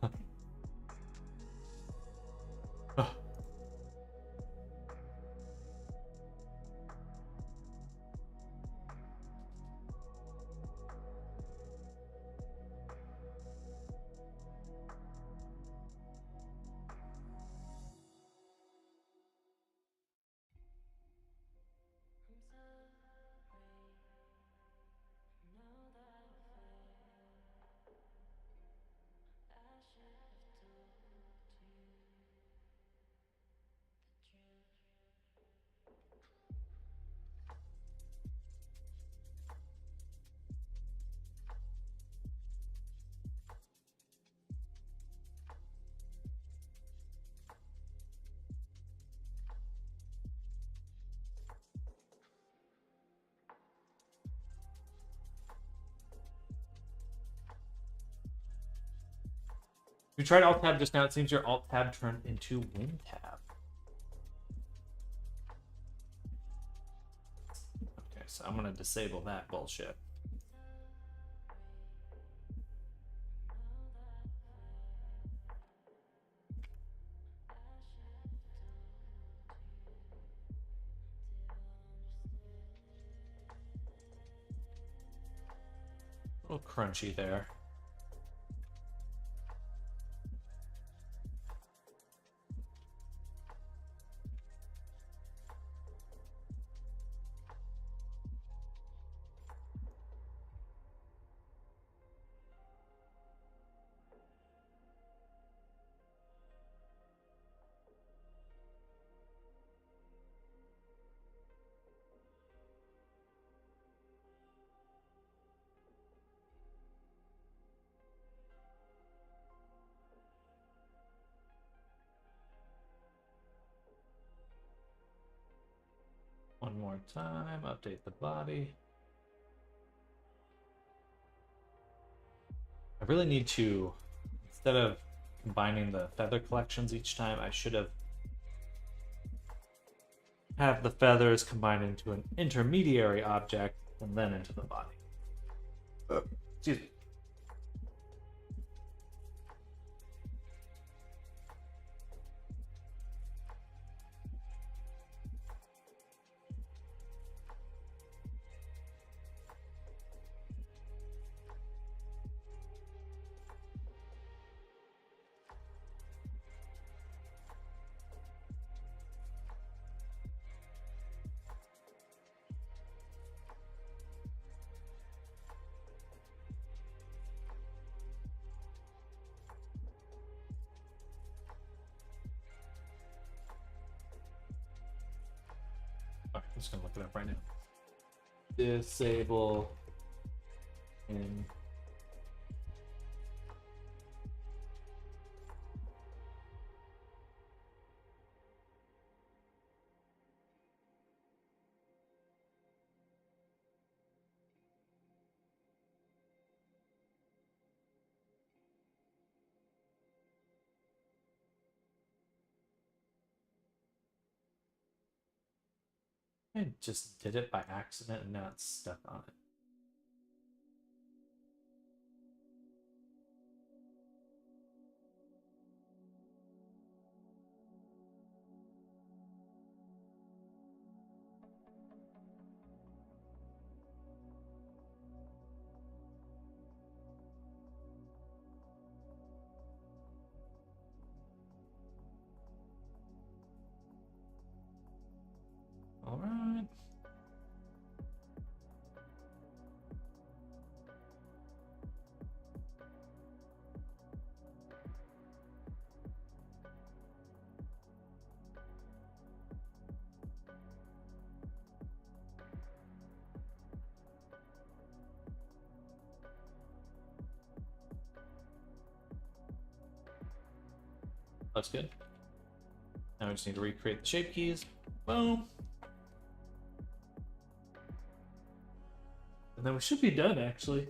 You tried Alt Tab just now. It seems your Alt Tab turned into Win Tab. Okay, so I'm gonna disable that bullshit. A little crunchy there. One more time, update the body. I really need to, instead of combining the feather collections each time, I should have the feathers combined into an intermediary object and then into the body. Excuse me. I'm just gonna look it up right now. Disable in I just did it by accident and now it's stuck on it. All right. That's good. Now we just need to recreate the shape keys. Boom. And then we should be done, actually.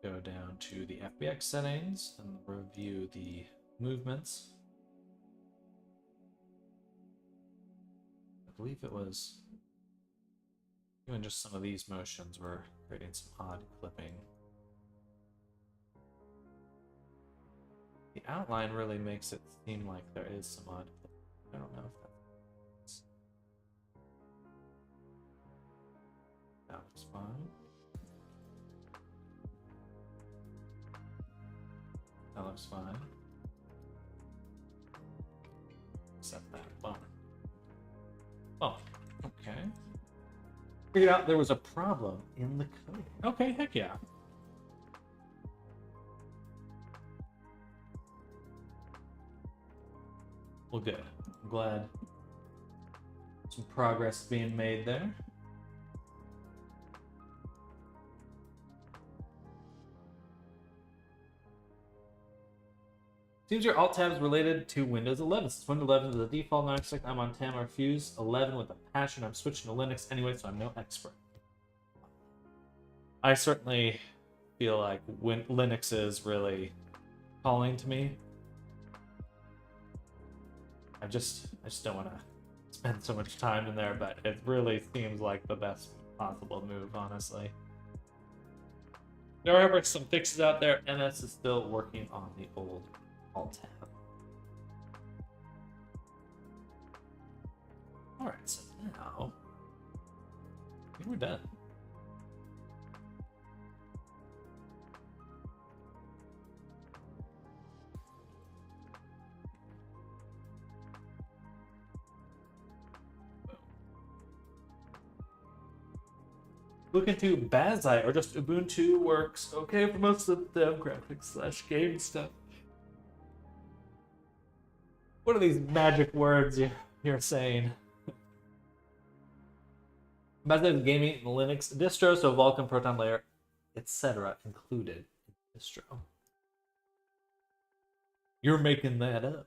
Go down to the FBX settings and review the movements. I believe it was even just some of these motions were creating some odd clipping. The outline really makes it seem like there is some odd clipping. I don't know if that's... That looks fine. That looks fine. Except that. Well. Oh, okay. Figured out there was a problem in the code. Okay, heck yeah. Well, good. I'm glad some progress being made there. Seems your alt tab is related to Windows 11. Since Windows 11 is the default non-select, I'm on Tam or Fuse 11 with a passion. I'm switching to Linux anyway, so I'm no expert. I certainly feel like when Linux is really calling to me. I just don't want to spend so much time in there, but it really seems like the best possible move, honestly. There are some fixes out there. NS is still working on the old alt tab. All right, so now I think we're done. Look into Bazai or just Ubuntu works okay for most of the dev graphics / game stuff. What are these magic words you're saying? Bazai is gaming and Linux distro, so Vulkan, Proton Layer, etc. included in the distro. You're making that up.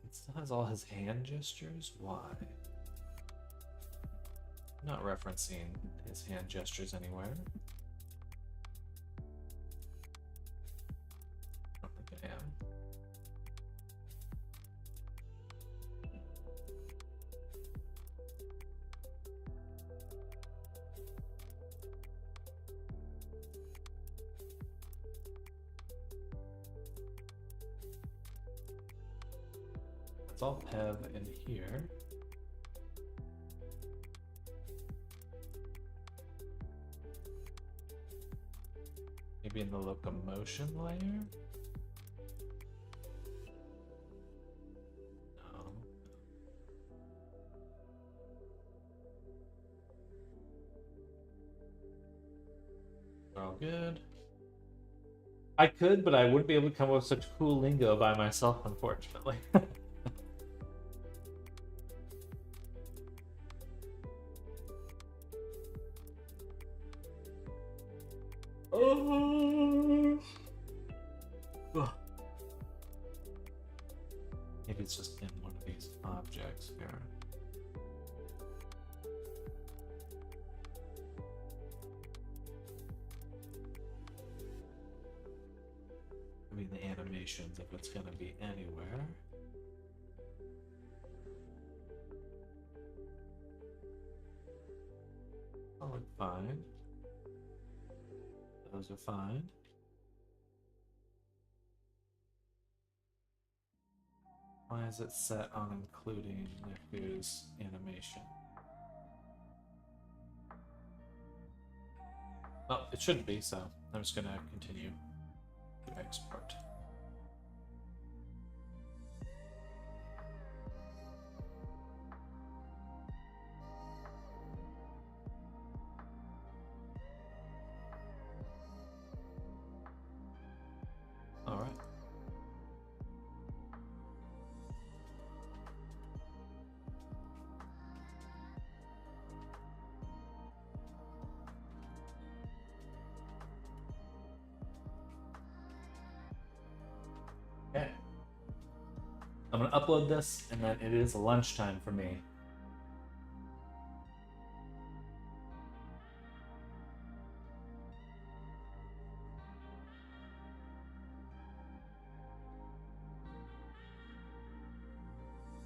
It still has all his hand gestures? Why? I'm not referencing his hand gestures anywhere. I don't think I am. It's all Pev in here. Maybe in the locomotion layer? No. They're all good. I could, but I wouldn't be able to come up with such cool lingo by myself, unfortunately. Maybe it's just in one of these objects here. I mean, the animations, if it's going to be anywhere. I'll look fine. Those are fine. Why is it set on including Neku's animation? Oh, it shouldn't be, so I'm just going to continue to export. All right. Okay. I'm going to upload this, and then it is lunchtime for me.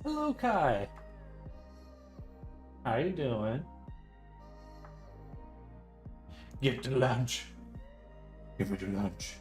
Hello, Kai. How you doing? Get to lunch. Give me the lunch.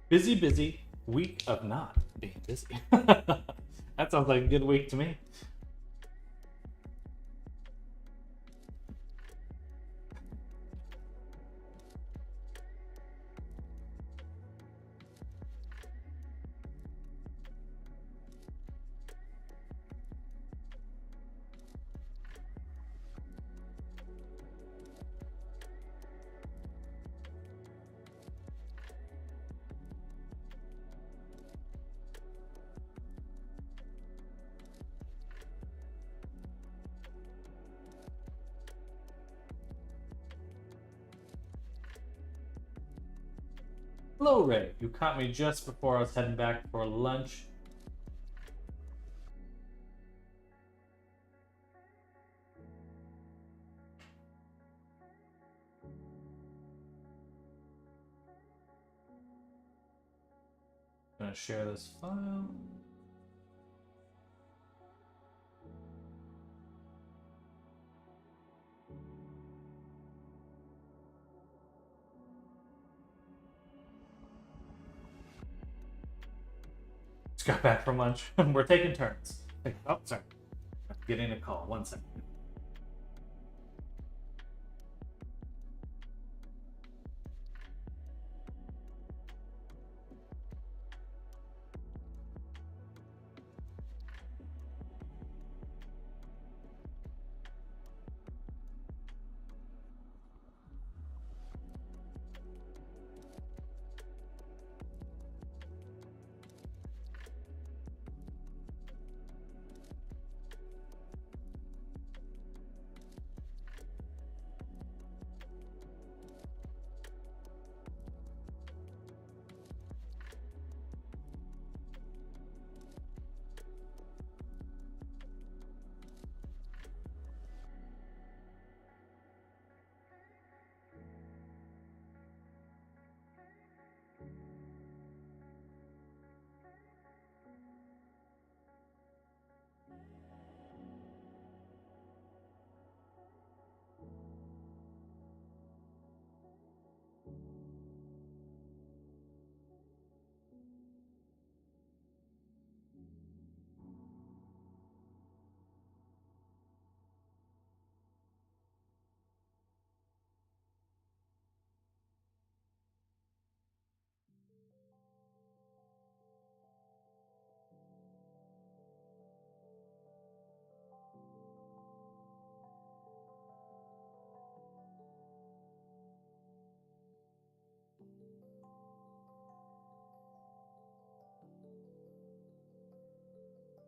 Busy, busy. Week of not being busy. That sounds like a good week to me. Hello, Ray. You caught me just before I was heading back for lunch. I'm gonna share this file. Just got back from lunch. We're taking turns. Oh, sorry. Getting a call. 1 second.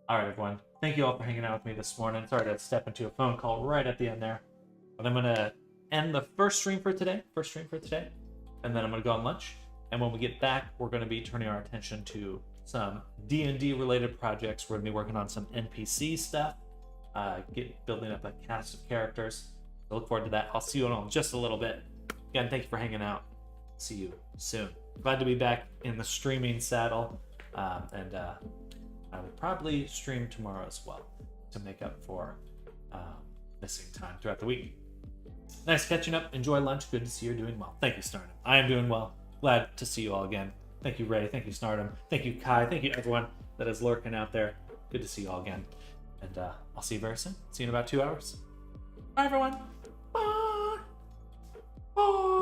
All right, everyone. Thank you all for hanging out with me this morning. Sorry to step into a phone call right at the end there. But I'm going to end the first stream for today. And then I'm going to go on lunch. And when we get back, we're going to be turning our attention to some D&D related projects. We're going to be working on some NPC stuff, building up a cast of characters. So look forward to that. I'll see you all in just a little bit. Again, thank you for hanging out. See you soon. Glad to be back in the streaming saddle. I will probably stream tomorrow as well to make up for missing time throughout the week. Nice catching up. Enjoy lunch. Good to see you're doing well. Thank you, Snardom. I am doing well. Glad to see you all again. Thank you, Ray. Thank you, Snardom. Thank you, Kai. Thank you, everyone that is lurking out there. Good to see you all again. And I'll see you very soon. See you in about 2 hours. Bye, everyone. Bye. Bye.